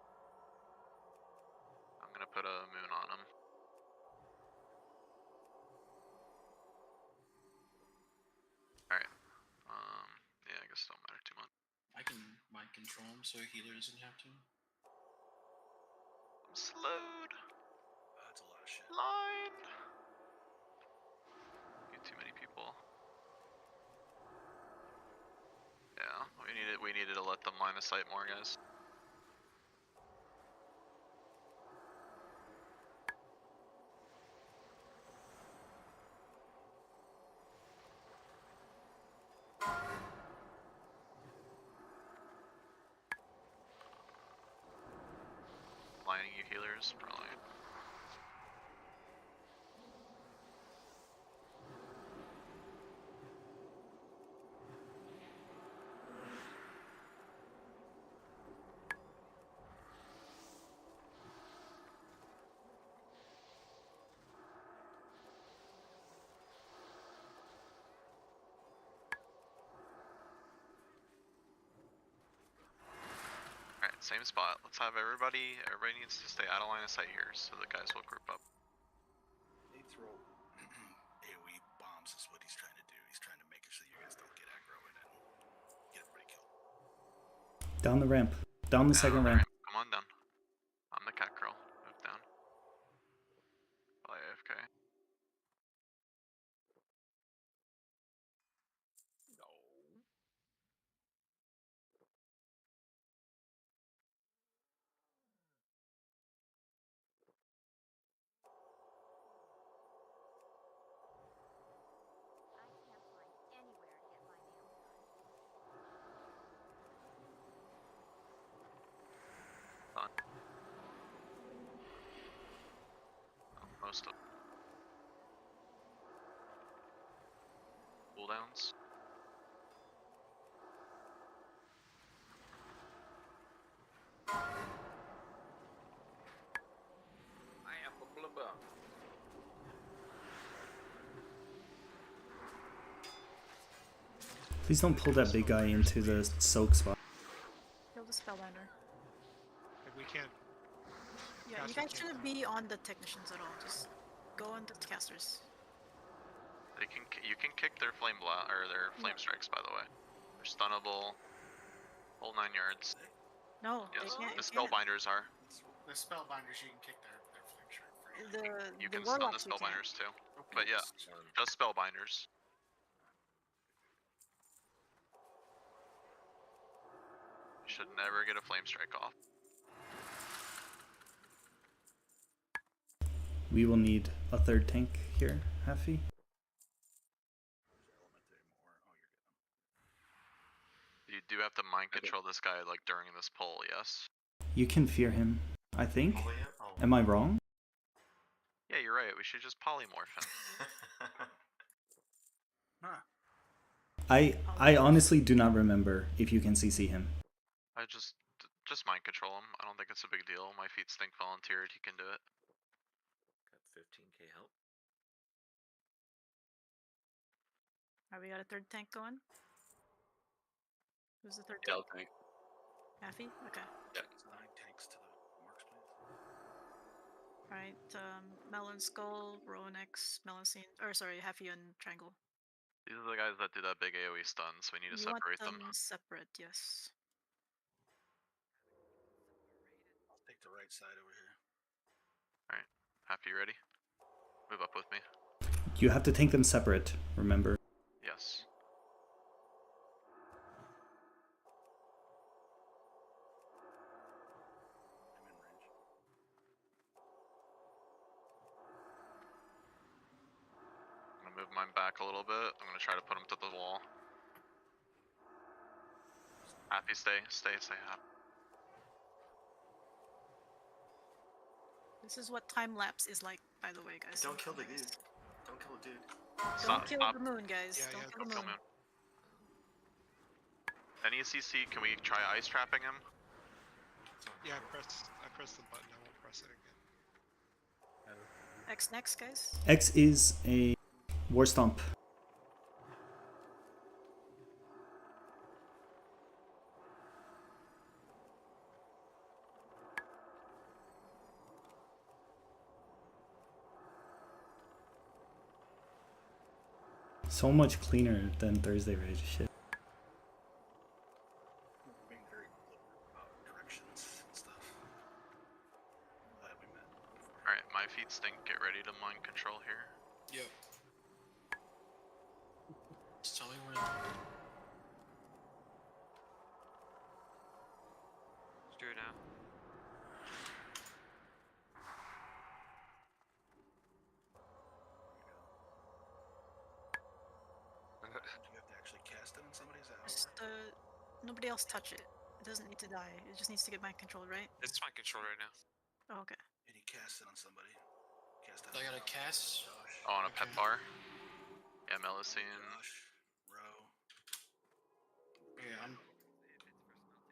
I'm gonna put a moon on him. Alright. Yeah, I guess it don't matter too much. I can mind control him so healer doesn't have to. I'm slowed. That's a lot of shit. Line. Get too many people. Yeah, we needed to let them line of sight more, guys. Lining you healers, probably. Alright, same spot. Let's have everybody needs to stay out of line of sight here, so the guys will group up. They throw AoE bombs is what he's trying to do. He's trying to make it so you guys don't get aggro and then get everybody killed. Down the ramp. Down the second ramp. Come on down. I'm the cat girl. Move down. Probably AFK. No. Done. Most of cooldowns. I am a blubber. Please don't pull that big guy into the soak spot. Kill the spellbinder. Like we can't. Yeah, you guys shouldn't be on the technicians at all. Just go on the casters. You can kick their flame or their flame strikes, by the way. They're stunnable. Whole 9 yards. No, Yes, they can't. the spellbinders are. The spellbinders, you can kick their flame strike free. You The can stun the warlocks you can't. spellbinders too. But yeah, just spellbinders. You should never get a flame strike off. We will need a third tank here, Haffy. You do have to mind control this guy like during this pull, yes? You can fear him, I think. Oh, yeah? Oh. Am I wrong? Yeah, you're right. We should just polymorph him. Huh. I honestly do not remember if you can CC him. I just mind control him. I don't think it's a big deal. My feet stink volunteered. He can do it. Got 15k help. Alright, we got a third tank going. Who's the third Yeah, tank? I'll tank. Happy? Okay. Yep. 9 tanks to the marks, please. Alright, Melon Skull, Rowan X, Melanine, or sorry, Happy and Triangle. These are the guys that do that big AoE stun, so we need to You want separate them them. separate, yes. I'll take the right side over here. Alright. Happy, ready? Move up with me. You have to tank them separate, remember? Yes. I'm in range. I'm gonna move mine back a little bit. I'm gonna try to put him to the wall. Happy, stay happy. This is what time lapse is like, by the way, guys. Don't kill the dude. Don't kill the dude. Don't kill the moon, guys. Yeah, don't yeah, kill the moon. Any CC, can we try ice trapping him? Yeah, I pressed the button. I won't press it again. X next, guys. X is a War Stomp. So much cleaner than Thursday Rage. Shit. Being very deliberate about directions and stuff. Glad we met. Alright, my feet stink. Get ready to mind control here. Yep. Just tell me when. Let's do it now. Do you have to actually cast it on somebody's out? Just, nobody else touch it. It doesn't need to die. It just needs to get mind controlled, right? It's my control right now. Oh, okay. And he casts it on somebody. Cast it I got a cast. Josh. Oh, on a pet bar? Yeah, Melusine. Josh. Row. Yeah, I'm.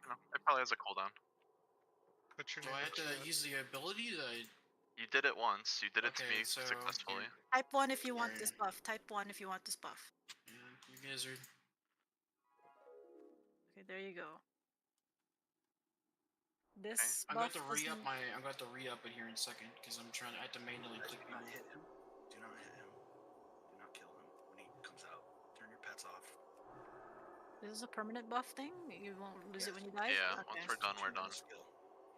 No, it probably has a cooldown. What's your Do name? I have to use the ability that I? You did it once. You did it to Okay, me so successfully. Type 1 if you want Alright. this buff. Type 1 if you want this buff. Yeah, you guys are. Okay, there you go. This I'm buff going to re-up doesn't- my. I'm going to re-up it here in a second because I'm trying to. I have to manually click Do not people. hit him. Do not hit him. Do not kill him when he comes out. Turn your pets off. This is a permanent buff thing? You won't lose it when you die? Yeah, Okay. once we're done, we're done. Skill.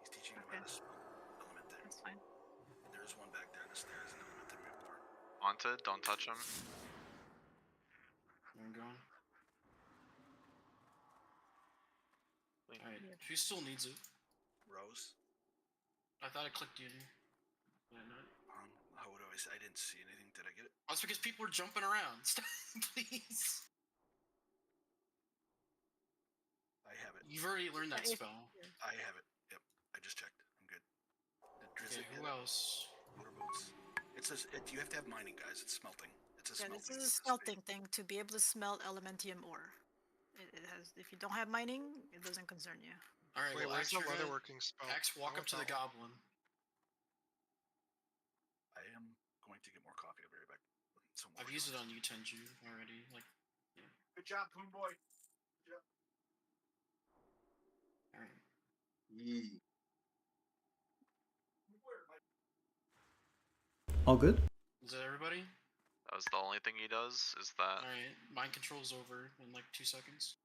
He's teaching him how to spell element thing. That's fine. And there's one back there in the stairs, an element thing bar. Haunted, don't touch him. I'm going. Alright, who still needs it? Rose. I thought I clicked you. Did I not? How would I say? I didn't see anything. Did I get it? That's because people are jumping around. Stop, please. I have it. You've already learned that spell. I have it. Yep. I just checked. I'm good. Okay, who else? Motor boots. It says you have to have mining, guys. It's smelting. It's a Yeah, smelting. this is a smelting thing to be able to smelt elementium ore. It has. If you don't have mining, it doesn't concern you. Alright, Wait, well, where's Axe, the you're gonna- leatherworking spell? Axe, walk up to the goblin. I am going to get more coffee. I'll be right back. Some I've used it on you, Tenju, already. Like, yeah. Good job, Poon Boy. Good job. Alright. Yee. All good? Is that everybody? That was the only thing he does, is that... Alright, mind control's over in like 2 seconds.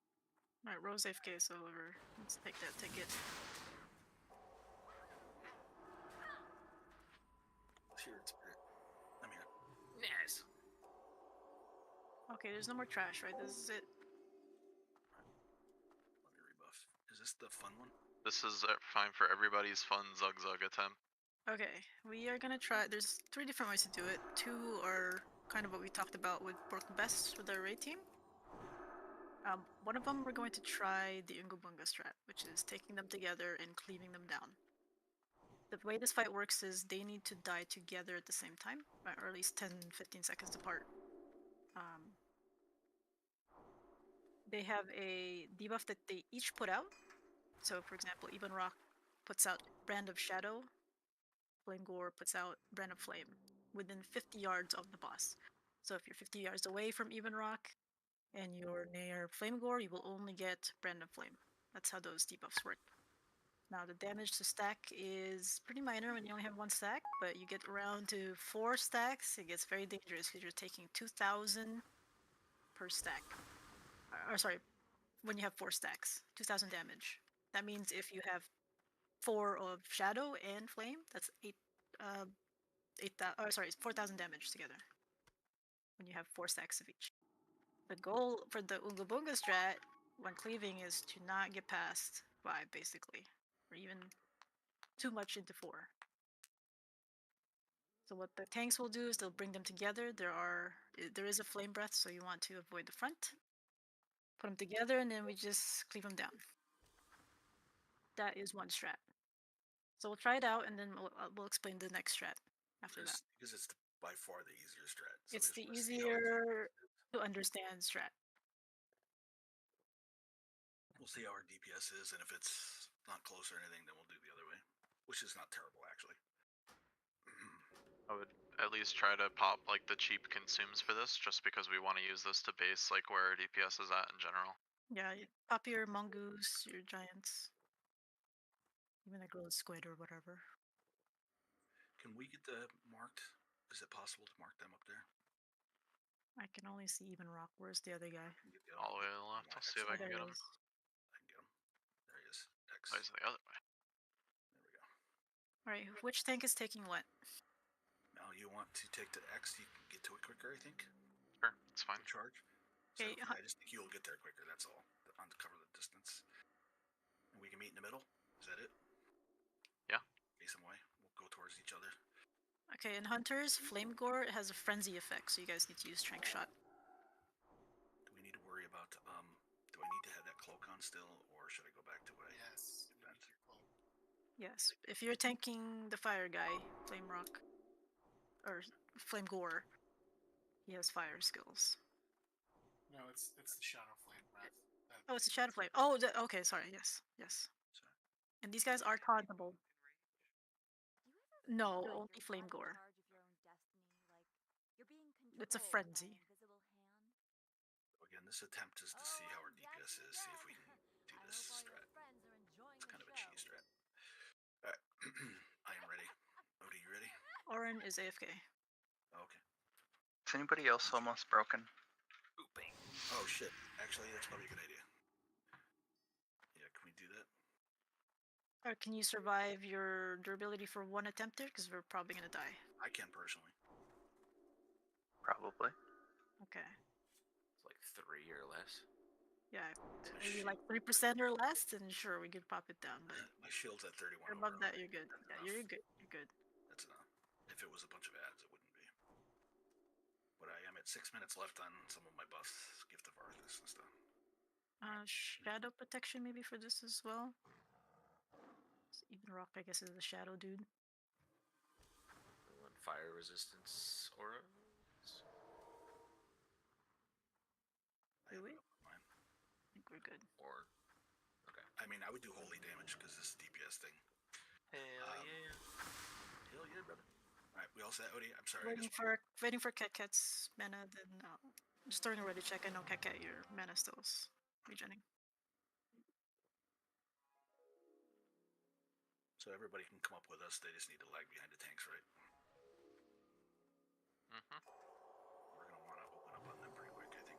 Alright, Rose AFK is over. Let's take that ticket. Here, it's spirit. I'm here. Yes. Okay, there's no more trash, right? This is it. Let me rebuff. Is this the fun one? This is fine for everybody's fun Zug Zug attempt. Okay, we are gonna try. There's 3 different ways to do it. 2 are kind of what we talked about with worked best with our raid team. One of them we're going to try the Ungubunga strat, which is taking them together and cleaving them down. The way this fight works is they need to die together at the same time, or at least 10-15 seconds apart. They have a debuff that they each put out. So, for example, Even Rock puts out Brand of Shadow, Flame Gore puts out Brand of Flame within 50 yards of the boss. So if you're 50 yards away from Even Rock and you're near Flame Gore, you will only get Brand of Flame. That's how those debuffs work. Now the damage to stack is pretty minor when you only have 1 stack, but you get around to 4 stacks, it gets very dangerous because you're taking 2,000 per stack. Or sorry, when you have 4 stacks, 2,000 damage. That means if you have 4 of Shadow and Flame, that's 4,000 damage together. When you have 4 stacks of each. The goal for the Unga Bunga strat when cleaving is to not get past 5 basically, or even too much into 4. So what the tanks will do is they'll bring them together. There is a flame breath, so you want to avoid the front. Put them together, and then we just cleave them down. That is one strat. So we'll try it out, and then we'll explain the next strat after that. Because it's by far the easier strat. So It's the easier to understand strat. We'll see how our DPS is, and if it's not close or anything, then we'll do the other way, which is not terrible actually. I would at least try to pop like the cheap consumes for this, just because we want to use this to base like where our DPS is at in general. Yeah, you pop your mongoose, your giants, even a grilled squid or whatever. Can we get the marked? Is it possible to mark them up there? I can only see even rock. Where's the other guy? All the way to the left. I'll see if I can get him. I can get him. There he is. X. Oh, he's the other way. There we go. Alright, which tank is taking what? Now you want to take the X, you can get to it quicker, I think. Sure, it's fine. Charge. So I just think you'll get there quicker, that's all. Uncover the distance. And we can meet in the middle? Is that it? Yeah. Face them away. We'll go towards each other. Okay, in Hunters, Flame Gore has a frenzy effect, so you guys need to use Strength Shot. Do we need to worry about, do I need to have that cloak on still, or should I go back to what I had? Yes, if you're tanking the fire guy, Flame Rock, or Flame Gore, he has fire skills. No, it's the Shadow Flame Breath. Oh, it's a Shadow Flame. Oh, okay, sorry, yes. And these guys are tauntable. No, only Flame Gore. It's a frenzy. Again, this attempt is to see how our DPS is, see if we can do this strat. It's kind of a cheese strat. Alright, I am ready. Odie, you ready? Orin is AFK. Okay. Is anybody else almost broken? Oh shit, actually that's probably a good idea. Yeah, can we do that? Or can you survive your durability for 1 attempt there? Because we're probably gonna die. I can personally. Probably. Okay. It's like 3 or less. Yeah, maybe like 3% or less, then sure, we could pop it down, but... My shield's at 31 above that, you're good. Yeah, you're good. You're good. That's enough. If it was a bunch of ads, it wouldn't be. But I am at 6 minutes left on some of my buffs, Gift of Arthas and stuff. Shadow protection maybe for this as well. Even Rock, I guess, is a shadow dude. Fire resistance aura. Do we? I think we're good. Or okay. I mean, I would do holy damage because this is DPS thing. Hell yeah. Hell yeah, brother. Alright, we all set, Odie? I'm sorry. Waiting for Cat-Cat's mana, then just throwing a ready check. I know Cat-Cat, your mana still is regenning. So everybody can come up with us, they just need to lag behind the tanks, right? We're gonna want to open up on them pretty quick, I think.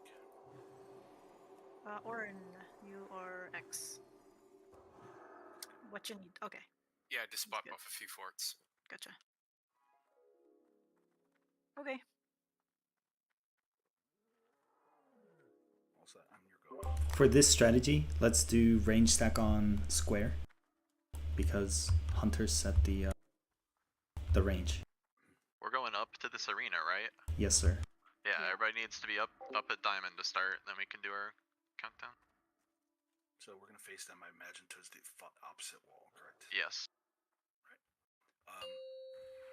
Orin, you are X. What you need? Okay. Yeah, just spot buff a few forts. Gotcha. Okay. All set, on your go. For this strategy, let's do range stack on square, because hunters set the range. We're going up to this arena, right? Yes, sir. Yeah, everybody needs to be up at diamond to start, then we can do our countdown. So we're gonna face them, I imagine, towards the opposite wall, correct? Yes. Right.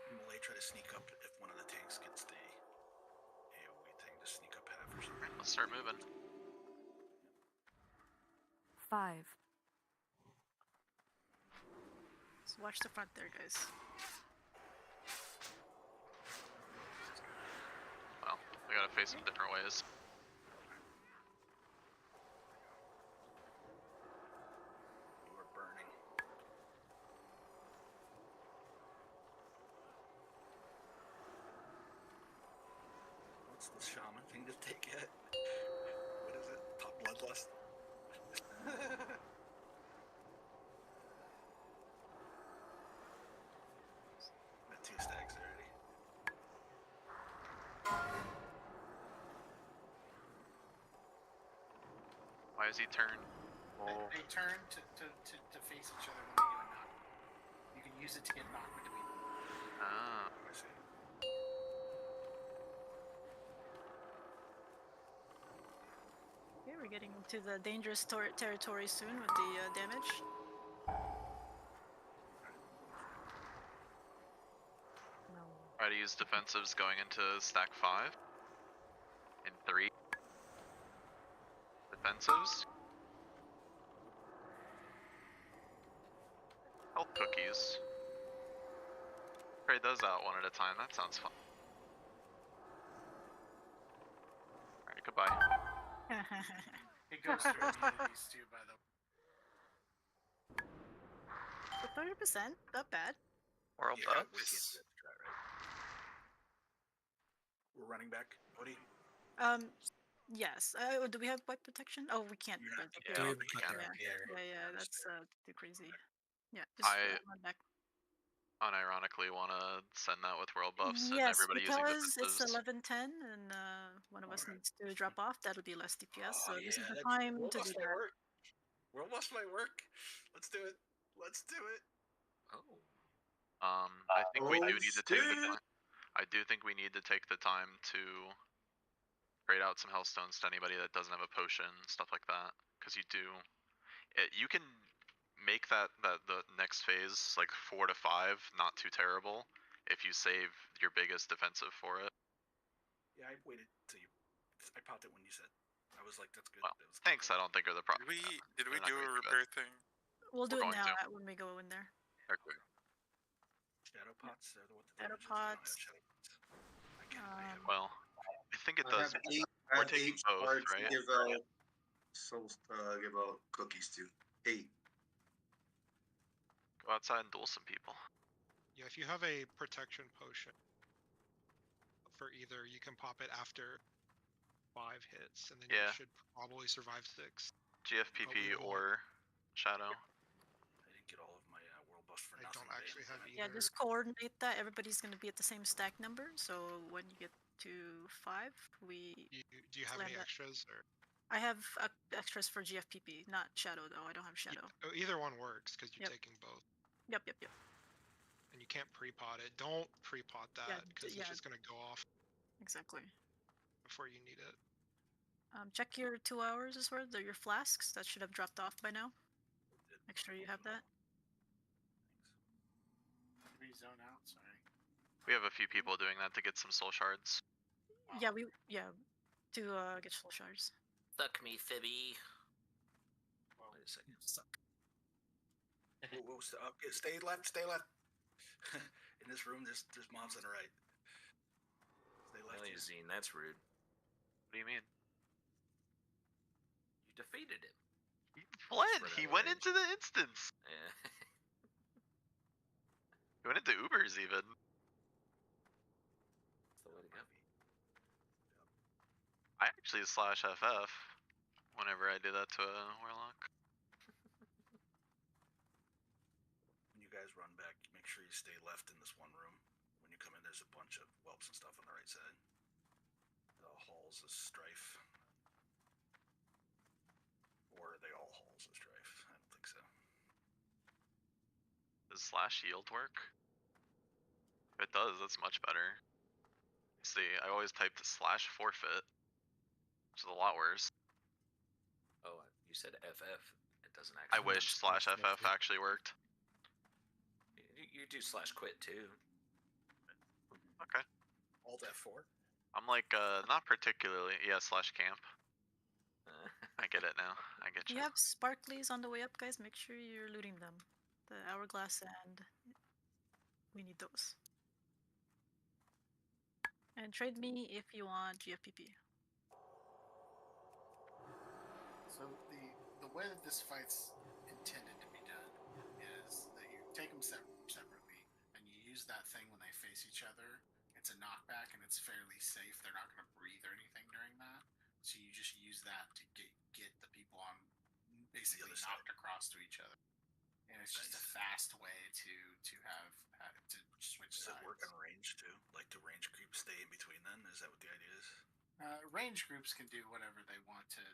Will they try to sneak up if one of the tanks gets the AoE thing to sneak up half or something? Let's start moving. 5. So watch the front there, guys. Well, we gotta face them different ways. What's the shaman thing to take it? What is it? Top bloodlust? Got 2 stacks already. Why is he turned? Oh. They turn to face each other when they do a knock. You can use it to get knocked between them. Ah. I see. Okay, we're getting into the dangerous territory soon with the damage. Try to use defensives going into stack 5. In 3. Defensives. Health cookies. Trade those out one at a time, that sounds fun. Alright, goodbye. It goes through immunities too, by the way. 30%, not bad. World Yeah, buffs. We're running back, Odie. Yes. Do we have wipe protection? Oh, we can't. You're not- Yeah, yeah, we can't. yeah, that's too crazy. Yeah, just run back. Unironically want to send that with world buffs and Yes, everybody using because it's defensives. 11:10 and one of us needs to drop off. That'll be less DPS, so this is the that's- time World to Bus do might that. work. World Bus might work. Let's do it. Let's do it. Oh. I think we do need to take the dude. time. I do think we need to take the time to trade out some hellstones to anybody that doesn't have a potion, stuff like that. Because you can make that the next phase like 4 to 5 not too terrible if you save your biggest defensive for it. Yeah, I waited till you. I popped it when you said. I was like, that's good. Well, That was tanks I don't think are the problem. Did we They're not do a gonna do repair thing? We'll do We're it going now to. when we go in there. Okay. Shadow pots. What the Shadow damage is? I don't have pots. shadow pots. I can. Well, I think it I does. have 8. We're I have taking 8 both, cards right? to give out. Give out cookies to 8. Go outside and duel some people. Yeah, if you have a protection potion for either, you can pop it after 5 hits, and then you should probably survive 6. GFPP or Shadow. I didn't get all of my world buffs for I nothing. don't actually have either. Yeah, just coordinate that. Everybody's gonna be at the same stack number, so when you get to 5, we. Do you have slam any that. extras or? I have extras for GFPP, not Shadow though. I don't have Shadow. Either one works because you're Yep. taking both. Yep. And you can't pre-pot it. Don't pre-pot that because yeah. it's just gonna go off Exactly. before you need it. Check your 2 hours as well. They're your flasks. That should have dropped off by now. Make sure you have that. Did we zone out? Sorry. We have a few people doing that to get some soul shards. Yeah, to get soul shards. Suck me, Fibby. Wait a second. Suck. Okay, stay left. Stay left. In this room, there's mobs on the right. Stay left. Well, Zine, that's rude. What do you mean? You defeated him. He fled. He went into the instance. Yeah. He went into Ubers even. That's the way to go. I actually /FF whenever I do that to a warlock. When you guys run back, make sure you stay left in this one room. When you come in, there's a bunch of whelps and stuff on the right side. The halls of strife. Or are they all halls of strife? I don't think so. Does /yield work? If it does, that's much better. See, I always typed /forfeit, which is a lot worse. Oh, you said FF. It doesn't actually. I wish /FF actually worked. You do /quit too. Okay. Alt F4? I'm like, not particularly. Yeah, /camp. I get it now. I get If you you. have sparklies on the way up, guys, make sure you're looting them. The hourglass and we need those. And trade me if you want GFPP. So the way that this fight's intended to be done is that you take them separately, and you use that thing when they face each other. It's a knockback and it's fairly safe. They're not going to breathe or anything during that. So you just use that to get the people on basically knocked across to each other. And it's just a fast way to have to switch Does sides. it work on range too? Like do range creeps stay in between then? Is that what the idea is? Range groups can do whatever they want to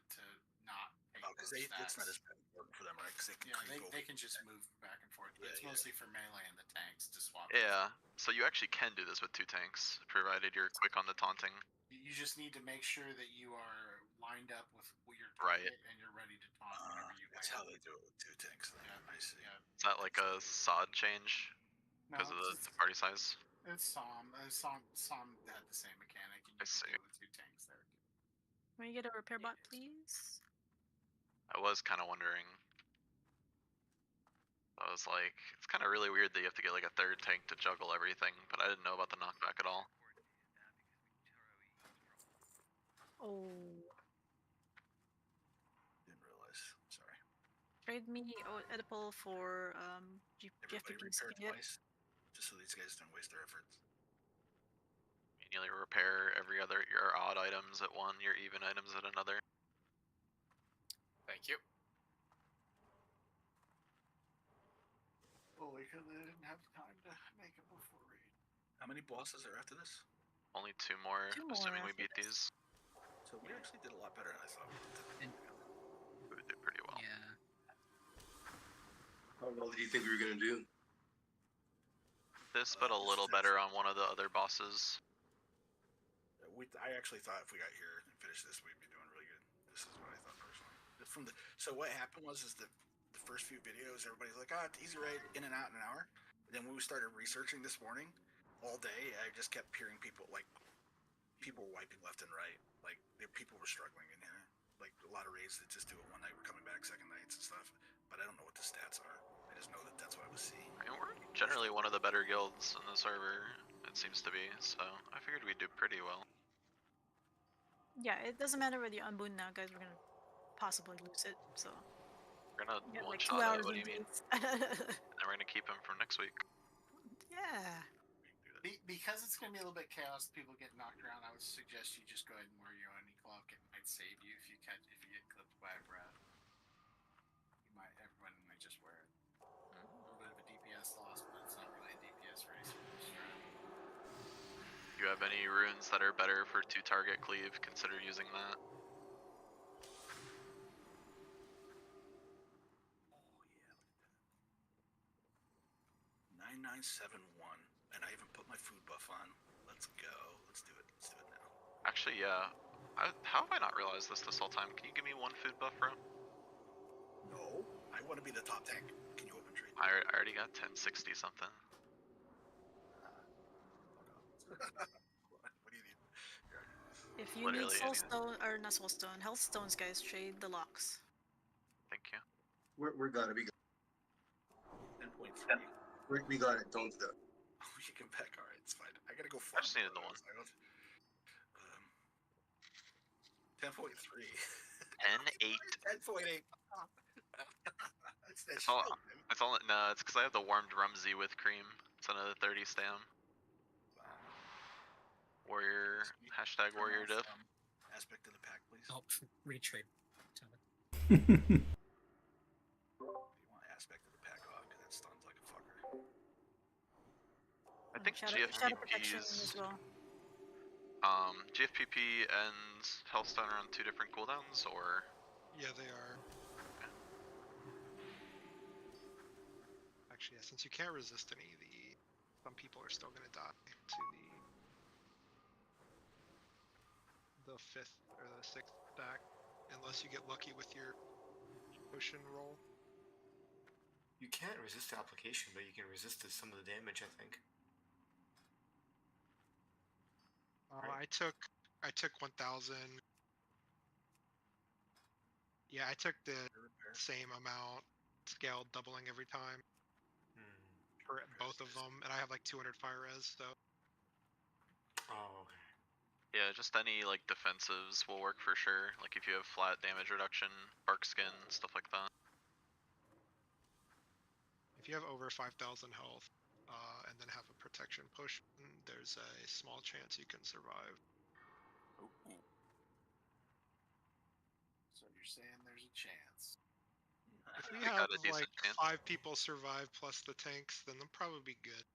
not take because those it's not stats. as important for them, right? Because they can Yeah, creep over. they can just move back and forth. But it's mostly for melee and the tanks to swap. Yeah, so you actually can do this with 2 tanks, provided you're quick on the taunting. You just need to make sure that you are lined up with your Right. target and you're ready to taunt whenever you That's land. how they do it with 2 tanks. Then. Yeah, I see. Yeah. Is that like a sod change? No, Because of it's the party size? It's Som. Som had the same mechanic, and you can do it with 2 tanks there. Can we get a repair bot, please? I was kind of wondering. I was like, it's kind of really weird that you have to get like a 3rd tank to juggle everything, but I didn't know about the knockback at all. Oh. Didn't realize. Sorry. Trade me Oedipal for Everybody GFP repair speed. twice, just so these guys don't waste their efforts. Manually repair your odd items at one, your even items at another. Thank you. Well, because they didn't have time to make it before raid. How many bosses are after this? Only 2 more, 2 more assuming we after beat these. So we actually did a lot better than I thought. We would do pretty well. Yeah. How well do you think we were gonna do? This, but a little better on one of the other bosses. I actually thought if we got here and finished this, we'd be doing really good. This is what I thought personally. So what happened was the first few videos, everybody's like, it's easy raid, in and out in an hour. And then when we started researching this morning, all day, I just kept hearing people wiping left and right. Like people were struggling in here. Like a lot of raids that just do it one night were coming back second nights and stuff. But I don't know what the stats are. I just know that that's what I was seeing. I mean, we're generally one of the better guilds in the server, it seems to be, so I figured we'd do pretty well. Yeah, it doesn't matter whether you unboon now, guys. We're gonna possibly lose it. So we're gonna like one-shot 2 hours it, what do you mean? And we're gonna keep him from next week. Yeah. Because it's going to be a little bit chaos, people get knocked around, I would suggest you just go ahead and wear your own cloak. It might save you if you get clipped by a breath. Everyone might just wear it. A little bit of a DPS loss, but it's not really a DPS race. You have any runes that are better for 2 target cleave? Consider using that. 9971, and I even put my food buff on. Let's go. Let's do it. Let's do it now. Actually, yeah. How have I not realized this whole time? Can you give me 1 food buff, bro? No, I want to be the top tank. Can you open trade? I already got 1060 something. What do you need? If you need soulstone or not soulstone, health stones, guys, trade the locks. Thank you. We're gonna be. 10.3. We got it. Don't do that. Oh, you can back. All right, it's fine. I gotta go. I just needed the 1. 10.3. 10.8. 10.8. It's all. No, it's because I have the warmed Rumsey with cream. It's another 30 stam. Warrior. Hashtag warrior diff. Aspect of the pack, please. Oh, retrade. You want aspect of the pack off because that stuns like a fucker. I think shadow protection as GFPP's well. GFPP and Healthstone are on 2 different cooldowns, or? Yeah, they are. Actually, yeah, since you can't resist any, some people are still gonna die to the 5th or the 6th stack, unless you get lucky with your potion roll. You can't resist the application, but you can resist some of the damage, I think. I took 1,000. Yeah, I took the same amount scaled, doubling every time for both of them, and I have like 200 fire res, so. Oh, okay. Yeah, just any like defensives will work for sure. Like if you have flat damage reduction, bark skin, stuff like that. If you have over 5,000 health, and then have a protection potion, there's a small chance you can survive. So you're saying there's a chance. If we We have got a decent like chance. 5 people survive plus the tanks, then they'll probably be good.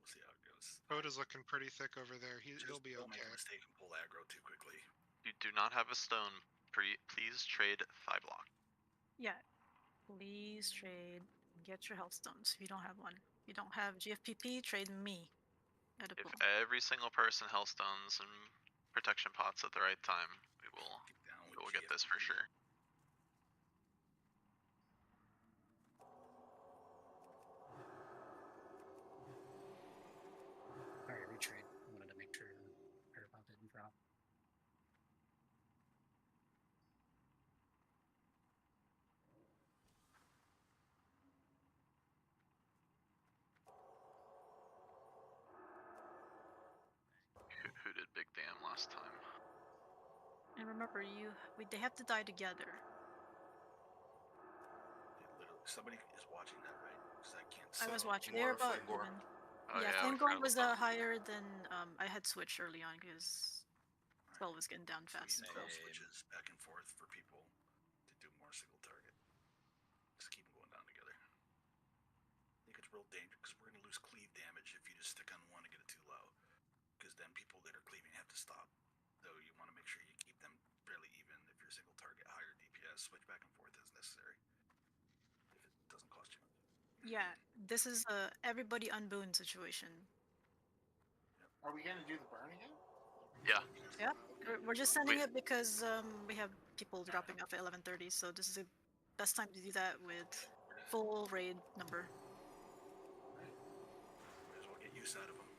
We'll see how it goes. Code is looking pretty thick over there. He'll be Don't make okay. a mistake and pull aggro too quickly. You do not have a stone. Please trade thigh block. Yeah. Please trade. Get your health stones if you don't have one. If you don't have GFPP, trade me. At a If pool. every single person health stones and protection pots at the right time, we will get this for sure. Alright, retrade. I wanted to make sure Parabot didn't drop. Who did big damn last time? And remember, they have to die together. Literally, somebody is watching that, right? Because I can't. I was see. watching. They're about Flame Gore. even. Oh, yeah, yeah, Flame we Gore forgot was about higher than I had switched early on because spell was getting down So fast. we can switches back and forth for people to do more single target. Just keep them going down together. I think it's real dangerous because we're going to lose cleave damage if you just stick on one and get it too low. Because then people that are cleaving have to stop. So you want to make sure you keep them fairly even. If you're single target, higher DPS, switch back and forth as necessary. If it doesn't cost you much. Yeah, this is a everybody unboon situation. Are we gonna do the burn again? Yeah. Yeah, we're just sending it because we have people dropping off at 11:30, so this is the best time to do that with full raid number. Might as well get use out of them.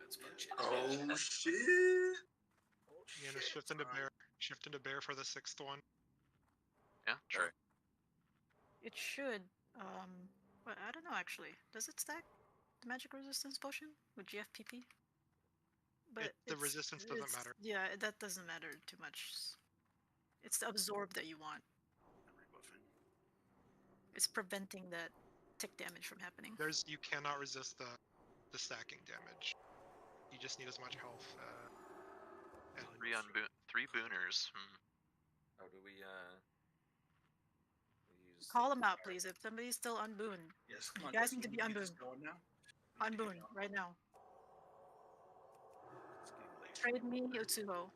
That's fun. Oh shit! Yeah, just shift into bear. Shift into bear for the 6th one. Yeah, sure. It should. But I don't know actually. Does it stack the magic resistance potion with GFPP? But The resistance doesn't matter. Yeah, that doesn't matter too much. It's the absorb that you want. It's preventing that tick damage from happening. You cannot resist the stacking damage. You just need as much health. And Three booners. How do we use Call them out, please. If somebody's still unboon, yes, you guys need to be unboon. Unboon right now. Trade me Utsuho.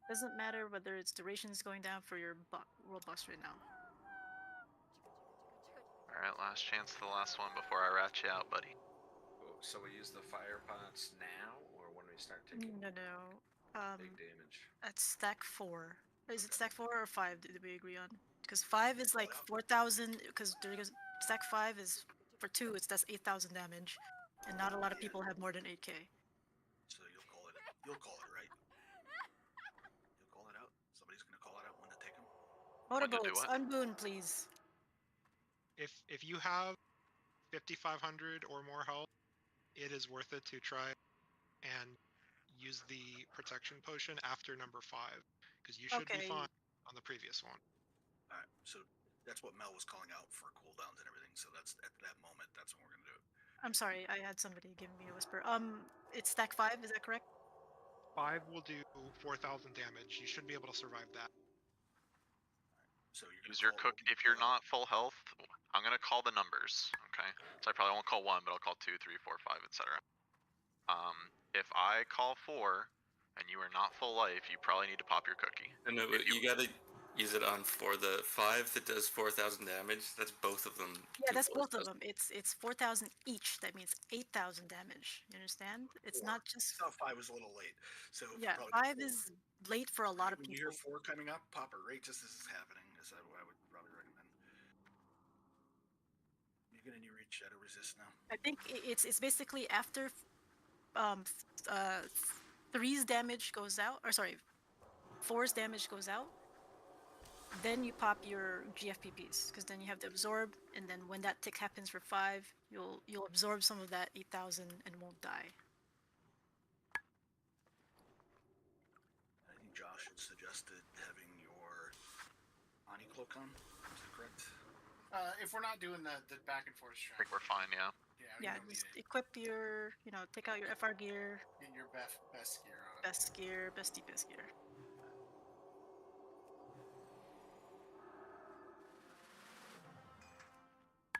Doesn't matter whether its duration's going down for your world boss right now. Alright, last chance to the last one before I rat you out, buddy. So we use the fire pots now, or when we start taking No. big damage? At stack 4. Is it stack 4 or 5? Did we agree on? Because 5 is like 4,000. Because stack 5 is for 2. That's 8,000 damage, and not a lot of people have more than 8k. So you'll call it. You'll call it, right? You'll call it out. Somebody's gonna call it out when to take them. Motor bullets, unboon, please. If you have 5,500 or more health, it is worth it to try and use the protection potion after number 5, because you should be fine on the previous one. All right, so that's what Mel was calling out for cooldowns and everything. So that's at that moment. That's when we're gonna do it. I'm sorry, I had somebody give me a whisper. It's stack 5. Is that correct? 5 will do 4,000 damage. You should be able to survive that. So you're Use your cook. If you're not full health, I'm gonna call the numbers. Okay. So I probably won't call 1, but I'll call 2, 3, 4, 5, etc. If I call 4 and you are not full life, you probably need to pop your cookie. No, you gotta use it on 4. The 5 that does 4,000 damage. That's both of them. Yeah, that's both of them. It's 4,000 each. That means 8,000 damage. You understand? It's not just. I thought 5 was a little late. So yeah, 5 is late for a lot of when people. you hear 4 coming up, pop it right just as it's happening. Is that what I would probably recommend? You're gonna need reach out of resist now. I think it's basically after 3's damage goes out, or sorry, 4's damage goes out. Then you pop your GFPPs, because then you have to absorb, and then when that tick happens for 5, you'll absorb some of that 8,000 and won't die. I think Josh had suggested having your unequal com. Is that correct? If we're not doing the back and forth I strat, think we're fine, yeah. yeah, Yeah, you don't need just it. equip your, take out your FR gear, Get your best gear on. best gear, best DPS gear.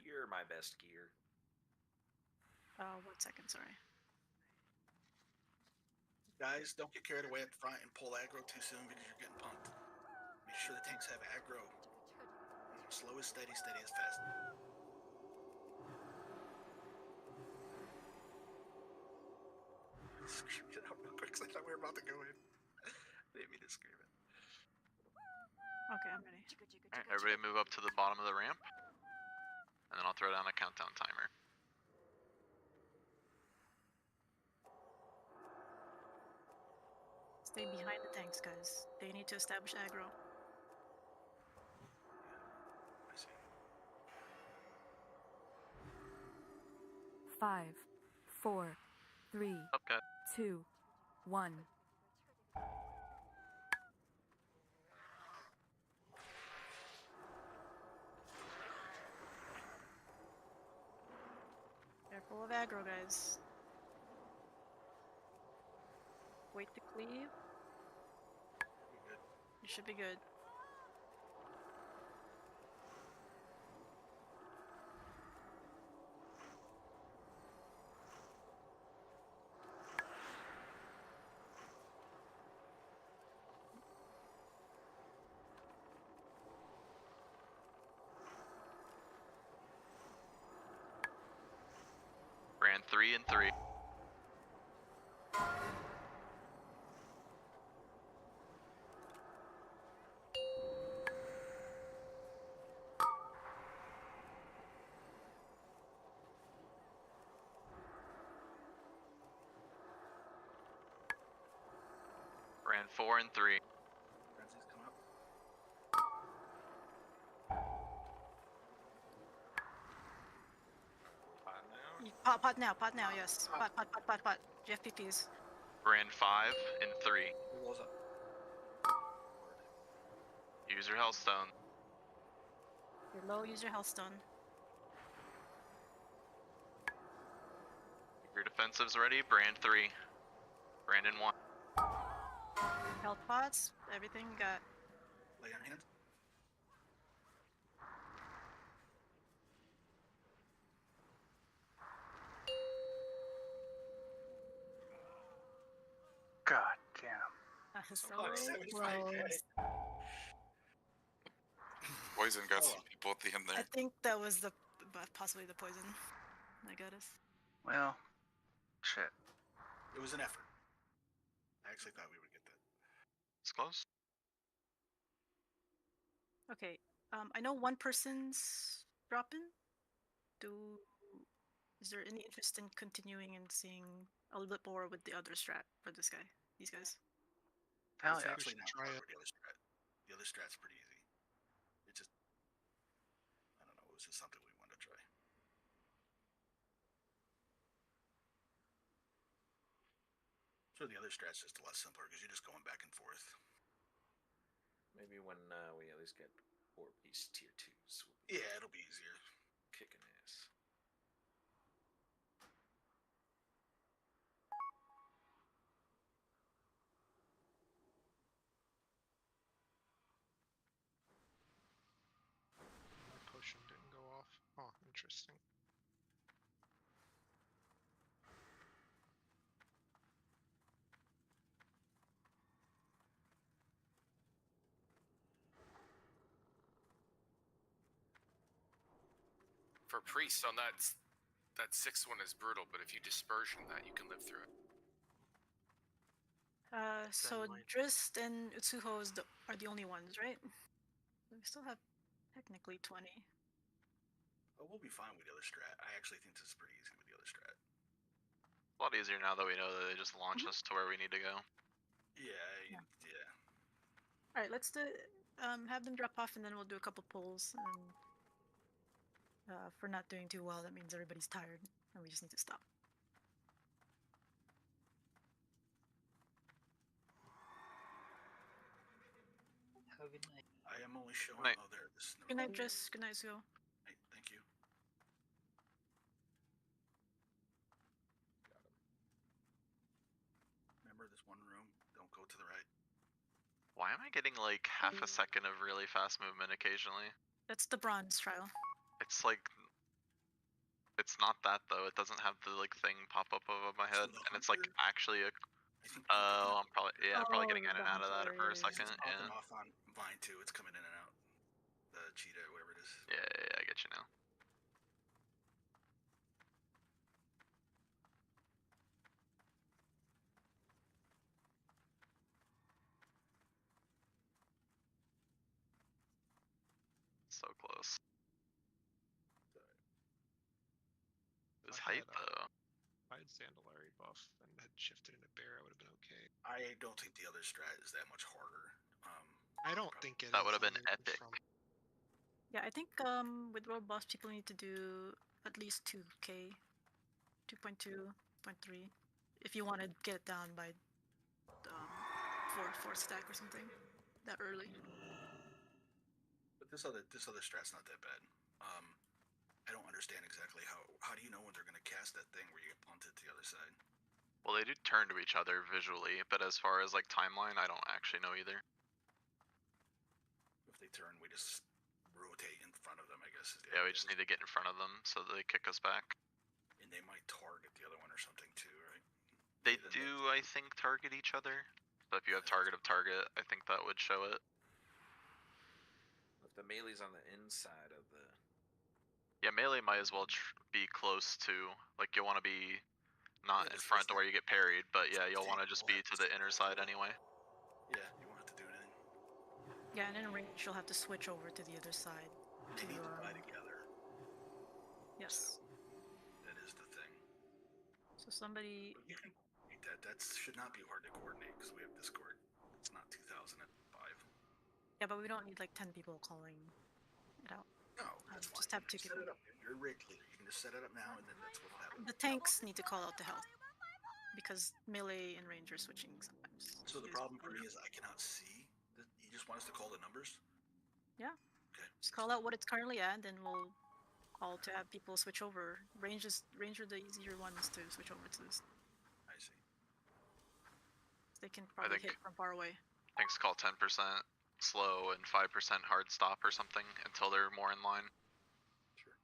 You're my best gear. 1 second, sorry. Guys, don't get carried away at the front and pull aggro too soon because you're getting pumped. Make sure the tanks have aggro. Slow is steady, steady is fast. Scream it out real quick because I thought we were about to go in. Didn't mean to scream it. Okay, I'm ready. Alright, everybody move up to the bottom of the ramp. And then I'll throw down a countdown timer. Stay behind the tanks, guys. They need to establish aggro. I see. 5, 4, 3, Okay. 2, 1. Careful of aggro, guys. Wait to cleave. You should be good. Ran 3 and 3. Ran 4 and 3. Frenzy's come up. Pot now, yes. Pot. GFPPs. Ran 5 and 3. Rolls up. Use your Hellstone. You're low, use your Hellstone. Your defensives ready. Brand 3. Brandon 1. Health pots, everything got. Lay on hands. God damn. So Fuck, 75K. close. Poison got some people at the end I there. think that was possibly the poison that got us. Well, shit. It was an effort. I actually thought we would get that. It's close. Okay, I know one person's dropping. Is there any interest in continuing and seeing a little bit more with the other strat for these guys? Hell It's yeah. actually not try hard it. with the other strat. The other strat's pretty easy. It just, I don't know, it was just something we wanted to try. So the other strat's just a lot simpler because you're just going back and forth. Maybe when we at least get 4-piece tier 2s. Yeah, it'll be easier. Kicking ass. My potion didn't go off. Oh, interesting. For priests on that 6th one is brutal, but if you dispersion that, you can live through it. So Dynamite. Drist and Utsuho are the only ones, right? We still have technically 20. Oh, we'll be fine with the other strat. I actually think this is pretty easy with the other strat. A lot easier now that we know that they just launch us to where we need to go. Yeah. All right, let's have them drop off, and then we'll do a couple pulls. And if we're not doing too well, that means everybody's tired, and we just need to stop. Have a good night. I am I'm only showing. Night. Oh, there. This. Good night, Jess. Good night, Zuo. Thank you. Remember this one room. Don't go to the right. Why am I getting like half a second of really fast movement occasionally? That's the bronze trial. It's like, it's not that though. It doesn't have the like thing pop up above my head, and it's like actually a. Oh, I'm probably I'm probably getting in and out of that for a second. It's popping Yeah. off on mine too. It's coming in and out. The cheetah, whatever it is. Yeah, I get you now. So close. His height though. If I had Sandalari buff and had shifted into bear, I would have been okay. I don't think the other strat is that much harder. I don't think it that is would have been either, epic. Yeah, I think with world boss people need to do at least 2k, 2.2, 0.3, if you want to get it down by fourth stack or something that early. But this other strat's not that bad. I don't understand exactly how do you know when they're gonna cast that thing where you get punted to the other side? Well, they do turn to each other visually, but as far as like timeline, I don't actually know either. If they turn, we just rotate in front of them, I guess. Yeah, we just need to get in front of them so that they kick us back. And they might target the other one or something too, right? They do, I think, target each other. So if you have target of target, I think that would show it. If the melee's on the inside of the. Yeah, melee might as well be close to, like you'll want to be not in front to where you get parried, but yeah, you'll want to just be to the inner side anyway. Yeah, you won't have to do anything. Yeah, and in range you'll have to switch over to the other side. They need to die together. Yes. That is the thing. So somebody. You can that should not be hard to coordinate because we have Discord. It's not 2005. Yeah, but we don't need like 10 people calling it out. No, that's just have 2 people. Set it up. You're a rig leader. You can just set it up now, and then that's what'll happen. The tanks need to call out the health because melee and range are switching sometimes. So the problem for me is I cannot see. You just want us to call the numbers? Yeah. Okay. Just call out what it's currently at, and then we'll call to have people switch over. Range are the easier ones to switch over to. I see. They can probably hit from far away. Tanks call 10% slow and 5% hard stop or something until they're more in line. Sure.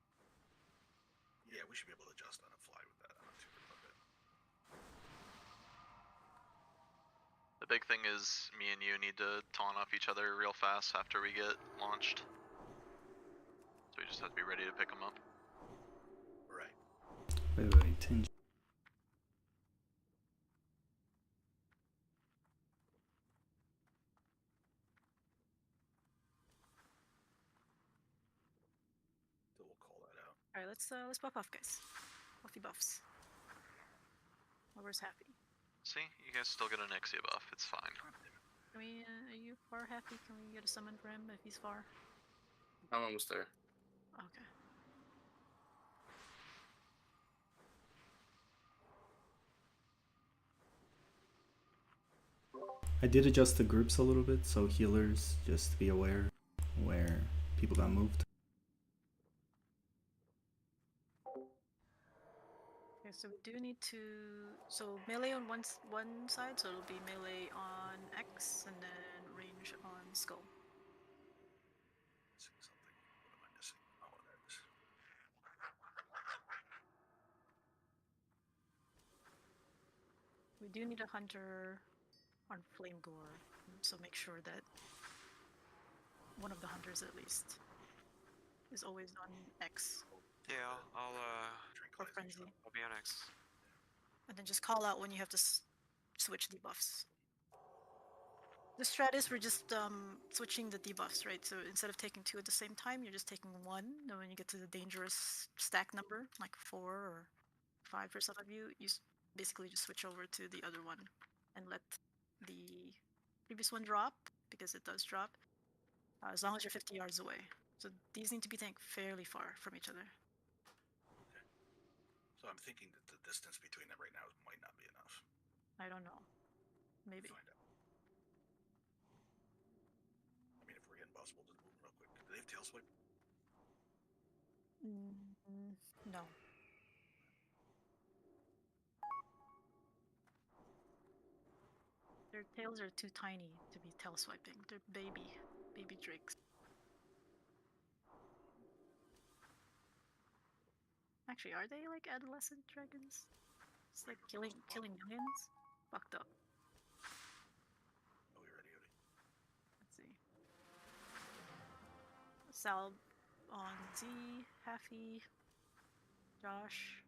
Yeah, we should be able to adjust on the fly with that. I'm not too worried about that. The big thing is me and you need to taunt off each other real fast after we get launched. So we just have to be ready to pick them up. Right. Wait, Tinge. So we'll call that out. All right, let's buff off, guys. Buffy buffs. Whoever's happy. See, you guys still get an Ixia buff. It's fine. Can we? Are you far happy? Can we get a summon for him if he's far? I'm almost there. Okay. I did adjust the groups a little bit, so healers, just to be aware where people got moved. Okay, so we do need to. So melee on one side, so it'll be melee on X, and then range on skull. Missing something. What am I missing? Oh, there it is. We do need a hunter on Flame Gore, so make sure that one of the hunters at least is always on X. Yeah, I'll or Frenzy. I'll be on X. And then just call out when you have to switch debuffs. The strat is we're just switching the debuffs, right? So instead of taking 2 at the same time, you're just taking 1. And when you get to the dangerous stack number, like 4 or 5 for some of you, you basically just switch over to the other one and let the previous one drop, because it does drop, as long as you're 50 yards away. So these need to be tanked fairly far from each other. Okay. So I'm thinking that the distance between them right now might not be enough. I don't know. Maybe. Find out. I mean, if we're getting possible to move real quick. Do they have tail swipe? No. Their tails are too tiny to be tail swiping. They're baby drakes. Actually, are they like adolescent dragons? It's like killing millions? Fucked up. Oh, you're ready, Odie. Let's see. Sal on Z, Haffy, Josh.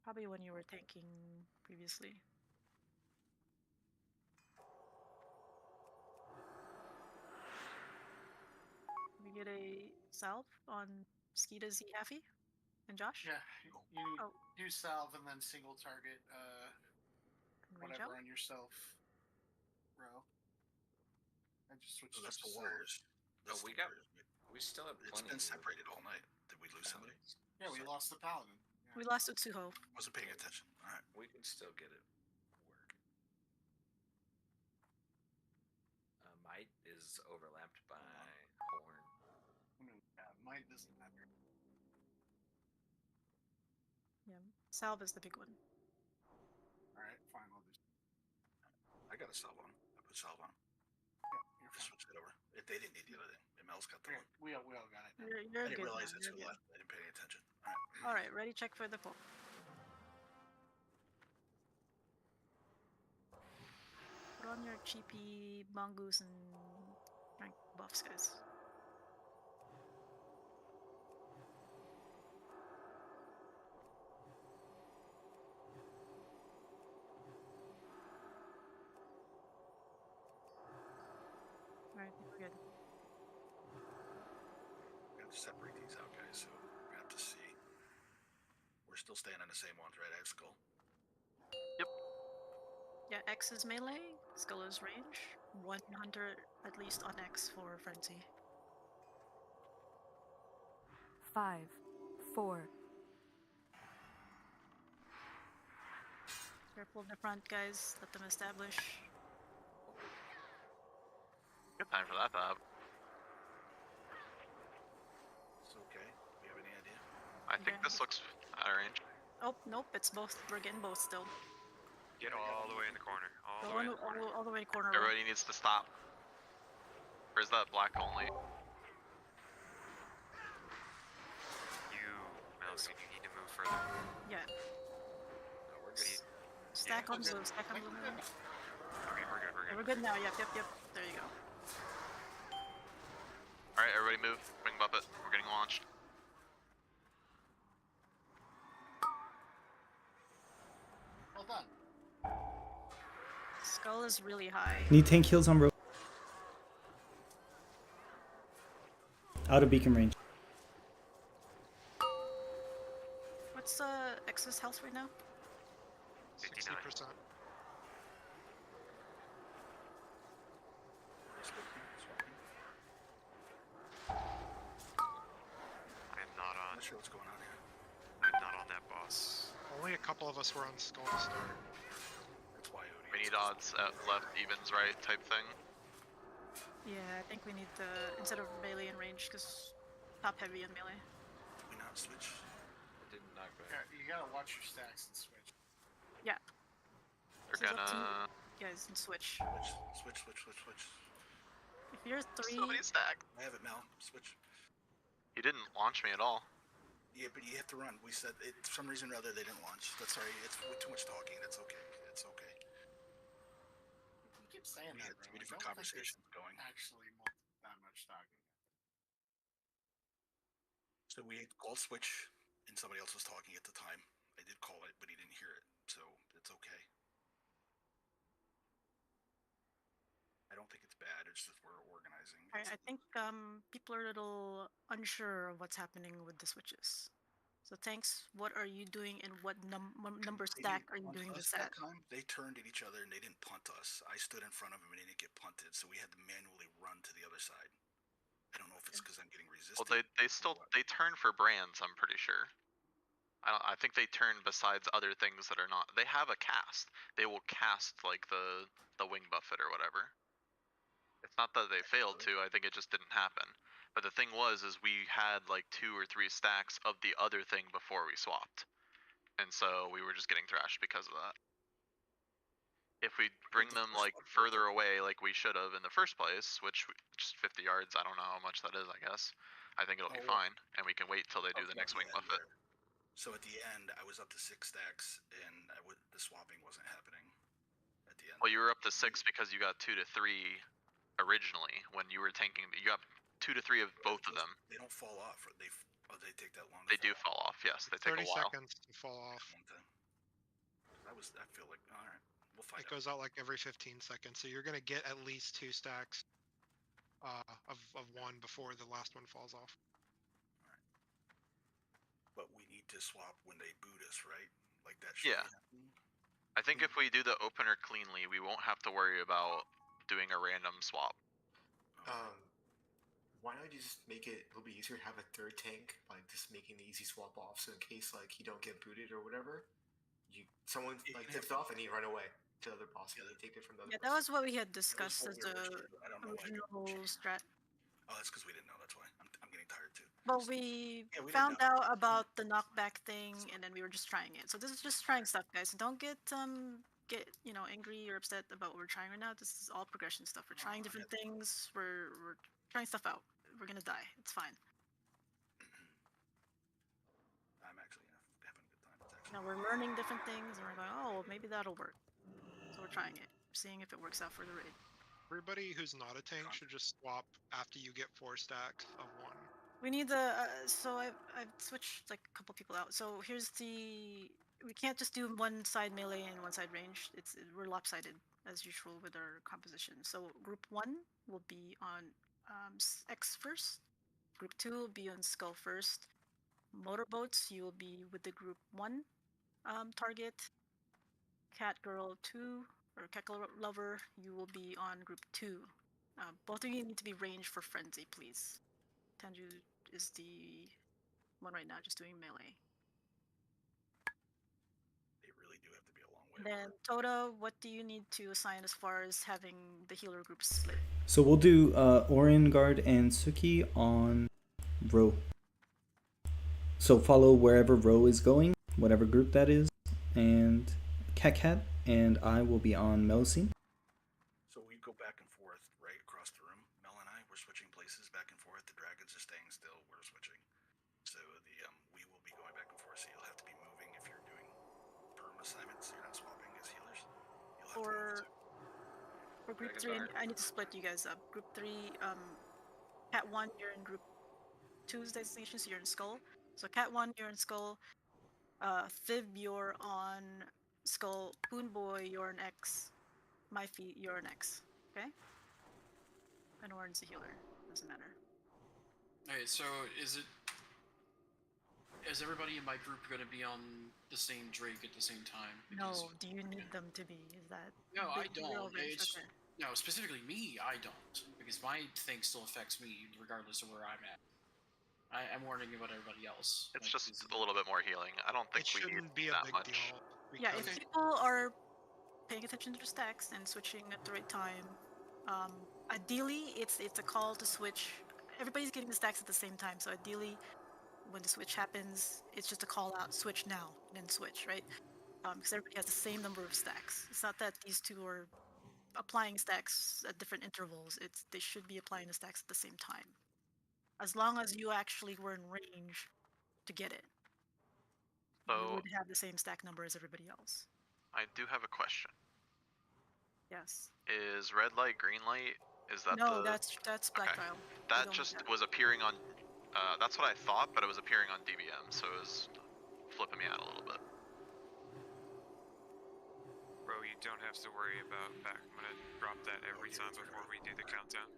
Probably when you were tanking previously. We get a salve on Skeeta, Z, Haffy, and Josh? Yeah, you do salve and then single target Range whatever out? on yourself, bro. I just switched Oh, that's to the warriors. Oh, we got. We still have It's plenty. been separated all night. Did we lose somebody? Yeah, we lost the paladin. We lost Utsuho. Wasn't paying attention. All right. We can still get it work. Might is overlapped by Horn. Yeah, might doesn't matter. Yeah, salve is the big one. Alright, fine, I'll just... I got a salve on. I put salve on. Yeah, you're fine. Switch it over. They didn't need the other thing. Mel's got the one. We all got it now. You're I didn't good realize now, it's you're to the good. left. I didn't pay any attention. Alright, ready, check for the pull. Put on your cheapy mongoose and rank buffs, guys. Alright, I think we're good. We have to separate these out, guys, so we have to see. We're still staying on the same ones, right? I have skull. Yep. Yeah, X is melee, Skull is range. 100 at least on X for Frenzy. 5, 4. Careful in the front, guys. Let them establish. Good time for that pop. It's okay. Do we have any idea? I think this looks out of range. Oh, nope, it's both. We're getting both still. Get all the way in the corner. All the way in the corner. All the way corner. Everybody needs to stop. Or is that black only? Mouse, you need to move further. Yeah. No, we're good. Stack on blue, stack on blue. Okay, we're good, we're good. We're good now, yep. There you go. Alright, everybody move. Bring Buppet. We're getting launched. Well done. Skull is really high. Need tank heals on rope. Out of beacon range. What's X's health right now? 60%. I am not on. I'm not sure what's going on here. I'm not on that boss. Only a couple of us were on skull to start. That's why Odie. We need odds at left, evens, right type thing. Yeah, I think we need the instead of melee and range, because top heavy and melee. Did we not switch? It didn't knock back. Yeah, you gotta watch your stacks and switch. Yeah. They're This is up to gonna. you guys and switch. Switch. If you're 3, Somebody stack. I have it, Mel. Switch. He didn't launch me at all. Yeah, but you have to run. We said it, for some reason or other they didn't launch. That's sorry. It's too much talking. That's okay. It's okay. You keep saying We that, had bro. three I different don't think there's conversations going. actually that much talking. So we called switch, and somebody else was talking at the time. I did call it, but he didn't hear it, so it's okay. I don't think it's bad. It's just we're organizing. I think people are a little unsure of what's happening with the switches. So tanks, what are you doing and what number They stack didn't are you punt doing us this that at? time. They turned at each other and they didn't punt us. I stood in front of them and they didn't get punted, so we had to manually run to the other side. I don't know if it's because I'm getting resisted. Well, they still they turn for brands. I'm pretty sure. I think they turn besides other things that are not. They have a cast. They will cast like the wing buffet or whatever. It's not that they failed to. I think it just didn't happen. But the thing was, is we had like 2 or 3 stacks of the other thing before we swapped, and so we were just getting thrashed because of that. If we bring them like further away, like we should have in the first place, which just 50 yards, I don't know how much that is. I guess I think it'll be fine, and we can wait till they do the next wing buffet. So at the end, I was up to 6 stacks, and the swapping wasn't happening at the end. Well, you were up to 6 because you got 2 to 3 originally when you were tanking. You got 2 to 3 of both of them. They don't fall off. They take that long. They do fall off. Yes, they take a 30 while. seconds to fall off. I feel like, all right, we'll find it goes out like every 15 seconds, so you're gonna get at least 2 stacks of one before the last one falls off. But we need to swap when they boot us, right? Like that. Yeah. I think if we do the opener cleanly, we won't have to worry about doing a random swap. Why not you just make it a little bit easier to have a third tank, like just making the easy swap off, so in case like you don't get booted or whatever, someone like tips off and you run away to the other boss and you take it from the other. Yeah, that was what we had discussed as the original strat. Oh, that's because we didn't know. That's why I'm getting tired too. Well, we found out about the knockback thing, and then we were just trying it. So this is just trying stuff, guys. Don't get angry or upset about what we're trying right now. This is all progression stuff. We're trying different things. We're trying stuff out. We're gonna die. It's fine. I'm actually having a good time. Now we're learning different things, and we're going, oh, maybe that'll work. So we're trying it, seeing if it works out for the raid. Everybody who's not a tank should just swap after you get 4 stacks of one. We need the so I've switched like a couple people out. So here's we can't just do one side melee and one side range. We're lopsided as usual with our composition. So group 1 will be on X first. Group 2 will be on Skull first. Motorboats, you will be with the group 1 target. Cat Girl 2 or Cat Lover, you will be on group 2. Both of you need to be ranged for frenzy, please. Tanju is the one right now, just doing melee. They really do have to be a long way. Then Toda, what do you need to assign as far as having the healer group split? So we'll do Orion Guard and Suki on Ro. So follow wherever Ro is going, whatever group that is, and Cat and I will be on Melusine. So we go back and forth right across the room. Mel and I, we're switching places back and forth. The dragons are staying still. We're switching. So we will be going back and forth. So you'll have to be moving if you're doing perm assignments. You're not swapping as healers. For group 3, I need to split you guys up. Group 3, Cat 1, you're in group 2's designation, so you're in Skull. So Cat 1, you're in Skull. Fib, you're on Skull. Poon Boy, you're an X. My Feet, you're an X. Okay? And Oran's the healer. Doesn't matter. Okay, so is everybody in my group going to be on the same Drake at the same time? No, do you need them to be? Is that... No, I don't. Okay. No, specifically me, I don't. Because my thing still affects me regardless of where I'm at. I'm warning about everybody else. It's just a little bit more healing. I don't think we need that much. Yeah, if people are paying attention to their stacks and switching at the right time, ideally it's a call to switch. Everybody's getting the stacks at the same time, so ideally when the switch happens, it's just a call out, switch now, and then switch, right? Because everybody has the same number of stacks. It's not that these two are applying stacks at different intervals. They should be applying the stacks at the same time. As long as you actually were in range to get it, you would have the same stack number as everybody else. I do have a question. Yes. Is red light, green light? Is that no? That's black tile. That just was appearing on. That's what I thought, but it was appearing on DBM, so it was flipping me out a little bit. Bro, you don't have to worry about back. I'm gonna drop that every time before we do the countdown.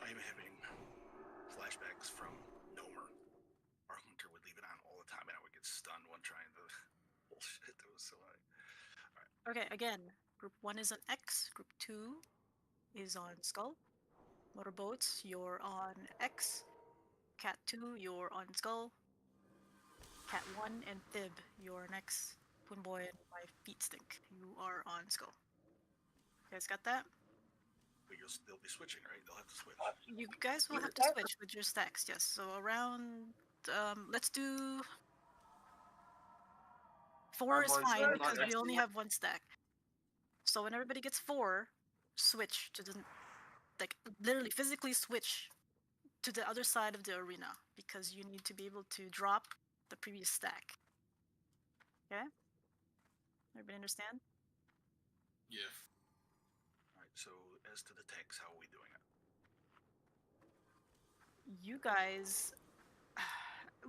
I'm having flashbacks from Nomer. Our hunter would leave it on all the time, and I would get stunned when trying to bullshit. It was so high. Right. Okay, again, group 1 is on X, group 2 is on Skull. Motorboats, you're on X. Cat 2, you're on Skull. Cat 1, and Thib, your next Poon Boy and my feet stink. You are on Skull. You guys got that? But they'll be switching, right? They'll have to switch. You guys will have to switch with your stacks, yes. So around, let's do 4 is fine because we only have 1 stack. So when everybody gets 4, switch to the, like, literally physically switch to the other side of the arena because you need to be able to drop the previous stack. Okay? Everybody understand? Yeah. Alright, so as to the tanks, how are we doing it? You guys,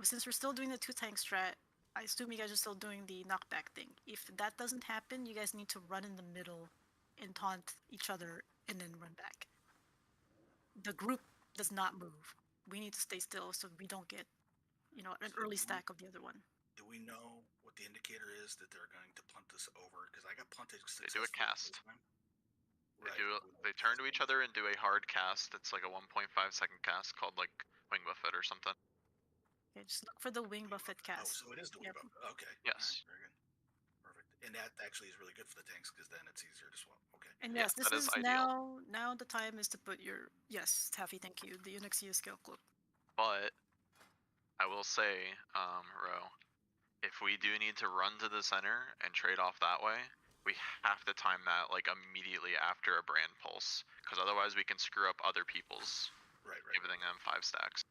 since we're still doing the 2 tank strat, I assume you guys are still doing the knockback thing. If that doesn't happen, you guys need to run in the middle and taunt each other and then run back. The group does not move. We need to stay still so we don't get, an early stack of the other one. Do we know what the indicator is that they're going to punt us over? Because I got punted They successfully. do a cast. Right. They turn to each other and do a hard cast. It's like a 1.5-second cast called like Wing Buffet or something. Okay, just look for the Wing Buffet Oh, cast. so it is the Wing Buffet. Okay. Yes. Right, very good. Perfect. And that actually is really good for the tanks because then it's easier to swap. Okay. And yes, this that is is ideal. now the time is to put your, yes, Taffy, thank you, the Unixia scale cloak. But I will say, Ro, if we do need to run to the center and trade off that way, we have to time that like immediately after a brand pulse, because otherwise we can screw up other people's, giving them 5 stacks.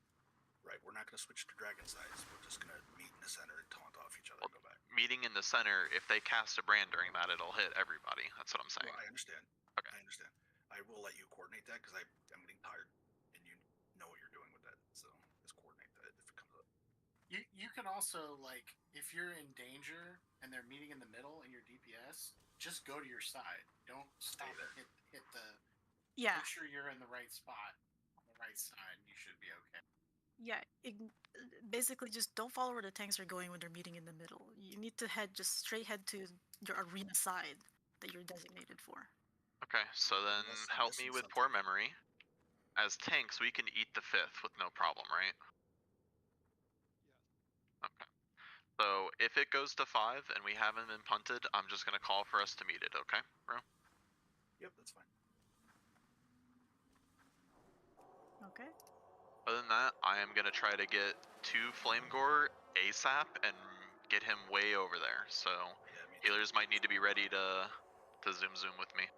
Right. We're not going to switch to dragon size. We're just going to meet in the center and taunt off each other and go back. Meeting in the center, if they cast a brand during that, it'll hit everybody. That's what I'm saying. Well, I understand. Okay. I understand. I will let you coordinate that because I'm getting tired, and you know what you're doing with that. So just coordinate that if it comes up. You can also, like, if you're in danger and they're meeting in the middle and you're DPS, just go to your side. Don't stop and hit the. Yeah. Make sure you're in the right spot on the right side. And you should be okay. Yeah, basically just don't follow where the tanks are going when they're meeting in the middle. You need to straight head to your arena side that you're designated for. Okay, so then help me with poor memory. As tanks, we can eat the 5th with no problem, right? Okay. So if it goes to 5 and we haven't been punted, I'm just gonna call for us to meet it, okay, bro? Yep, that's fine. Okay. Other than that, I am gonna try to get 2 Flame Gore ASAP and get him way over there. So healers might need to be ready to zoom with me. I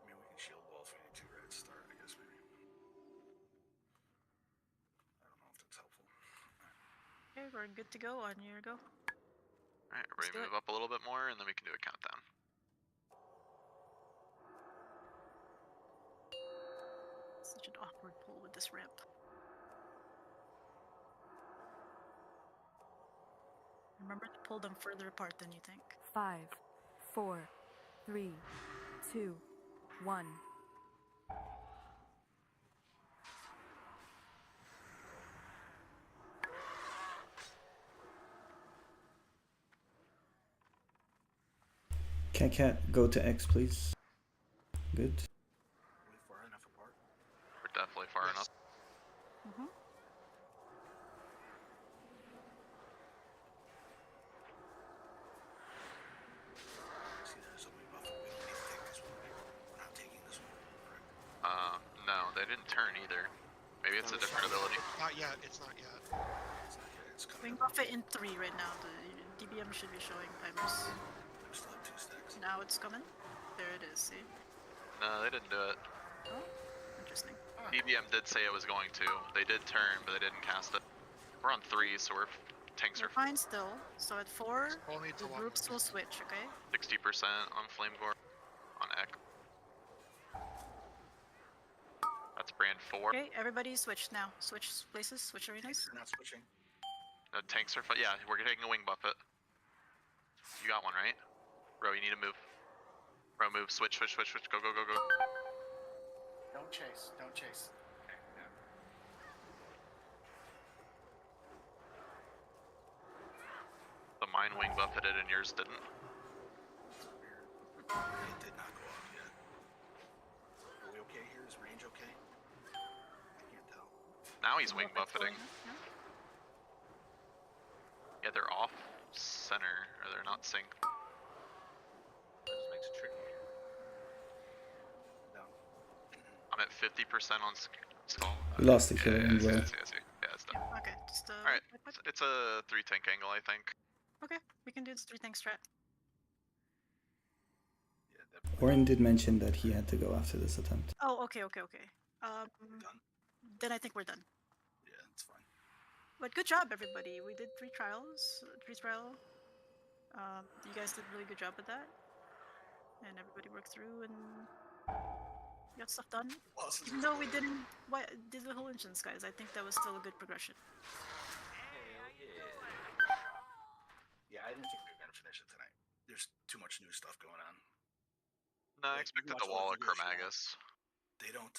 mean, we can shield wall if we need to right at the start, I guess, maybe. I don't know if that's helpful. Okay, we're good to go. On your go. Alright, everybody move up a little bit more and then we can do a countdown. Such an awkward pull with this ramp. Remember to pull them further apart than you think. 5, 4, 3, 2, 1. Cat, go to X, please. Good. Are we far enough apart? We're definitely far enough. Mm-hmm. See, there's a wing buffet. We don't need to take this one, right? We're not taking this one, correct? No, they didn't turn either. Maybe it's a different ability. Not yet. It's not yet. It's not yet. It's Wing coming. Buffet in 3 right now. The DBM should be showing timers. We still have 2 stacks. Now it's coming. There it is, see? No, they didn't do it. Oh, interesting. DBM did say it was going to. They did turn, but they didn't cast it. We're on 3, so tanks are fine still. So at 4, Only the groups will switch, okay? 60% on Flame Gore on Ek. That's brand 4. Okay, everybody switch now. Switch places, switch arenas. We're not switching. No, tanks are yeah, we're taking a Wing Buffet. You got one, right? Bro, you need to move. Bro, move. Switch. Go. Don't chase. Don't chase. Okay. Yeah. The mine Wing Buffeted and yours didn't. It did not go off yet. Are we okay here? Is range okay? I can't tell. Now he's Wing Buffeting. sync. That just makes it tricky. I'm at 50% on stall. We lost the killer yeah, and I see, Will. I see, I see. Yeah, it's done. Yeah, okay, just Alright, it's a 3 tank angle, I think. Okay, we can do this 3 tank strat. Orin did mention that he had to go after this attempt. Oh, okay. Then I think we're done. Yeah, it's fine. But good job, everybody. We did 3 trials, 3 trial. You guys did a really good job with that, and everybody worked through and got stuff done. Even though we didn't did the whole instance, guys, I think that was still a good progression. Yeah, I didn't think we were gonna finish it tonight. There's too much new stuff going on. No, I expected the wall of Chromagus. They don't